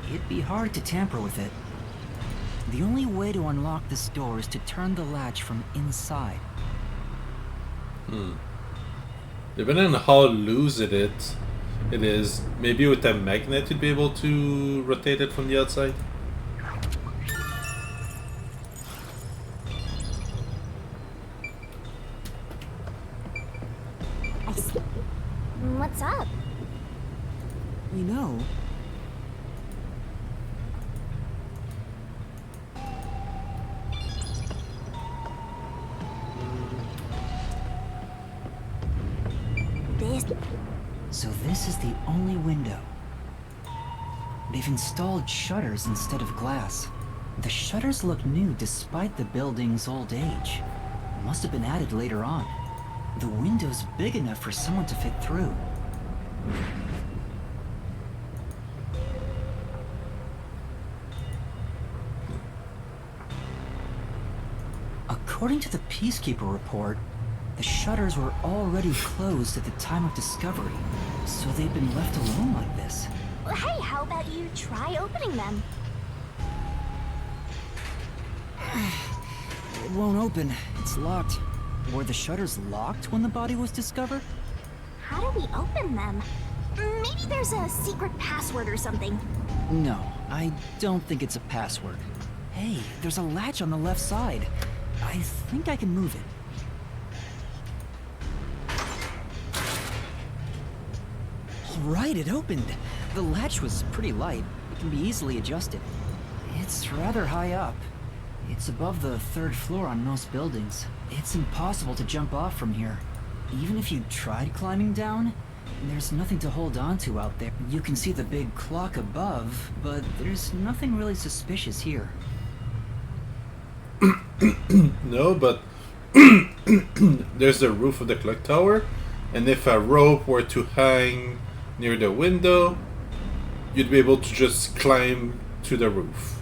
It'd be hard to tamper with it. The only way to unlock this door is to turn the latch from inside. Depending on how loose it is, maybe with a magnet you'd be able to rotate it from the outside. What's up? You know, So this is the only window. They've installed shutters instead of glass. The shutters look new despite the building's old age. Must have been added later on. The window's big enough for someone to fit through. According to the Peacekeeper report, the shutters were already closed at the time of discovery, so they've been left alone like this. Hey, how about you try opening them? It won't open. It's locked. Were the shutters locked when the body was discovered? How do we open them? Maybe there's a secret password or something. No, I don't think it's a password. Hey, there's a latch on the left side. I think I can move it. All right, it opened. The latch was pretty light. It can be easily adjusted. It's rather high up. It's above the 3rd floor on most buildings. It's impossible to jump off from here. Even if you tried climbing down, there's nothing to hold on to out there. You can see the big clock above, but there's nothing really suspicious here. No, but there's the roof of the clock tower, and if a rope were to hang near the window, you'd be able to just climb to the roof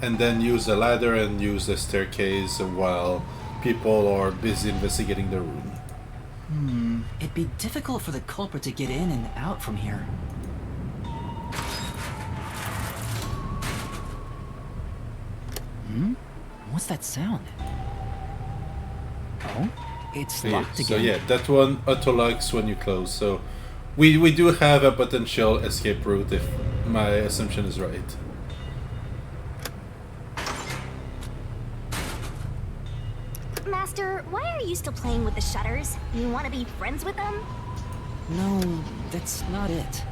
and then use the ladder and use the staircase while people are busy investigating the room. It'd be difficult for the culprit to get in and out from here. What's that sound? Oh, it's locked again. So yeah, that one auto-locks when you close, so we do have a potential escape route if my assumption is right. Master, why are you still playing with the shutters? You want to be friends with them? No, that's not it.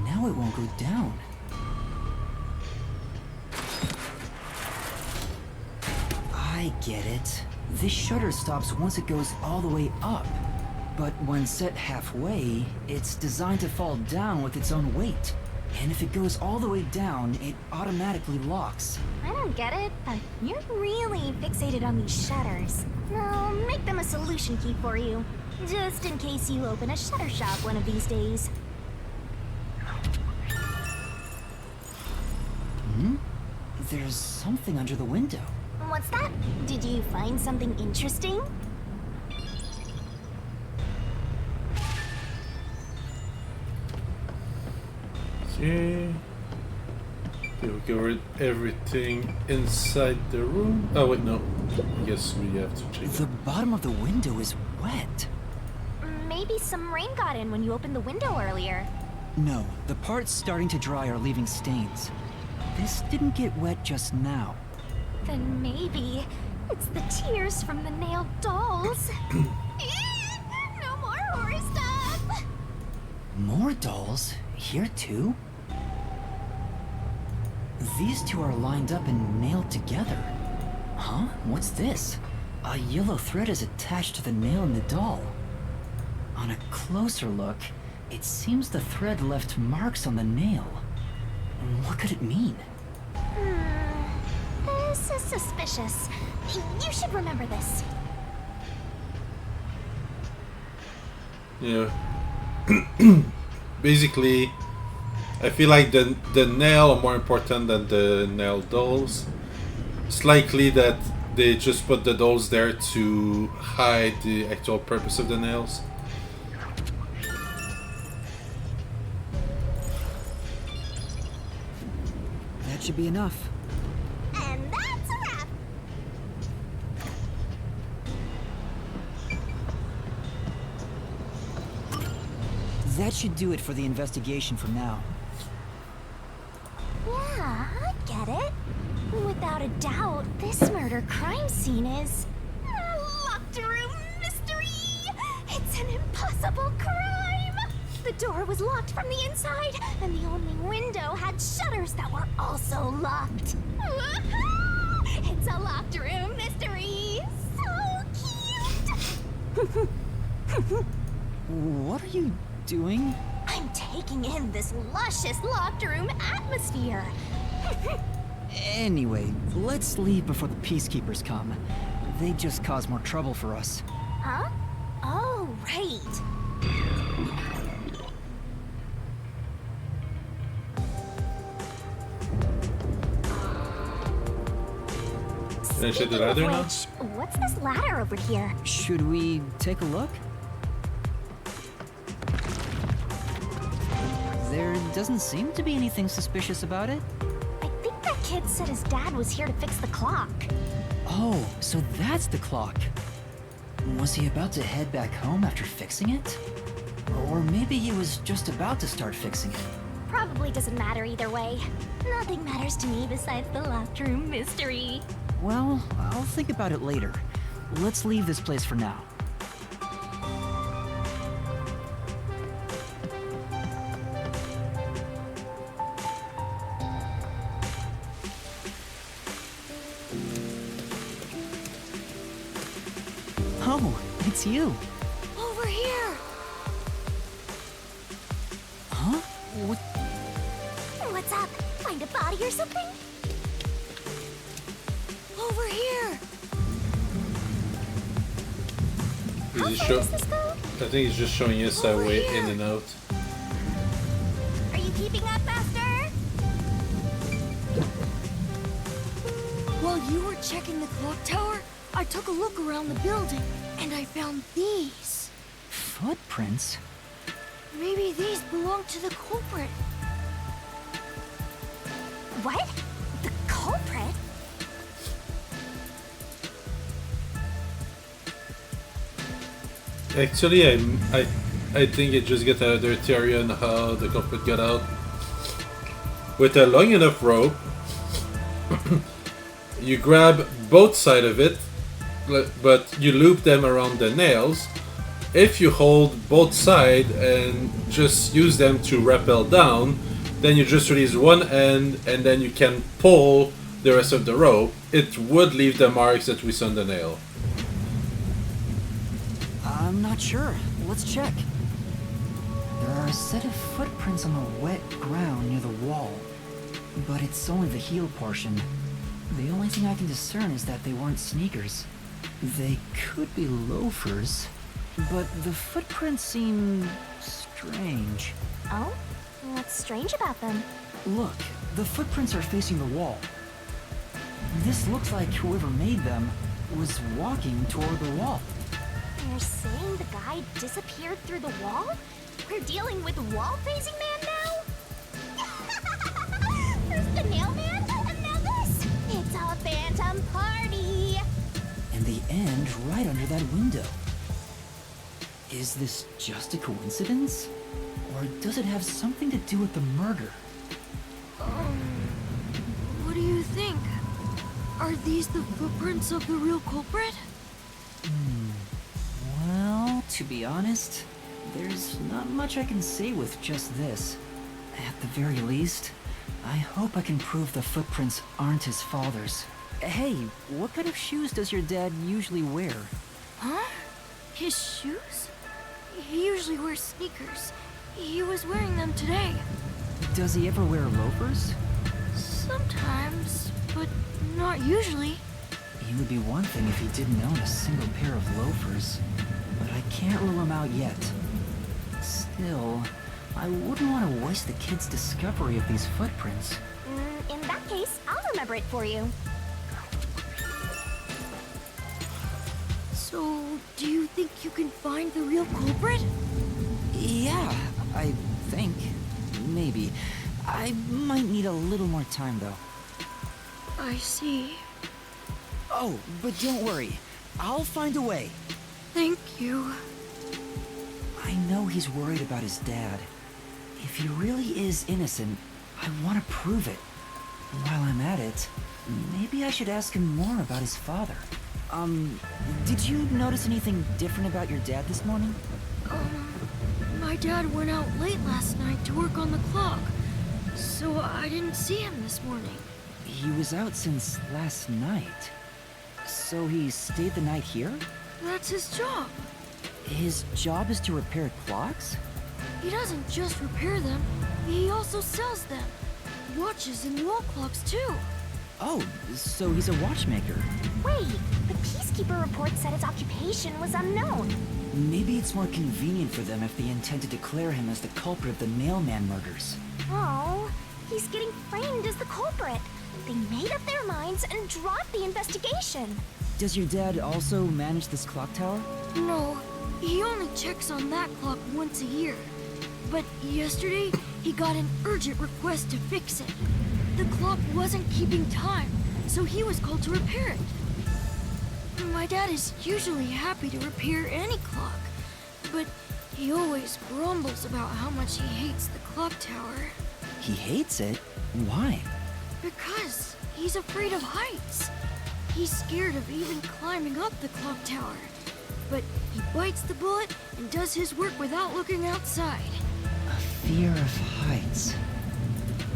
Now it won't go down. I get it. This shutter stops once it goes all the way up. But when set halfway, it's designed to fall down with its own weight. And if it goes all the way down, it automatically locks. I don't get it, but you're really fixated on these shutters. I'll make them a solution key for you, just in case you open a shutter shop one of these days. There's something under the window. What's that? Did you find something interesting? Okay. We'll go with everything inside the room. Oh wait, no. I guess we have to check. The bottom of the window is wet. Maybe some rain got in when you opened the window earlier. No, the parts starting to dry are leaving stains. This didn't get wet just now. Then maybe it's the tears from the nailed dolls. No more horror stuff! More dolls? Here too? These two are lined up and nailed together. Huh? What's this? A yellow thread is attached to the nail in the doll. On a closer look, it seems the thread left marks on the nail. What could it mean? This is suspicious. You should remember this. Yeah. Basically, I feel like the nail are more important than the nail dolls. It's likely that they just put the dolls there to hide the actual purpose of the nails. That should be enough. And that's a wrap. That should do it for the investigation for now. Yeah, I get it. Without a doubt, this murder crime scene is a locked room mystery. It's an impossible crime. The door was locked from the inside, and the only window had shutters that were also locked. It's a locked room mystery. So cute. What are you doing? I'm taking in this luscious locked room atmosphere. Anyway, let's leave before the peacekeepers come. They just cause more trouble for us. Huh? Oh, right. Can I check the Speaking of ladder now? which, what's this ladder over here? Should we take a look? There doesn't seem to be anything suspicious about it. I think that kid said his dad was here to fix the clock. Oh, so that's the clock. Was he about to head back home after fixing it? Or maybe he was just about to start fixing it. Probably doesn't matter either way. Nothing matters to me besides the locked room mystery. Well, I'll think about it later. Let's leave this place for now. Oh, it's you. Over here! Huh? What? What's up? Find a body or something? Over here! Is he show? I think he's just showing us our way in and out. Are you keeping up, Master? While you were checking the clock tower, I took a look around the building, and I found these. Footprints? Maybe these belong to the culprit. What? The culprit? Actually, I think it just get another theory on how the culprit got out. With a long enough rope, you grab both sides of it, but you loop them around the nails. If you hold both sides and just use them to rappel down, then you just release one end and then you can pull the rest of the rope. It would leave the marks that we saw on the nail. I'm not sure. Let's check. There are a set of footprints on the wet ground near the wall, but it's only the heel portion. The only thing I can discern is that they weren't sneakers. They could be loafers, but the footprints seem strange. Oh? What's strange about them? Look, the footprints are facing the wall. This looks like whoever made them was walking toward the wall. You're saying the guy disappeared through the wall? We're dealing with wall-facing man now? First the nail man, and now this! It's a phantom party! And the end right under that window. Is this just a coincidence? Or does it have something to do with the murder? What do you think? Are these the footprints of the real culprit? Well, to be honest, there's not much I can say with just this. At the very least, I hope I can prove the footprints aren't his father's. Hey, what kind of shoes does your dad usually wear? Huh? His shoes? He usually wears sneakers. He was wearing them today. Does he ever wear loafers? Sometimes, but not usually. It would be one thing if he didn't own a single pair of loafers, but I can't rule him out yet. Still, I wouldn't want to waste the kid's discovery of these footprints. In that case, I'll remember it for you. So, do you think you can find the real culprit? Yeah, I think. Maybe. I might need a little more time, though. I see. Oh, but don't worry. I'll find a way. Thank you. I know he's worried about his dad. If he really is innocent, I want to prove it. While I'm at it, maybe I should ask him more about his father. Did you notice anything different about your dad this morning? My dad went out late last night to work on the clock, so I didn't see him this morning. He was out since last night. So he stayed the night here? That's his job. His job is to repair clocks? He doesn't just repair them, he also sells them. Watches and wall clocks, too. Oh, so he's a watchmaker. Wait, the Peacekeeper report said his occupation was unknown. Maybe it's more convenient for them if they intend to declare him as the culprit of the mailman murders. Oh, he's getting framed as the culprit. They made up their minds and dropped the investigation. Does your dad also manage this clock tower? No, he only checks on that clock once a year. But yesterday, he got an urgent request to fix it. The clock wasn't keeping time, so he was called to repair it. My dad is usually happy to repair any clock, but he always grumbles about how much he hates the clock tower. He hates it? Why? Because he's afraid of heights. He's scared of even climbing up the clock tower. But he bites the bullet and does his work without looking outside. A fear of heights.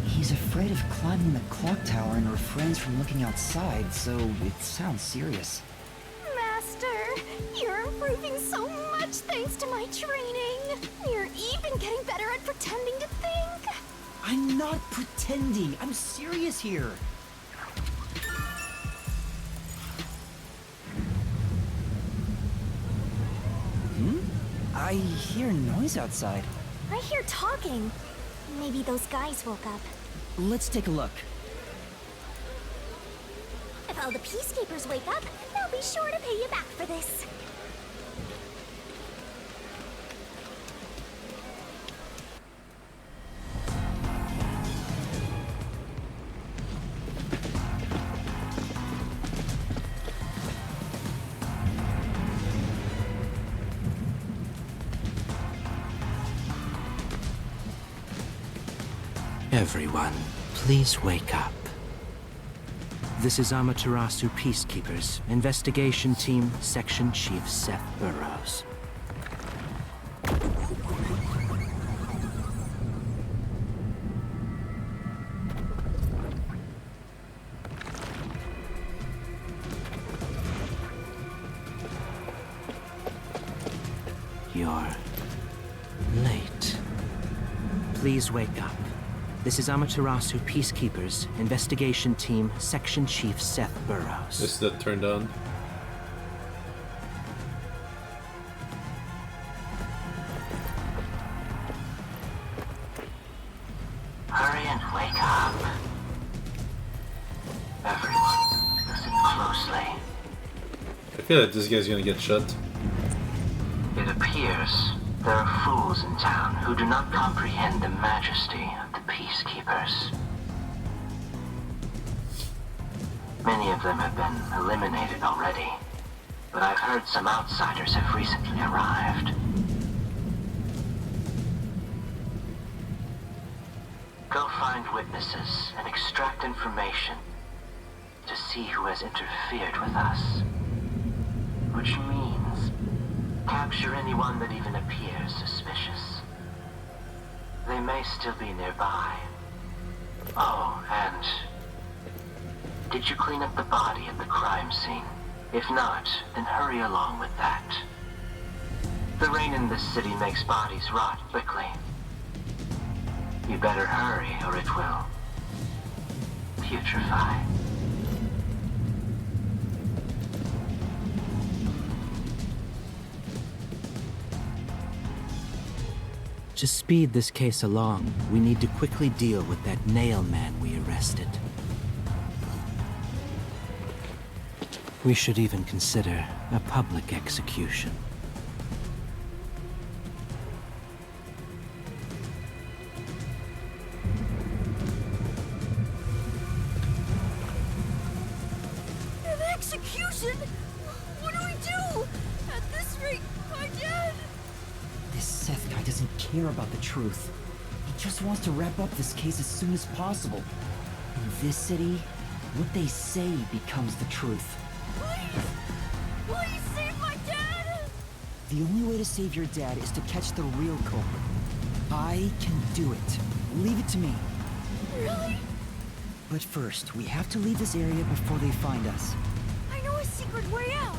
He's afraid of climbing the clock tower and refrains from looking outside, so it sounds serious. Master, you're improving so much thanks to my training. You're even getting better at pretending to think. I'm not pretending. I'm serious here. I hear noise outside. I hear talking. Maybe those guys woke up. Let's take a look. If all the Peacekeepers wake up, they'll be sure to pay you back for this. Everyone, please wake up. This is Amaterasu Peacekeepers, Investigation Team, Section Chief Seth Burrows. You're late. Please wake up. This is Amaterasu Peacekeepers, Investigation Team, Section Chief Seth Burrows. Is that turned on? Hurry and wake up. Everyone, listen closely. I feel like this guy's gonna get shot. It appears there are fools in town who do not comprehend the majesty of the Peacekeepers. Many of them have been eliminated already, but I've heard some outsiders have recently arrived. Go find witnesses and extract information to see who has interfered with us. Which means capture anyone that even appears suspicious. They may still be nearby. Oh, and did you clean up the body at the crime scene? If not, then hurry along with that. The rain in this city makes bodies rot quickly. You better hurry, or it will putrefy. To speed this case along, we need to quickly deal with that nail man we arrested. We should even consider a public execution. An execution? What do we do? At this rate, my dad... This Seth guy doesn't care about the truth. He just wants to wrap up this case as soon as possible. In this city, what they say becomes the truth. Please! Please save my dad! The only way to save your dad is to catch the real culprit. I can do it. Leave it to me. Really? But first, we have to leave this area before they find us. I know a secret way out.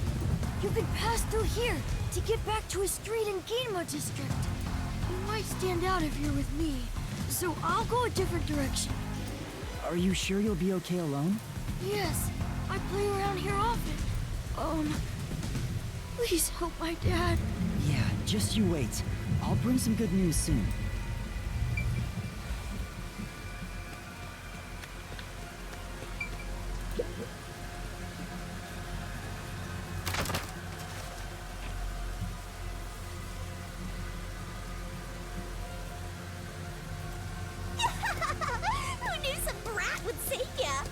You can pass through here to get back to a street in Ginma district. You might stand out if you're with me, so I'll go a different direction. Are you sure you'll be okay alone? Yes, I play around here often. Please help my dad. Yeah, just you wait. I'll bring some good news soon. Who knew some brat would save ya?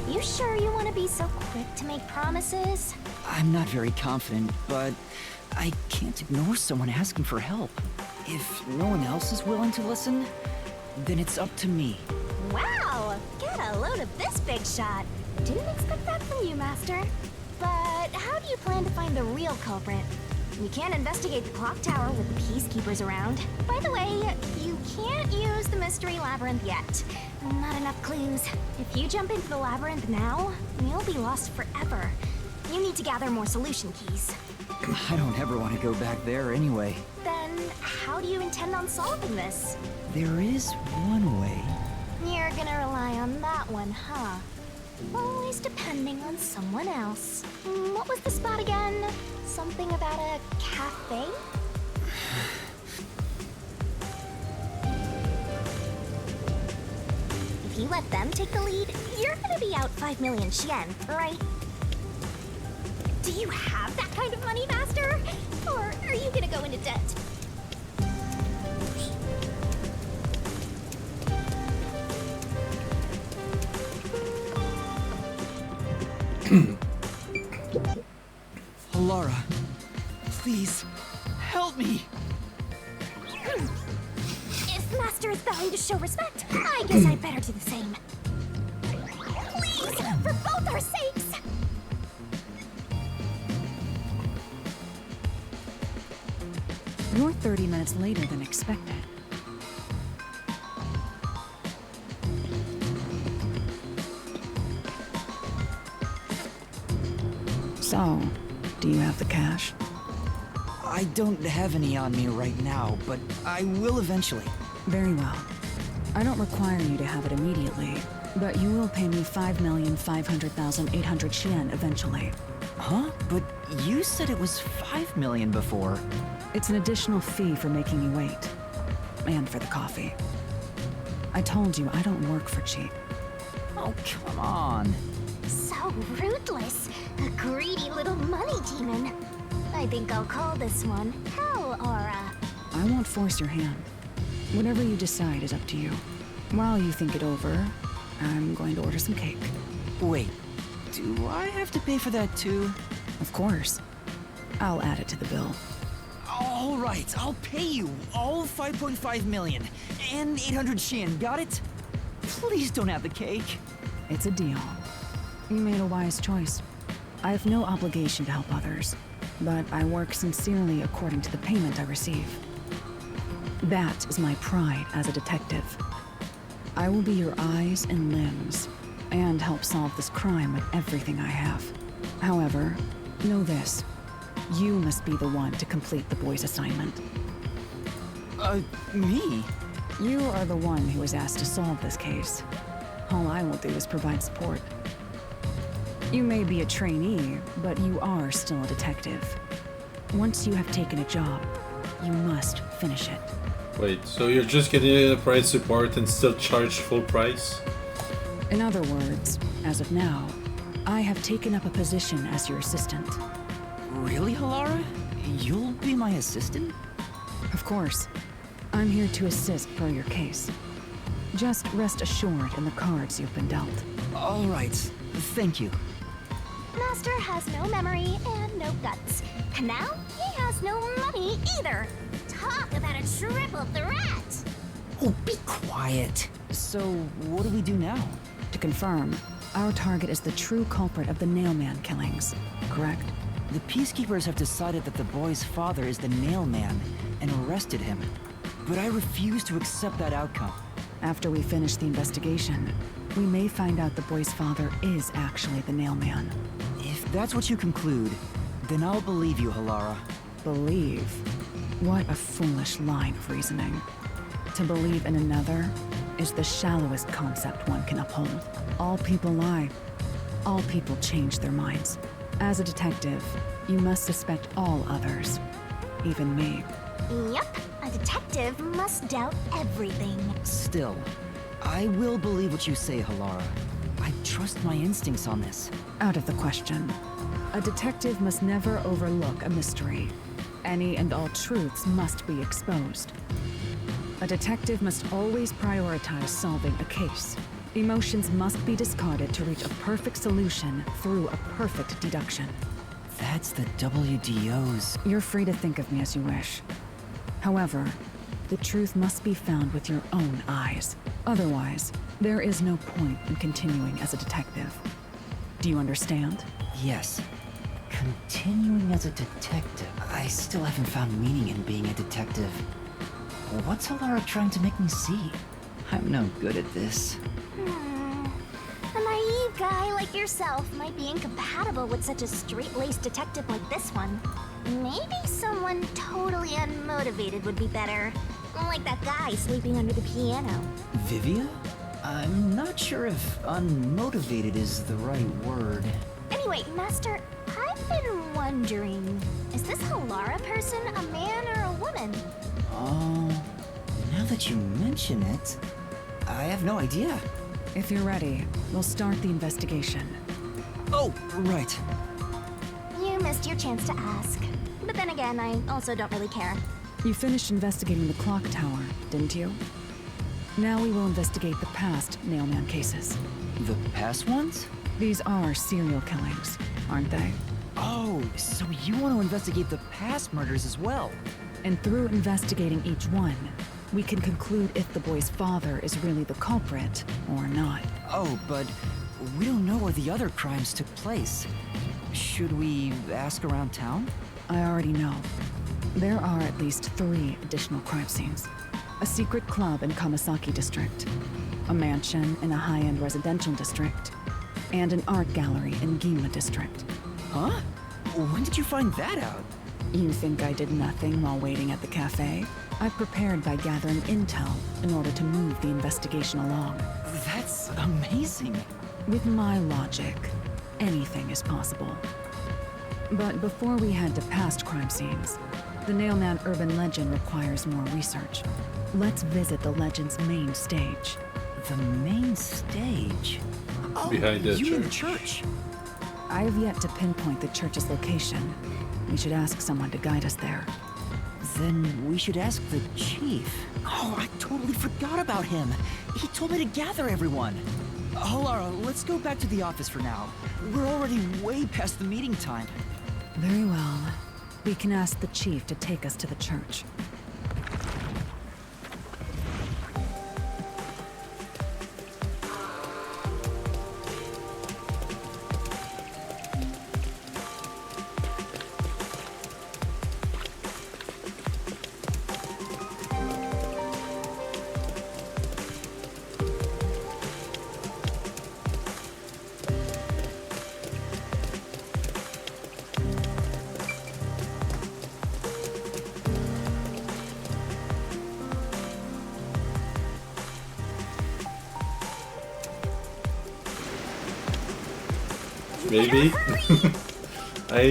You sure you want to be so quick to make promises? I'm not very confident, but I can't ignore someone asking for help. If no one else is willing to listen, then it's up to me. Wow! Get a load of this big shot. Didn't expect that from you, Master. But how do you plan to find the real culprit? We can't investigate the clock tower with the peacekeepers around. By the way, you can't use the mystery labyrinth yet. Not enough clues. If you jump into the labyrinth now, you'll be lost forever. You need to gather more solution keys. I don't ever want to go back there anyway. Then, how do you intend on solving this? There is one way. You're gonna rely on that one, huh? Always depending on someone else. What was the spot again? Something about a cafe? If you let them take the lead, you're gonna be out 5 million Yen, right? Do you have that kind of money, Master? Or are you gonna go into debt? Alara, please, help me! If Master is bound to show respect, I guess I'd better do the same. Please, for both our sakes! You're 30 minutes later than expected. So, do you have the cash? I don't have any on me right now, but I will eventually. Very well. I don't require you to have it immediately, but you will pay me 5,500,800 yen eventually. Huh? But you said it was 5 million before. It's an additional fee for making me wait. And for the coffee. I told you I don't work for cheap. Oh, come on. So ruthless. A greedy little money demon. I think I'll call this one Hell Aura. I won't force your hand. Whatever you decide is up to you. While you think it over, I'm going to order some cake. Wait, do I have to pay for that too? Of course. I'll add it to the bill. All right, I'll pay you all 5.5 million and 800 Shin. Got it? Please don't have the cake. It's a deal. You made a wise choice. I have no obligation to help others, but I work sincerely according to the payment I receive. That is my pride as a detective. I will be your eyes and limbs, and help solve this crime with everything I have. However, know this. You must be the one to complete the boy's assignment. Me? You are the one who was asked to solve this case. All I will do is provide support. You may be a trainee, but you are still a detective. Once you have taken a job, you must finish it. Wait, so you're just getting a price support and still charge full price? In other words, as of now, I have taken up a position as your assistant. Really, Halara? You'll be my assistant? Of course. I'm here to assist per your case. Just rest assured in the cards you've been dealt. All right. Thank you. Master has no memory and no guts. And now he has no money either. Talk about a triple threat! Oh, be quiet. So, what do we do now? To confirm, our target is the true culprit of the Nailman killings, correct? The Peacekeepers have decided that the boy's father is the Nailman and arrested him. But I refuse to accept that outcome. After we finish the investigation, we may find out the boy's father is actually the Nailman. If that's what you conclude, then I'll believe you, Halara. Believe? What a foolish line of reasoning. To believe in another is the shallowest concept one can uphold. All people lie. All people change their minds. As a detective, you must suspect all others, even me. Yup, a detective must doubt everything. Still, I will believe what you say, Halara. I trust my instincts on this. Out of the question. A detective must never overlook a mystery. Any and all truths must be exposed. A detective must always prioritize solving a case. Emotions must be discarded to reach a perfect solution through a perfect deduction. That's the WDO's. You're free to think of me as you wish. However, the truth must be found with your own eyes. Otherwise, there is no point in continuing as a detective. Do you understand? Yes. Continuing as a detective. I still haven't found meaning in being a detective. What's Halara trying to make me see? I'm no good at this. A naive guy like yourself might be incompatible with such a straight-laced detective like this one. Maybe someone totally unmotivated would be better. Like that guy sleeping under the piano. Vivia? I'm not sure if unmotivated is the right word. Anyway, Master, I've been wondering, is this Halara person a man or a woman? Oh, now that you mention it, I have no idea. If you're ready, we'll start the investigation. Oh, right. You missed your chance to ask. But then again, I also don't really care. You finished investigating the clock tower, didn't you? Now we will investigate the past Nailman cases. The past ones? These are serial killings, aren't they? Oh, so you want to investigate the past murders as well? And through investigating each one, we can conclude if the boy's father is really the culprit or not. Oh, but we don't know where the other crimes took place. Should we ask around town? I already know. There are at least 3 additional crime scenes. A secret club in Kamasaki district, a mansion in a high-end residential district, and an art gallery in Ginma district. Huh? When did you find that out? You think I did nothing while waiting at the cafe? I prepared by gathering intel in order to move the investigation along. That's amazing. With my logic, anything is possible. But before we head to past crime scenes, the Nailman urban legend requires more research. Let's visit the legend's main stage. The main stage? Oh, behind the you church. mean the church? I have yet to pinpoint the church's location. We should ask someone to guide us there. Then we should ask the chief. Oh, I totally forgot about him. He told me to gather everyone. Halara, let's go back to the office for now. We're already way past the meeting time. Very well. We can ask the chief to take us to the church. Maybe.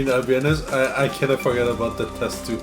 I'll be honest, I kind of forgot about that test too.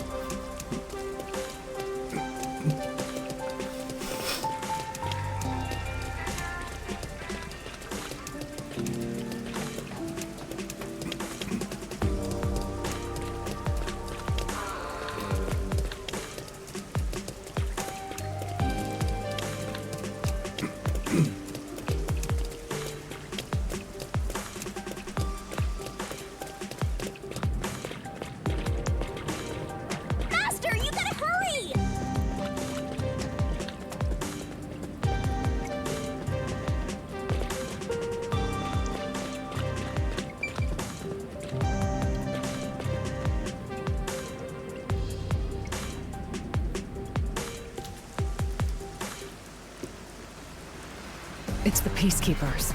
It's the Peacekeepers.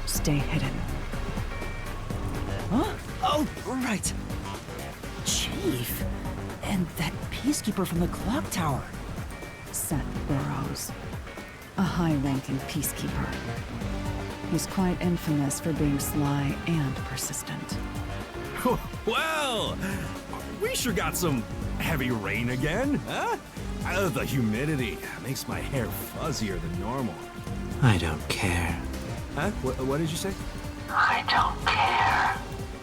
Stay hidden. Huh? Oh, right. Chief. And that Peacekeeper from the clock tower. Seth Burrows. A high-ranking Peacekeeper. He's quite infamous for being sly and persistent. Well, we sure got some heavy rain again, huh? The humidity makes my hair fuzzier than normal. I don't care. Huh? What did you say? I don't care.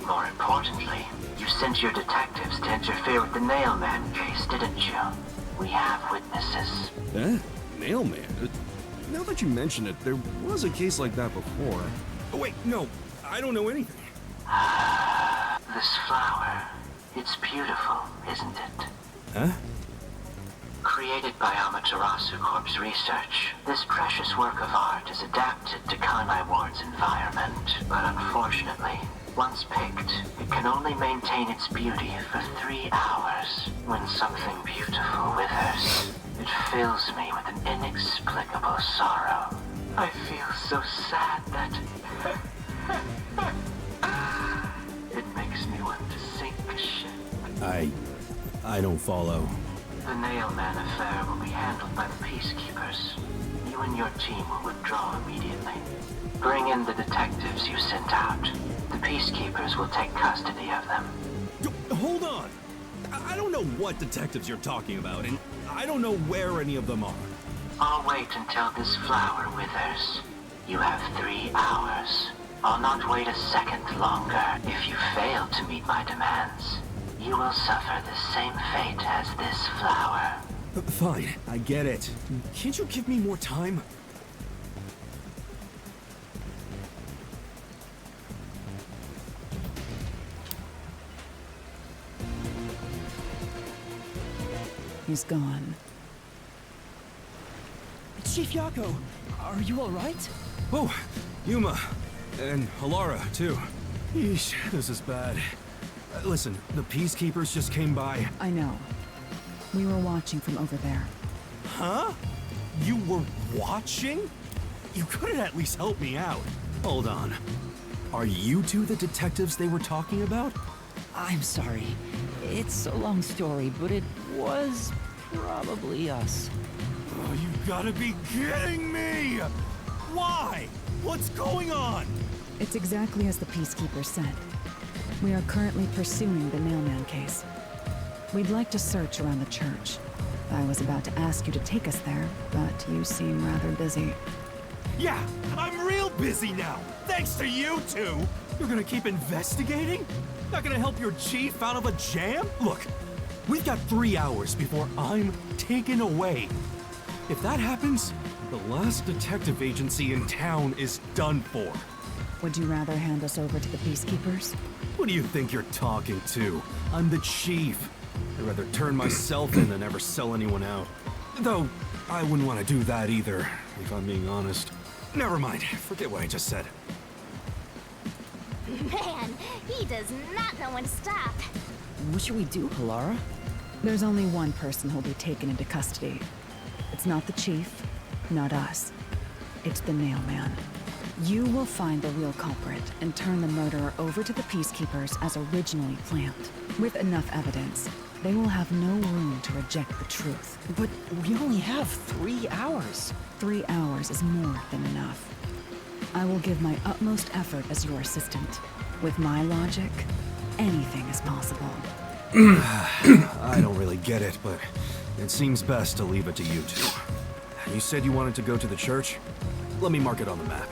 More importantly, you sent your detectives to interfere with the Nailman case, didn't you? We have witnesses. Nailman? Now that you mention it, there was a case like that before. Oh, wait, no, I don't know anything. This flower, it's beautiful, isn't it? Huh? Created by Amaterasu Corp's research, this precious work of art is adapted to Kanai Ward's environment, but unfortunately, once picked, it can only maintain its beauty for 3 hours. When something beautiful withers, it fills me with an inexplicable sorrow. I feel so sad that it makes me want to sink a ship. I don't follow. The Nailman affair will be handled by the Peacekeepers. You and your team will withdraw immediately. Bring in the detectives you sent out. The Peacekeepers will take custody of them. Hold on! I don't know what detectives you're talking about, and I don't know where any of them are. I'll wait until this flower withers. You have 3 hours. I'll not wait a second longer. If you fail to meet my demands, you will suffer the same fate as this flower. Fine, I get it. Can't you give me more time? He's gone. Chief Yako, are you alright? Oh, Yuma. And Alara, too. Yeesh, this is bad. Listen, the Peacekeepers just came by. I know. We were watching from over there. Huh? You were watching? You could have at least helped me out. Hold on. Are you two the detectives they were talking about? I'm sorry. It's a long story, but it was probably us. Oh, you gotta be kidding me! Why? What's going on? It's exactly as the Peacekeeper said. We are currently pursuing the Nailman case. We'd like to search around the church. I was about to ask you to take us there, but you seem rather busy. Yeah, I'm real busy now, thanks to you two! You're gonna keep investigating? Not gonna help your chief out of a jam? Look, we've got 3 hours before I'm taken away. If that happens, the last detective agency in town is done for. Would you rather hand us over to the Peacekeepers? Who do you think you're talking to? I'm the chief. I'd rather turn myself in than ever sell anyone out. Though, I wouldn't want to do that either, if I'm being honest. Never mind, forget what I just said. Man, he does not know when to stop. What should we do, Halara? There's only one person who'll be taken into custody. It's not the chief, not us. It's the Nailman. You will find the real culprit and turn the murderer over to the Peacekeepers as originally planned. With enough evidence, they will have no room to reject the truth. But we only have 3 hours. 3 hours is more than enough. I will give my utmost effort as your assistant. With my logic, anything is possible. I don't really get it, but it seems best to leave it to you two. You said you wanted to go to the church? Let me mark it on the map.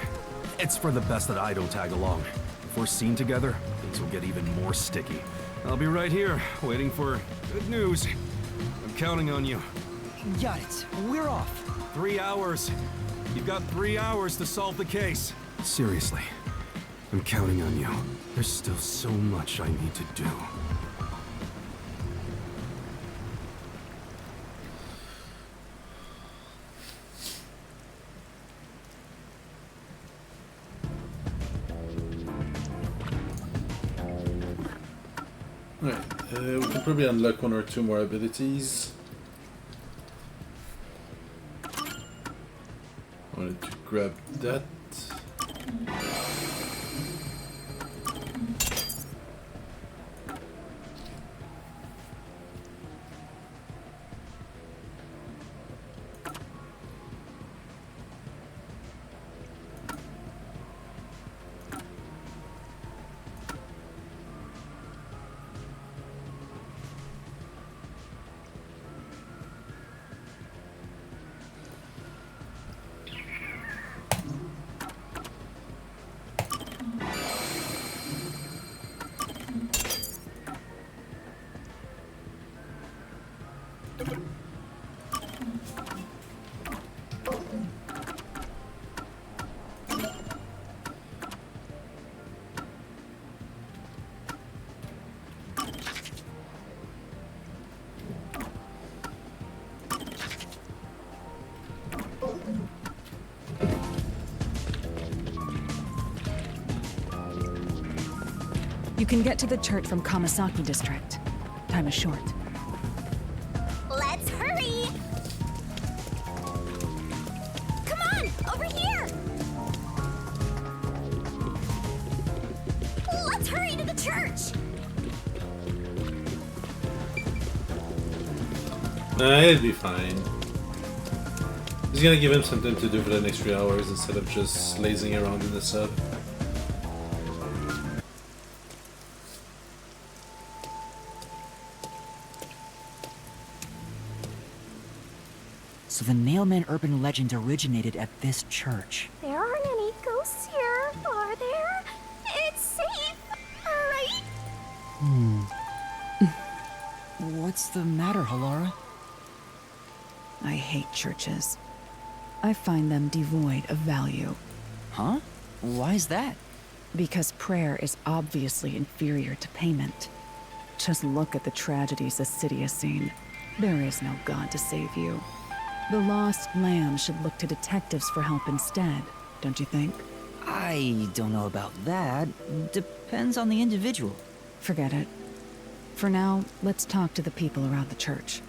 It's for the best that I don't tag along. If we're seen together, things will get even more sticky. I'll be right here, waiting for good news. I'm counting on you. Got it. We're off. 3 hours. You've got 3 hours to solve the case. Seriously, I'm counting on you. There's still so much I need to do. Alright, we can probably unlock 1 or 2 more abilities. I wanted to grab that. You can get to the church from Kamasaki District. Time is short. Let's hurry! Come on, over here! Let's hurry to the church! It'll be fine. He's gonna give him something to do for the next 3 hours instead of just lazing around in the sub. So the Nailman urban legend originated at this church. There aren't any ghosts here, are there? It's safe, right? What's the matter, Halara? I hate churches. I find them devoid of value. Huh? Why is that? Because prayer is obviously inferior to payment. Just look at the tragedies the city has seen. There is no God to save you. The lost lamb should look to detectives for help instead, don't you think? I don't know about that. Depends on the individual. Forget it. For now, let's talk to the people around the church.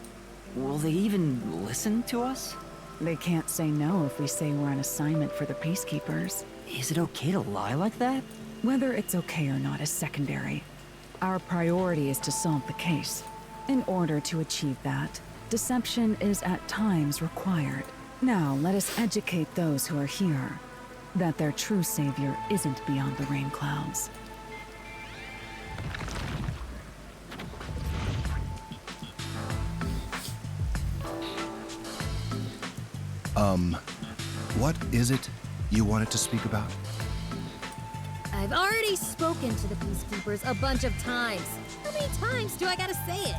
Will they even listen to us? They can't say no if we say we're on assignment for the Peacekeepers. Is it okay to lie like that? Whether it's okay or not is secondary. Our priority is to solve the case. In order to achieve that, deception is at times required. Now, let us educate those who are here that their true savior isn't beyond the rain clouds. What is it you wanted to speak about? I've already spoken to the Peacekeepers a bunch of times. How many times do I gotta say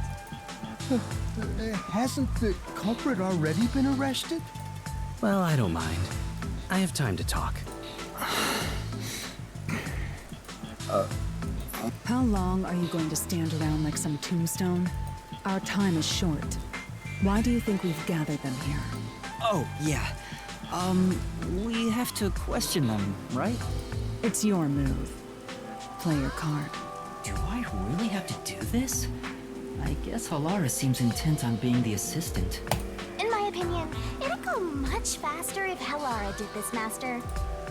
it? Hasn't the culprit already been arrested? Well, I don't mind. I have time to talk. How long are you going to stand around like some tombstone? Our time is short. Why do you think we've gathered them here? Oh, yeah. We have to question them, right? It's your move. Play your card. Do I really have to do this? I guess Halara seems intent on being the assistant. In my opinion, it'd go much faster if Halara did this, Master.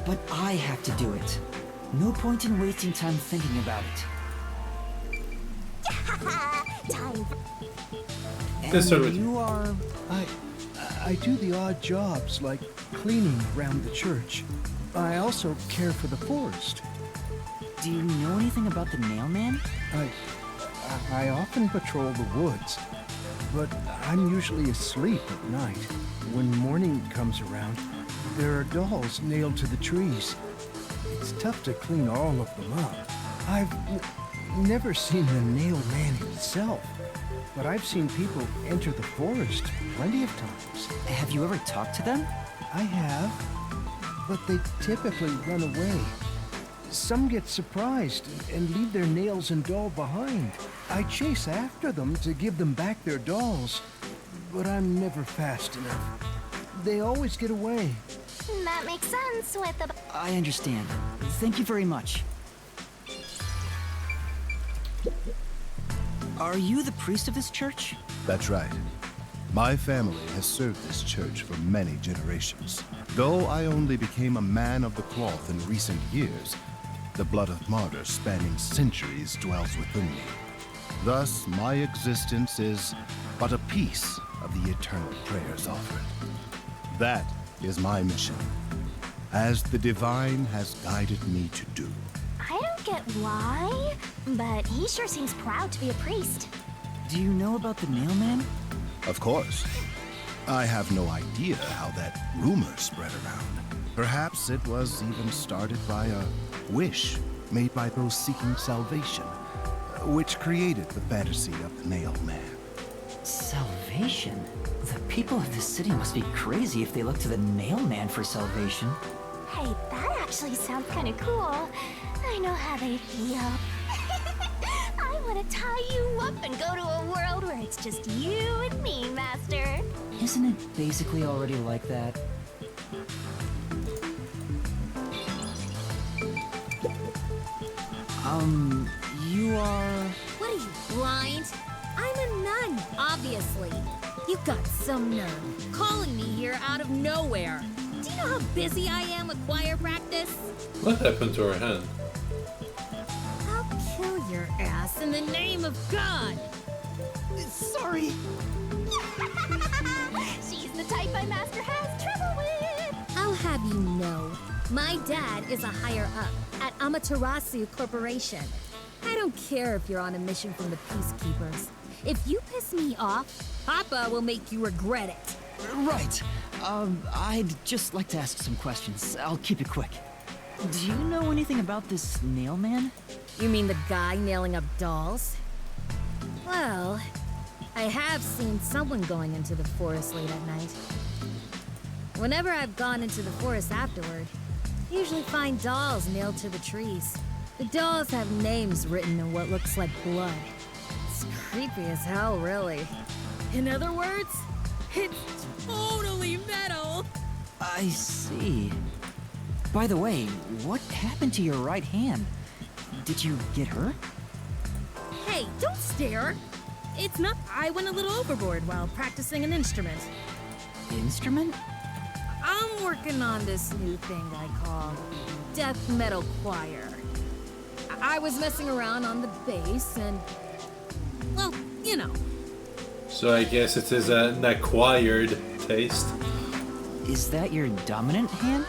But I have to do it. No point in wasting time thinking about it. Time. Let's start with And you are... I do the odd jobs like cleaning around the church. I also care for the forest. Do you know anything about the Nailman? I often patrol the woods, but I'm usually asleep at night. When morning comes around, there are dolls nailed to the trees. It's tough to clean all of them up. I've never seen the Nailman himself, but I've seen people enter the forest plenty of times. Have you ever talked to them? I have, but they typically run away. Some get surprised and leave their nails and doll behind. I chase after them to give them back their dolls, but I'm never fast enough. They always get away. That makes sense with the... I understand. Thank you very much. Are you the priest of this church? That's right. My family has served this church for many generations. Though I only became a man of the cloth in recent years, the blood of martyrs spanning centuries dwells within me. Thus, my existence is but a piece of the eternal prayers offered. That is my mission, as the divine has guided me to do. I don't get why, but he sure seems proud to be a priest. Do you know about the Nailman? Of course. I have no idea how that rumor spread around. Perhaps it was even started by a wish made by those seeking salvation, which created the fantasy of the Nailman. Salvation? The people of this city must be crazy if they look to the Nailman for salvation. Hey, that actually sounds kind of cool. I know how they feel. I want to tie you up and go to a world where it's just you and me, Master. Isn't it basically already like that? You are... What are you, blind? I'm a nun, obviously. You got some nerve, calling me here out of nowhere. Do you know how busy I am with choir practice? What happened to her hand? I'll kill your ass in the name of God! Sorry. She's the type my master has trouble with. I'll have you know, my dad is a higher up at Amaterasu Corporation. I don't care if you're on a mission from the Peacekeepers. If you piss me off, Papa will make you regret it. Right. I'd just like to ask some questions. I'll keep it quick. Do you know anything about this Nailman? You mean the guy nailing up dolls? Well, I have seen someone going into the forest late at night. Whenever I've gone into the forest afterward, I usually find dolls nailed to the trees. The dolls have names written in what looks like blood. It's creepy as hell, really. In other words, it's totally metal! I see. By the way, what happened to your right hand? Did you get hurt? Hey, don't stare! It's not. I went a little overboard while practicing an instrument. Instrument? I'm working on this new thing I call death metal choir. I was messing around on the bass and, well, you know. So I guess it is an acquired taste. Is that your dominant hand?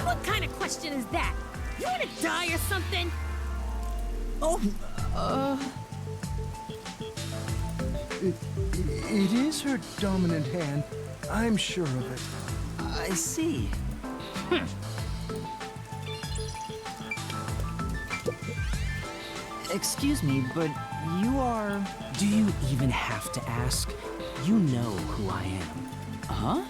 What kind of question is that? You wanna die or something? It is her dominant hand. I'm sure of it. I see. Excuse me, but you are... Do you even have to ask? You know who I am. Huh?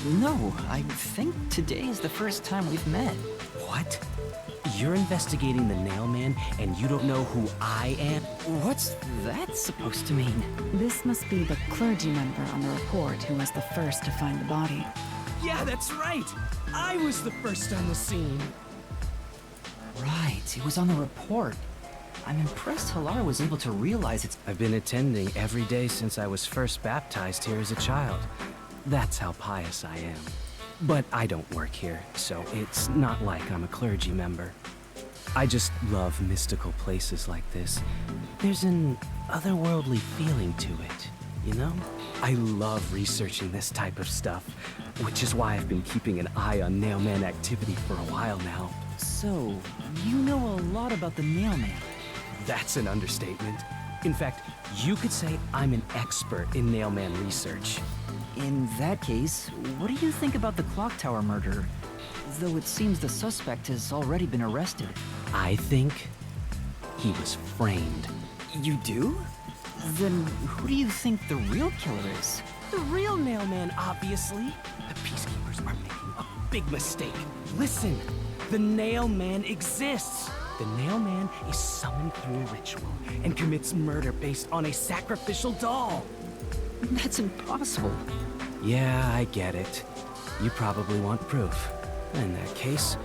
No, I think today is the first time we've met. What? You're investigating the Nailman, and you don't know who I am? What's that supposed to mean? This must be the clergy member on the report who was the first to find the body. Yeah, that's right! I was the first on the scene! Right, it was on the report. I'm impressed Halara was able to realize it's... I've been attending every day since I was first baptized here as a child. That's how pious I am. But I don't work here, so it's not like I'm a clergy member. I just love mystical places like this. There's an otherworldly feeling to it, you know? I love researching this type of stuff, which is why I've been keeping an eye on Nailman activity for a while now. So, you know a lot about the Nailman. That's an understatement. In fact, you could say I'm an expert in Nailman research. In that case, what do you think about the Clock Tower murder? Though it seems the suspect has already been arrested. I think he was framed. You do? Then who do you think the real killer is? The real Nailman, obviously. The Peacekeepers are making a big mistake. Listen, the Nailman exists. The Nailman is summoned through a ritual and commits murder based on a sacrificial doll. That's impossible. Yeah, I get it. You probably want proof. In that case,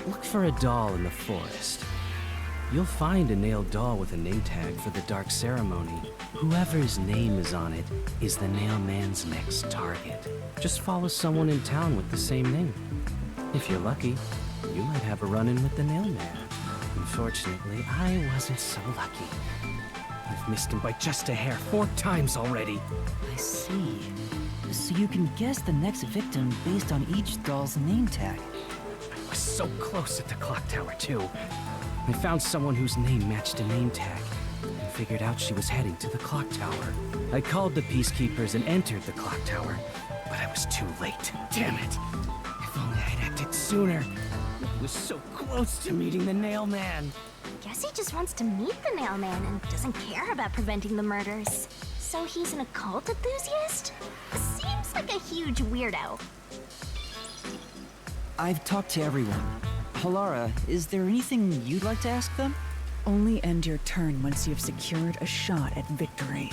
look for a doll in the forest. You'll find a nailed doll with a name tag for the Dark Ceremony. Whoever's name is on it is the Nailman's next target. Just follow someone in town with the same name. If you're lucky, you might have a run-in with the Nailman. Unfortunately, I wasn't so lucky. I've missed him by just a hair 4 times already. I see. So you can guess the next victim based on each doll's name tag. I was so close at the clock tower, too. I found someone whose name matched a name tag and figured out she was heading to the clock tower. I called the Peacekeepers and entered the clock tower, but I was too late. Damn it! If only I'd acted sooner. I was so close to meeting the Nailman. Guess he just wants to meet the Nailman and doesn't care about preventing the murders. So he's an occult enthusiast? Seems like a huge weirdo. I've talked to everyone. Halara, is there anything you'd like to ask them? Only end your turn once you've secured a shot at victory.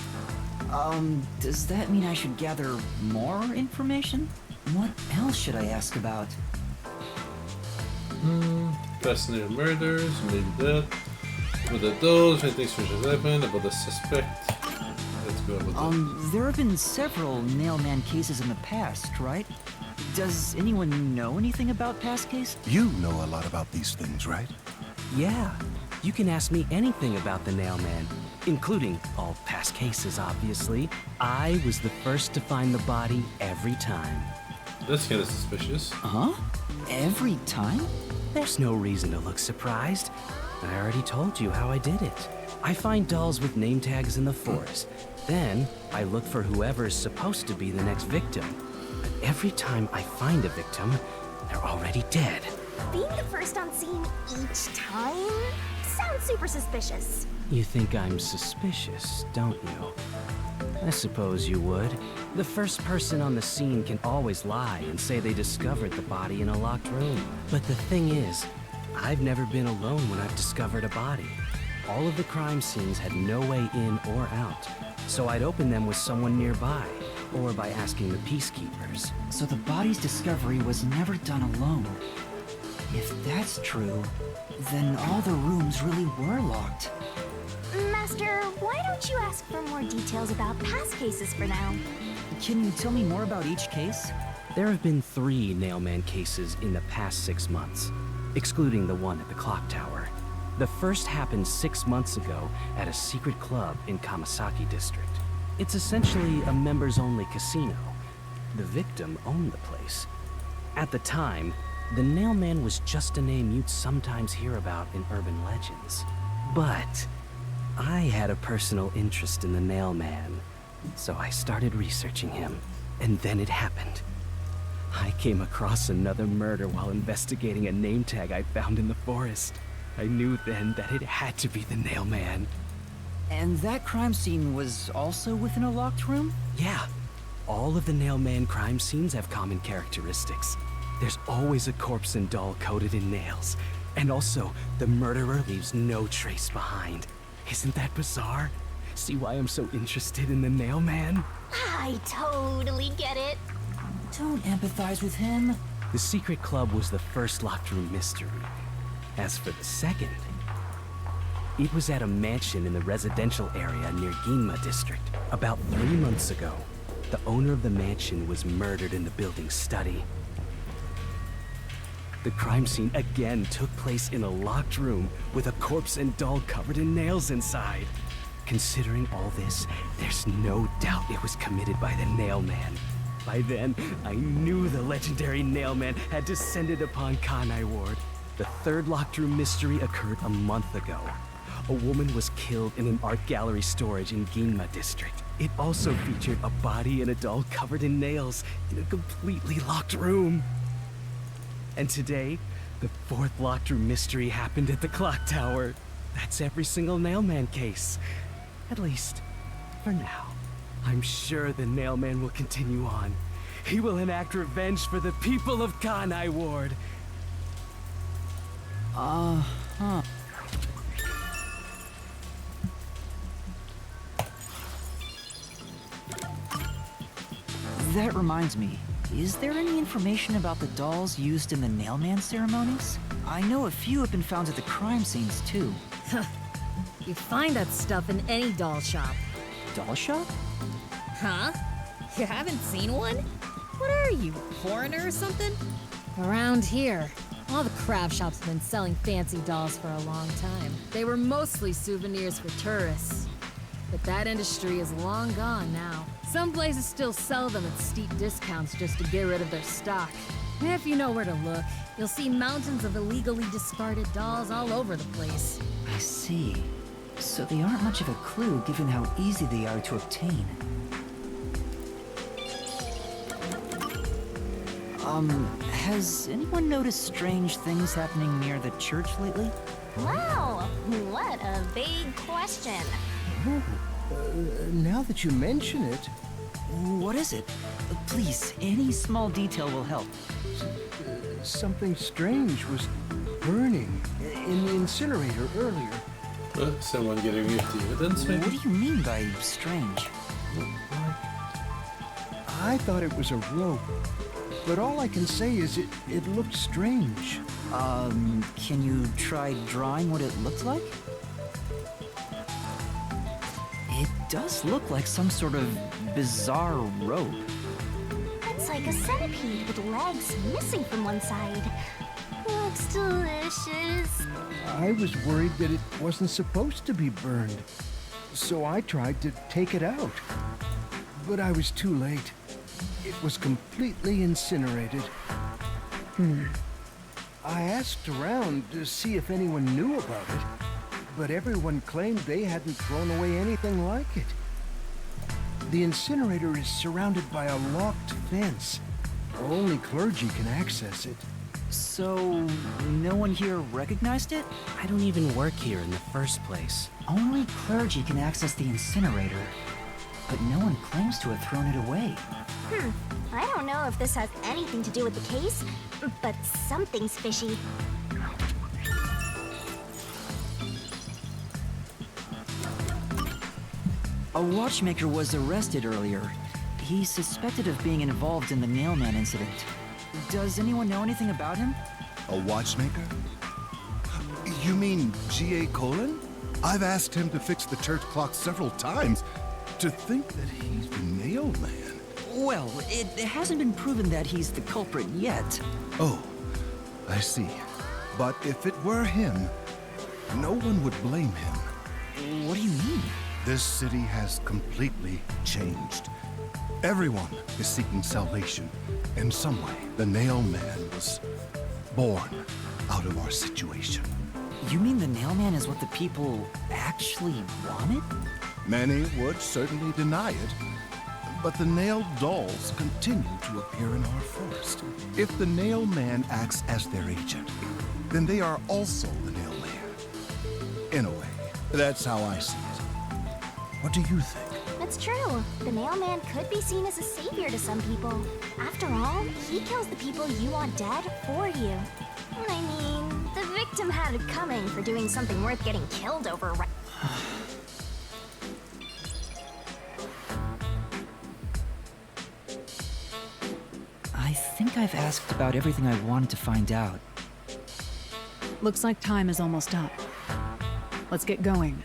Does that mean I should gather more information? What else should I ask about? Fascinating murders, maybe that. With the dolls, anything strange has happened about the suspect. Let's go with that. There have been several Nailman cases in the past, right? Does anyone know anything about past cases? You know a lot about these things, right? Yeah, you can ask me anything about the Nailman, including all past cases, obviously. I was the first to find the body every time. That's kind of suspicious. Huh? Every time? There's no reason to look surprised. I already told you how I did it. I find dolls with name tags in the forest. Then, I look for whoever's supposed to be the next victim. But every time I find a victim, they're already dead. Being the first on scene each time sounds super suspicious. You think I'm suspicious, don't you? I suppose you would. The first person on the scene can always lie and say they discovered the body in a locked room. But the thing is, I've never been alone when I've discovered a body. All of the crime scenes had no way in or out, so I'd open them with someone nearby, or by asking the Peacekeepers. So the body's discovery was never done alone. If that's true, then all the rooms really were locked. Master, why don't you ask for more details about past cases for now? Can you tell me more about each case? There have been 3 Nailman cases in the past 6 months, excluding the one at the clock tower. The first happened 6 months ago at a secret club in Kamasaki District. It's essentially a members-only casino. The victim owned the place. At the time, the Nailman was just a name you'd sometimes hear about in urban legends. But I had a personal interest in the Nailman, so I started researching him, and then it happened. I came across another murder while investigating a name tag I found in the forest. I knew then that it had to be the Nailman. And that crime scene was also within a locked room? Yeah. All of the Nailman crime scenes have common characteristics. There's always a corpse and doll coated in nails. And also, the murderer leaves no trace behind. Isn't that bizarre? See why I'm so interested in the Nailman? I totally get it. Don't empathize with him. The secret club was the first locked room mystery. As for the second, it was at a mansion in the residential area near Ginma district. About 3 months ago, the owner of the mansion was murdered in the building's study. The crime scene again took place in a locked room with a corpse and doll covered in nails inside. Considering all this, there's no doubt it was committed by the Nailman. By then, I knew the legendary Nailman had descended upon Kanai Ward. The third locked room mystery occurred a month ago. A woman was killed in an art gallery storage in Ginma district. It also featured a body and a doll covered in nails in a completely locked room. And today, the fourth locked room mystery happened at the clock tower. That's every single Nailman case. At least, for now. I'm sure the Nailman will continue on. He will enact revenge for the people of Kanai Ward. Uh-huh. That reminds me, is there any information about the dolls used in the Nailman ceremonies? I know a few have been found at the crime scenes, too. You find that stuff in any doll shop. Doll shop? Huh? You haven't seen one? What are you, a foreigner or something? Around here, all the craft shops have been selling fancy dolls for a long time. They were mostly souvenirs for tourists. But that industry is long gone now. Some places still sell them at steep discounts just to get rid of their stock. If you know where to look, you'll see mountains of illegally discarded dolls all over the place. I see. So they aren't much of a clue given how easy they are to obtain. Has anyone noticed strange things happening near the church lately? Wow, what a big question. Now that you mention it... What is it? Please, any small detail will help. Something strange was burning in the incinerator earlier. Someone getting rid of the evidence, maybe? What do you mean by strange? I thought it was a rope, but all I can say is it looked strange. Can you try drawing what it looked like? It does look like some sort of bizarre rope. It's like a centipede with legs missing from one side. Looks delicious. I was worried that it wasn't supposed to be burned, so I tried to take it out. But I was too late. It was completely incinerated. I asked around to see if anyone knew about it, but everyone claimed they hadn't thrown away anything like it. The incinerator is surrounded by a locked fence. Only clergy can access it. So, no one here recognized it? I don't even work here in the first place. Only clergy can access the incinerator, but no one claims to have thrown it away. I don't know if this has anything to do with the case, but something's fishy. A watchmaker was arrested earlier. He's suspected of being involved in the Nailman incident. Does anyone know anything about him? A watchmaker? You mean G.A. Colin? I've asked him to fix the church clock several times. To think that he's the Nailman. Well, it hasn't been proven that he's the culprit yet. Oh, I see. But if it were him, no one would blame him. What do you mean? This city has completely changed. Everyone is seeking salvation. In some way, the Nailman was born out of our situation. You mean the Nailman is what the people actually wanted? Many would certainly deny it, but the nailed dolls continue to appear in our forest. If the Nailman acts as their agent, then they are also the Nailman. In a way, that's how I see it. What do you think? It It's true. The mailman could be seen as a savior to some people. After all, he kills the people you want dead for you. I mean, the victim had it coming for doing something worth getting killed over, right? I think I've asked about everything I wanted to find out. Looks like time is almost up. Let's get going.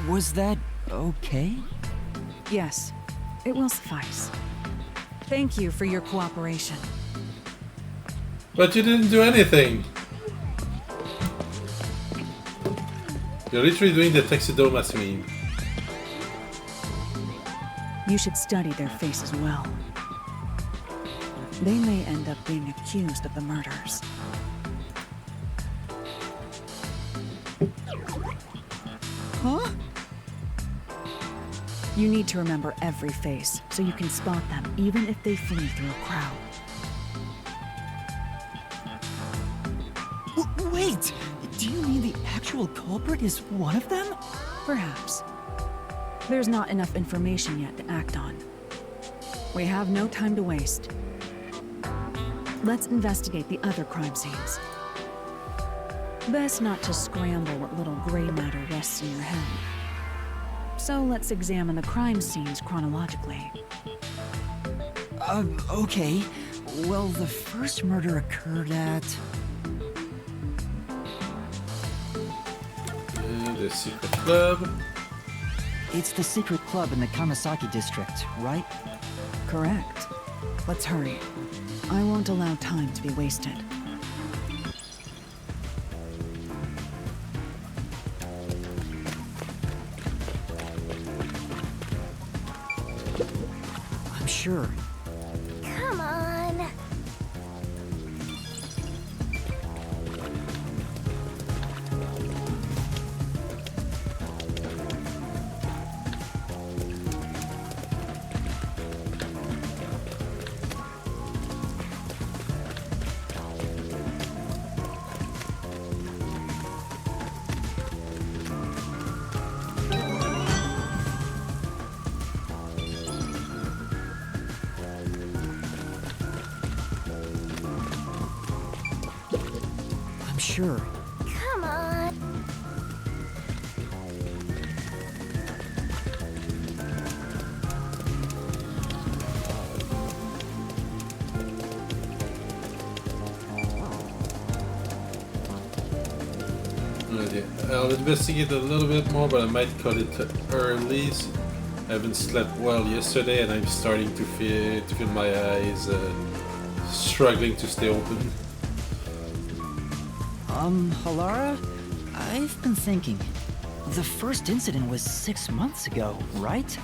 Was that okay? Yes, it will suffice. Thank you for your cooperation. But you didn't do anything! You're literally doing the taxidermy. You should study their faces well. They may end up being accused of the murders. Huh? You need to remember every face, so you can spot them even if they flee through a crowd. Wait! Do you mean the actual culprit is one of them? Perhaps. There's not enough information yet to act on. We have no time to waste. Let's investigate the other crime scenes. Best not to scramble what little gray matter rests in your head. So let's examine the crime scenes chronologically. Okay. Well, the first murder occurred at... The secret club. It's the secret club in the Kamasaki district, right? Correct. Let's hurry. I won't allow time to be wasted. I'm sure. Come on. Sure. Come on. Okay. I'll investigate a little bit more, but I might cut it early. I haven't slept well yesterday, and I'm starting to feel my eyes struggling to stay open. Halara? I've been thinking. The first incident was 6 months ago, right?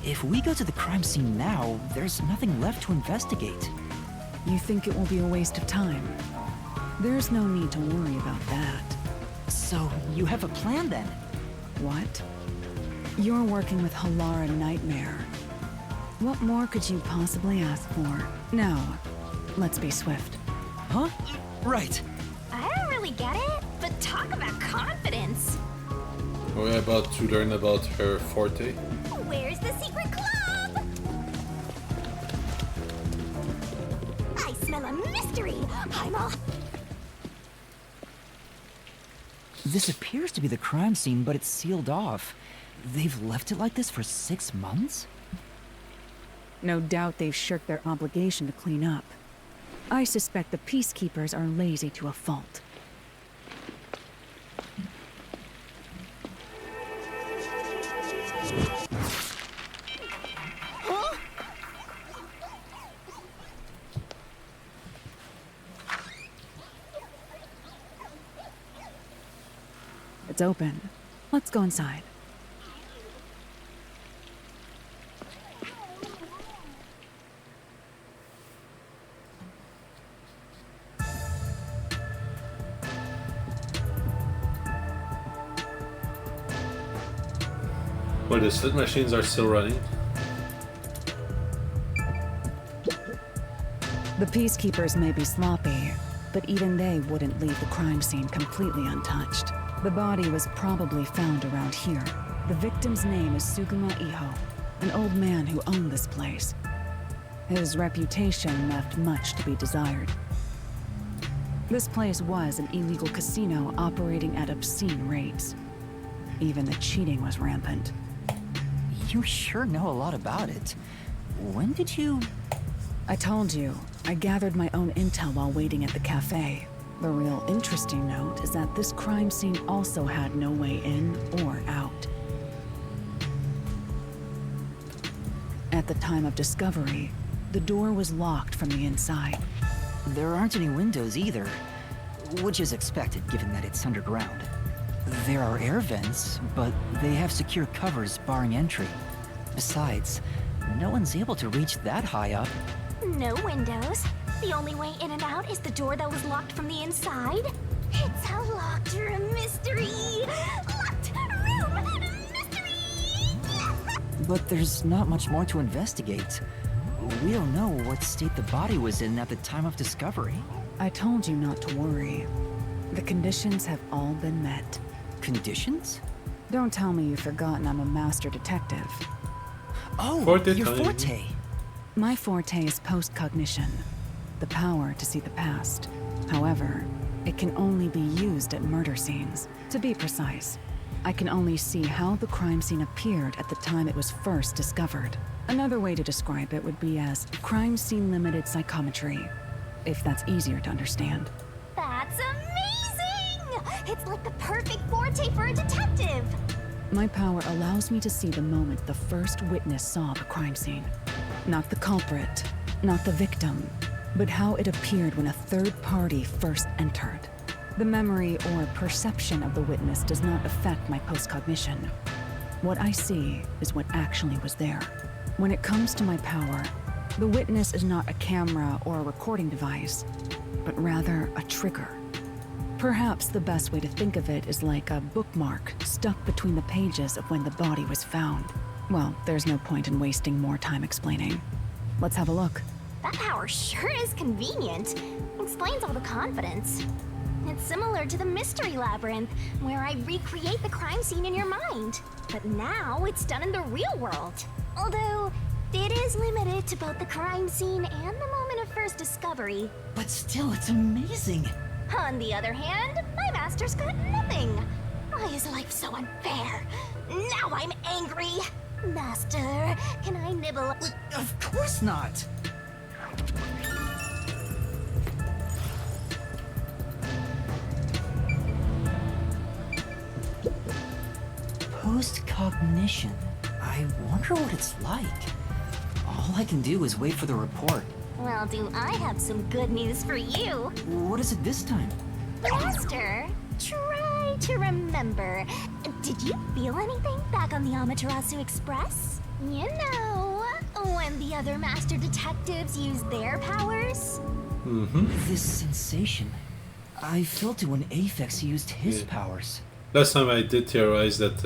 If we go to the crime scene now, there's nothing left to investigate. You think it will be a waste of time? There's no need to worry about that. So, you have a plan then? What? You're working with Halara Nightmare. What more could you possibly ask for? Now, let's be swift. Huh? Right. I don't really get it, but talk about confidence. We're about to learn about her forte. Where's the secret club? I smell a mystery. I'm all... This appears to be the crime scene, but it's sealed off. They've left it like this for 6 months? No doubt they've shirked their obligation to clean up. I suspect the peacekeepers are lazy to a fault. Huh? It's open. Let's go inside. Well, the slit machines are still running. The peacekeepers may be sloppy, but even they wouldn't leave the crime scene completely untouched. The body was probably found around here. The victim's name is Suguma Iho, an old man who owned this place. His reputation left much to be desired. This place was an illegal casino operating at obscene rates. Even the cheating was rampant. You sure know a lot about it. When did you... I told you, I gathered my own intel while waiting at the cafe. The real interesting note is that this crime scene also had no way in or out. At the time of discovery, the door was locked from the inside. There aren't any windows either, which is expected given that it's underground. There are air vents, but they have secure covers barring entry. Besides, no one's able to reach that high up. No windows. The only way in and out is the door that was locked from the inside. It's a locked room mystery. Locked room mystery. But there's not much more to investigate. We don't know what state the body was in at the time of discovery. I told you not to worry. The conditions have all been met. Conditions? Don't tell me you've forgotten I'm a master detective. Oh, your forte! My forte is postcognition, the power to see the past. However, it can only be used at murder scenes. To be precise, I can only see how the crime scene appeared at the time it was first discovered. Another way to describe it would be as crime scene limited psychometry, if that's easier to understand. That's amazing! It's like the perfect forte for a detective. My power allows me to see the moment the first witness saw the crime scene. Not the culprit, not the victim, but how it appeared when a third party first entered. The memory or perception of the witness does not affect my postcognition. What I see is what actually was there. When it comes to my power, the witness is not a camera or a recording device, but rather a trigger. Perhaps the best way to think of it is like a bookmark stuck between the pages of when the body was found. Well, there's no point in wasting more time explaining. Let's have a look. That power sure is convenient. Explains all the confidence. It's similar to the Mystery Labyrinth, where I recreate the crime scene in your mind. But now it's done in the real world. Although, it is limited to both the crime scene and the moment of first discovery. But still, it's amazing. On the other hand, my master's got nothing. Why is life so unfair? Now I'm angry. Master, can I nibble? Of course not. Postcognition. I wonder what it's like. All I can do is wait for the report. Well, do I have some good news for you. What is it this time? Master, try to remember. Did you feel anything back on the Amaterasu Express? You know, when the other master detectives used their powers? This sensation. I felt it when Aphex used his powers. Last time I did theorize that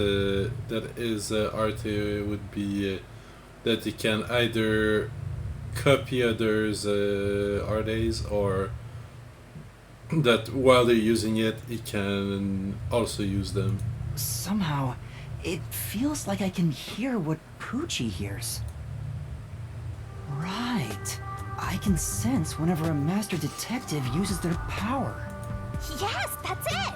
that his art would be that he can either copy others' arts or that while they're using it, he can also use them. Somehow, it feels like I can hear what Poochie hears. Right. I can sense whenever a master detective uses their power. Yes, that's it!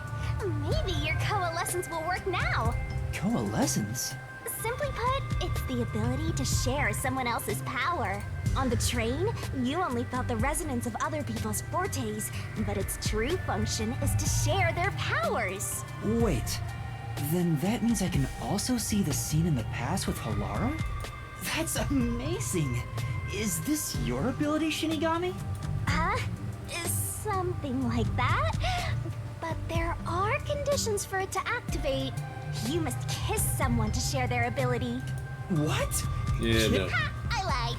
Maybe your coalescence will work now. Coalescence? Simply put, it's the ability to share someone else's power. On the train, you only felt the resonance of other people's fortes, but its true function is to share their powers. Wait, then that means I can also see the scene in the past with Halara? That's amazing! Is this your ability, Shinigami? Something like that. But there are conditions for it to activate. You must kiss someone to share their ability. What? Yeah, no. Ha! I lied.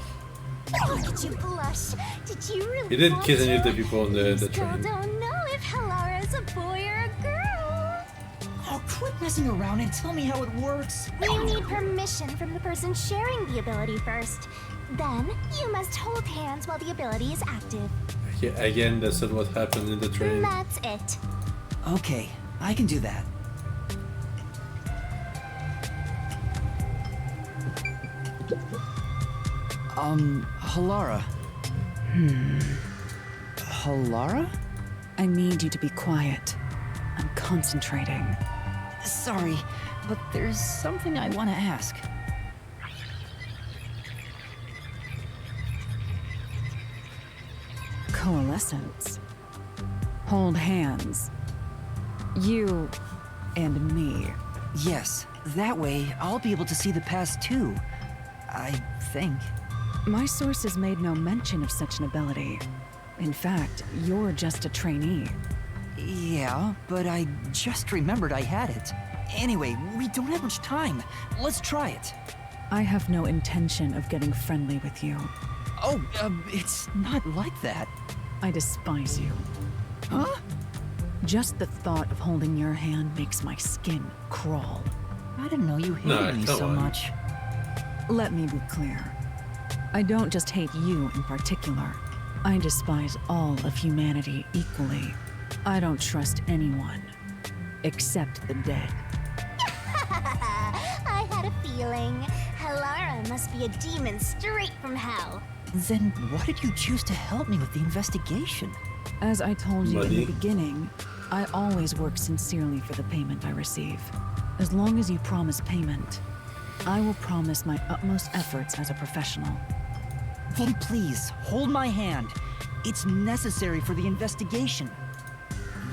Oh, look at you blush. Did you really He didn't want kiss any to? of the people on the Still train. don't know if Halara's a boy or a girl. Oh, quit messing around and tell me how it works. You need permission from the person sharing the ability first. Then, you must hold hands while the ability is active. Yeah, again, that's not what happened in the train. That's it. Okay, I can do that. Halara. Halara? I need you to be quiet. I'm concentrating. Sorry, but there's something I want to ask. Coalescence. Hold hands. You and me. Yes, that way I'll be able to see the past too. I think. My sources made no mention of such an ability. In fact, you're just a trainee. Yeah, but I just remembered I had it. Anyway, we don't have much time. Let's try it. I have no intention of getting friendly with you. Oh, it's not like that. I despise you. Huh? Just the thought of holding your hand makes my skin crawl. I didn't know you hated me so much. Let me be clear. I don't just hate you in particular. I despise all of humanity equally. I don't trust anyone, except the dead. I had a feeling. Halara must be a demon straight from hell. Then why did you choose to help me with the investigation? As I told you in Money. the beginning, I always work sincerely for the payment I receive. As long as you promise payment, I will promise my utmost efforts as a professional. Then please, hold my hand. It's necessary for the investigation.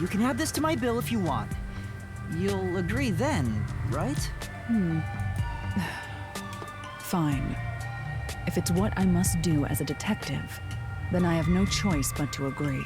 You can add this to my bill if you want. You'll agree then, right? Fine. If it's what I must do as a detective, then I have no choice but to agree.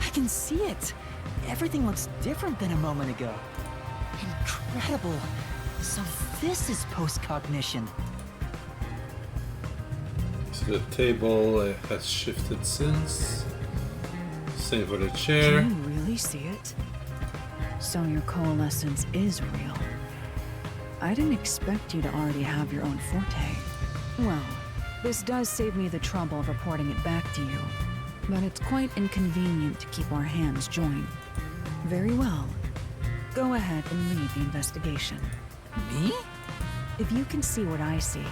I can see it. Everything looks different than a moment ago. Incredible. So this is post-cognition. So the table has shifted since. Same for the chair. Can you really see it? So your coalescence is real. I didn't expect you to already have your own forte. Well, this does save me the trouble of reporting it back to you. But it's quite inconvenient to keep our hands joined. Very well. Go ahead and lead the investigation. Me? If you can see what I see,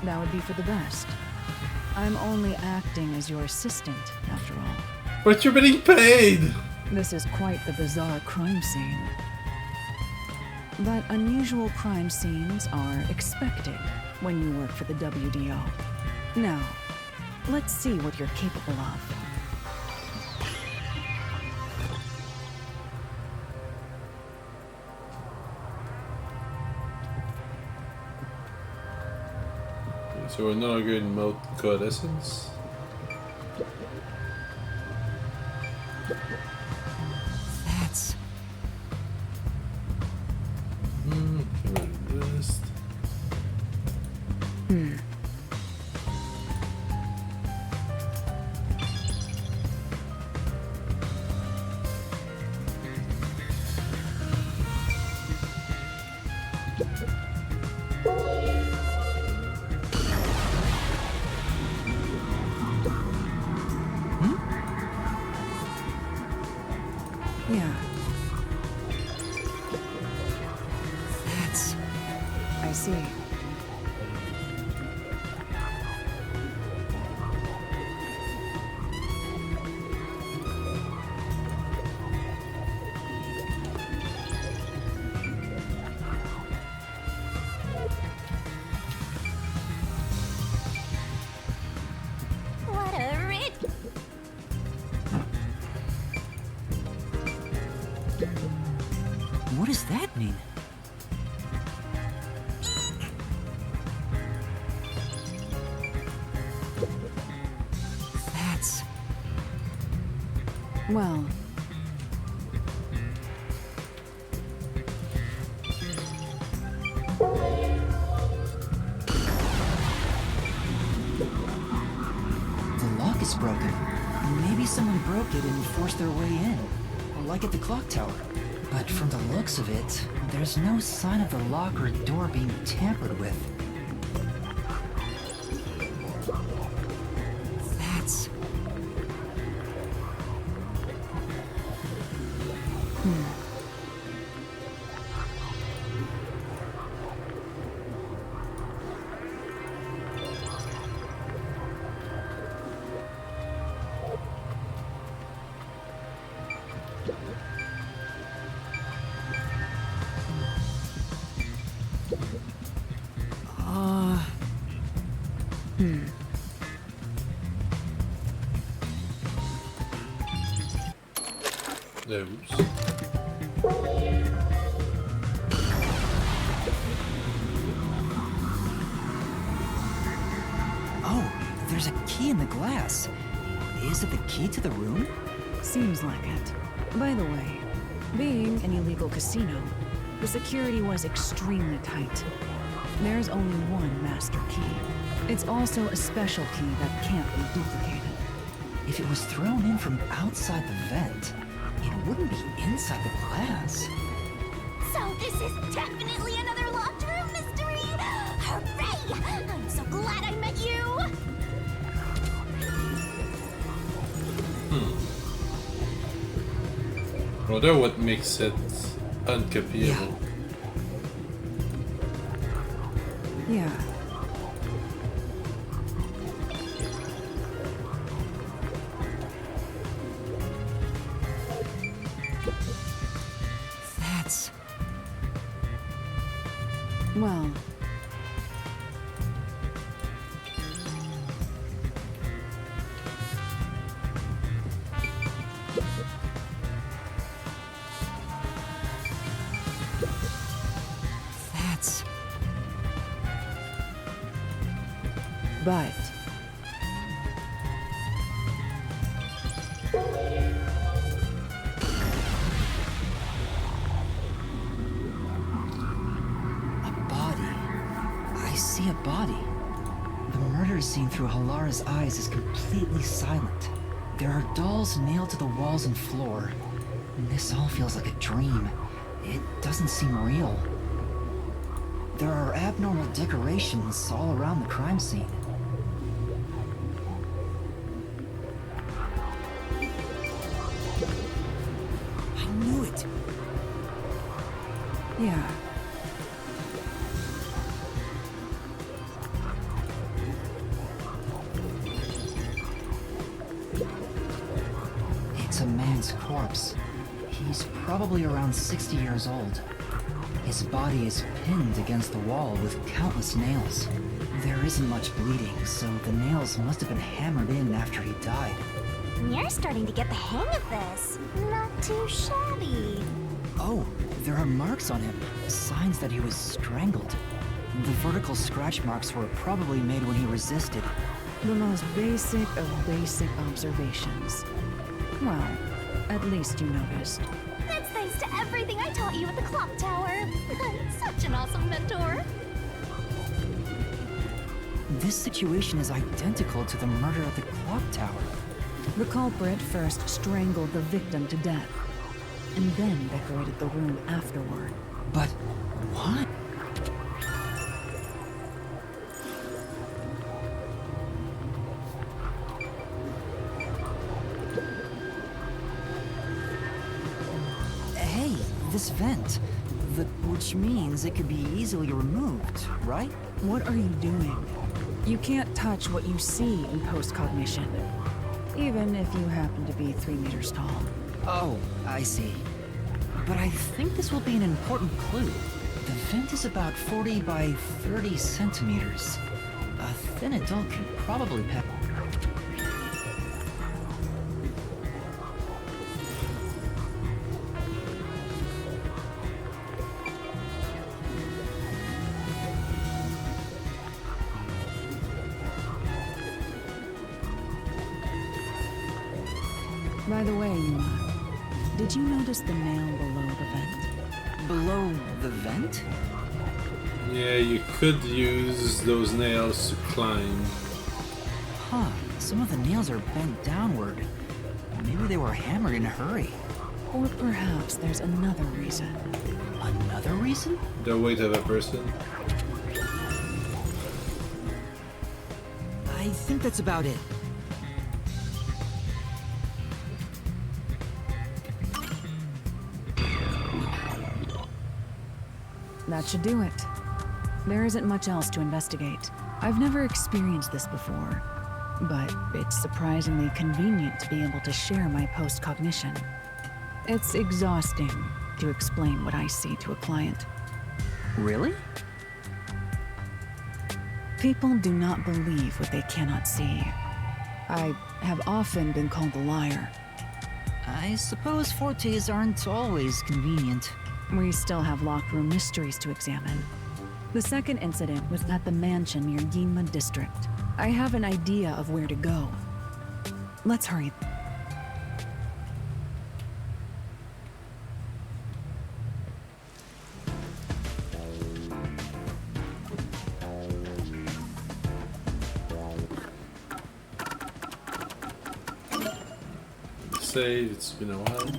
that would be for the best. I'm only acting as your assistant, after all. But you're getting paid! This is quite the bizarre crime scene. But unusual crime scenes are expected when you work for the WDO. Now, let's see what you're capable of. So we're no longer in mode coalescence. That's... Yeah, That's... I see. What a rich... What does that mean? That's... Well, The lock is broken. Maybe someone broke it and forced their way in, like at the clock tower. But from the looks of it, there's no sign of the lock or door being tampered with. That's... Oops. Oh, there's a key in the glass. Is it the key to the room? seems like it. By the way, being an illegal casino, the security was extremely tight. There's only one master key. It's also a special key that can't be duplicated. If it was thrown in from outside the vent, it wouldn't be inside the glass. So this is definitely another locked room mystery! Hooray! I'm so glad I met you! Wonder what makes it uncopyable. Yeah. That's... Well... That's... But... I see a body. The murder scene through Halara's eyes is completely silent. There are dolls nailed to the walls and floor. This all feels like a dream. It doesn't seem real. There are abnormal decorations all around the crime scene. I knew it! Yeah. It's a man's corpse. He's probably around 60 years old. His body is pinned against the wall with countless nails. There isn't much bleeding, so the nails must have been hammered in after he died. You're starting to get the hang of this. Not too shabby. Oh, there are marks on him, signs that he was strangled. The vertical scratch marks were probably made when he resisted. The most basic of basic observations. Well, at least you noticed. That's thanks to everything I taught you at the clock tower. Such an awesome mentor. This situation is identical to the murder at the clock tower. The culprit first strangled the victim to death, and then decorated the room afterward. But why? Hey, this vent. Which means it could be easily removed, right? What are you doing? You can't touch what you see in post-cognition, even if you happen to be 3 meters tall. Oh, I see. But I think this will be an important clue. The vent is about 40 by 30 centimeters. A thin adult can probably pack. By the way, Yuma, did you notice the nail below the vent? Below the vent? Yeah, you could use those nails to climb. Huh, some of the nails are bent downward. Maybe they were hammered in a hurry. Or perhaps there's another reason. Another reason? The weight of a person. I think that's about it. That should do it. There isn't much else to investigate. I've never experienced this before, but it's surprisingly convenient to be able to share my post-cognition. It's exhausting to explain what I see to a client. Really? People do not believe what they cannot see. I have often been called a liar. I suppose fortes aren't always convenient. We still have locked room mysteries to examine. The second incident was at the mansion near Ginma District. I have an idea of where to go. Let's hurry. Save, it's been a while.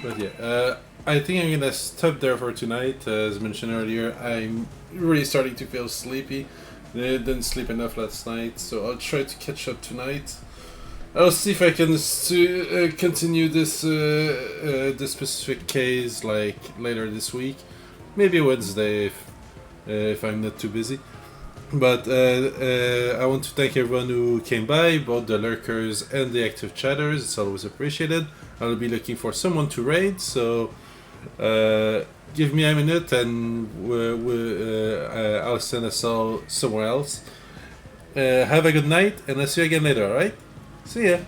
But yeah, I think I'm gonna stop there for tonight. As mentioned earlier, I'm really starting to feel sleepy. I didn't sleep enough last night, so I'll try to catch up tonight. I'll see if I can continue this this specific case like later this week, maybe Wednesday if I'm not too busy. But I want to thank everyone who came by, both the lurkers and the active chatters. It's always appreciated. I'll be looking for someone to raid, so give me a minute and I'll send us all somewhere else. Have a good night, and I'll see you again later, alright? See ya!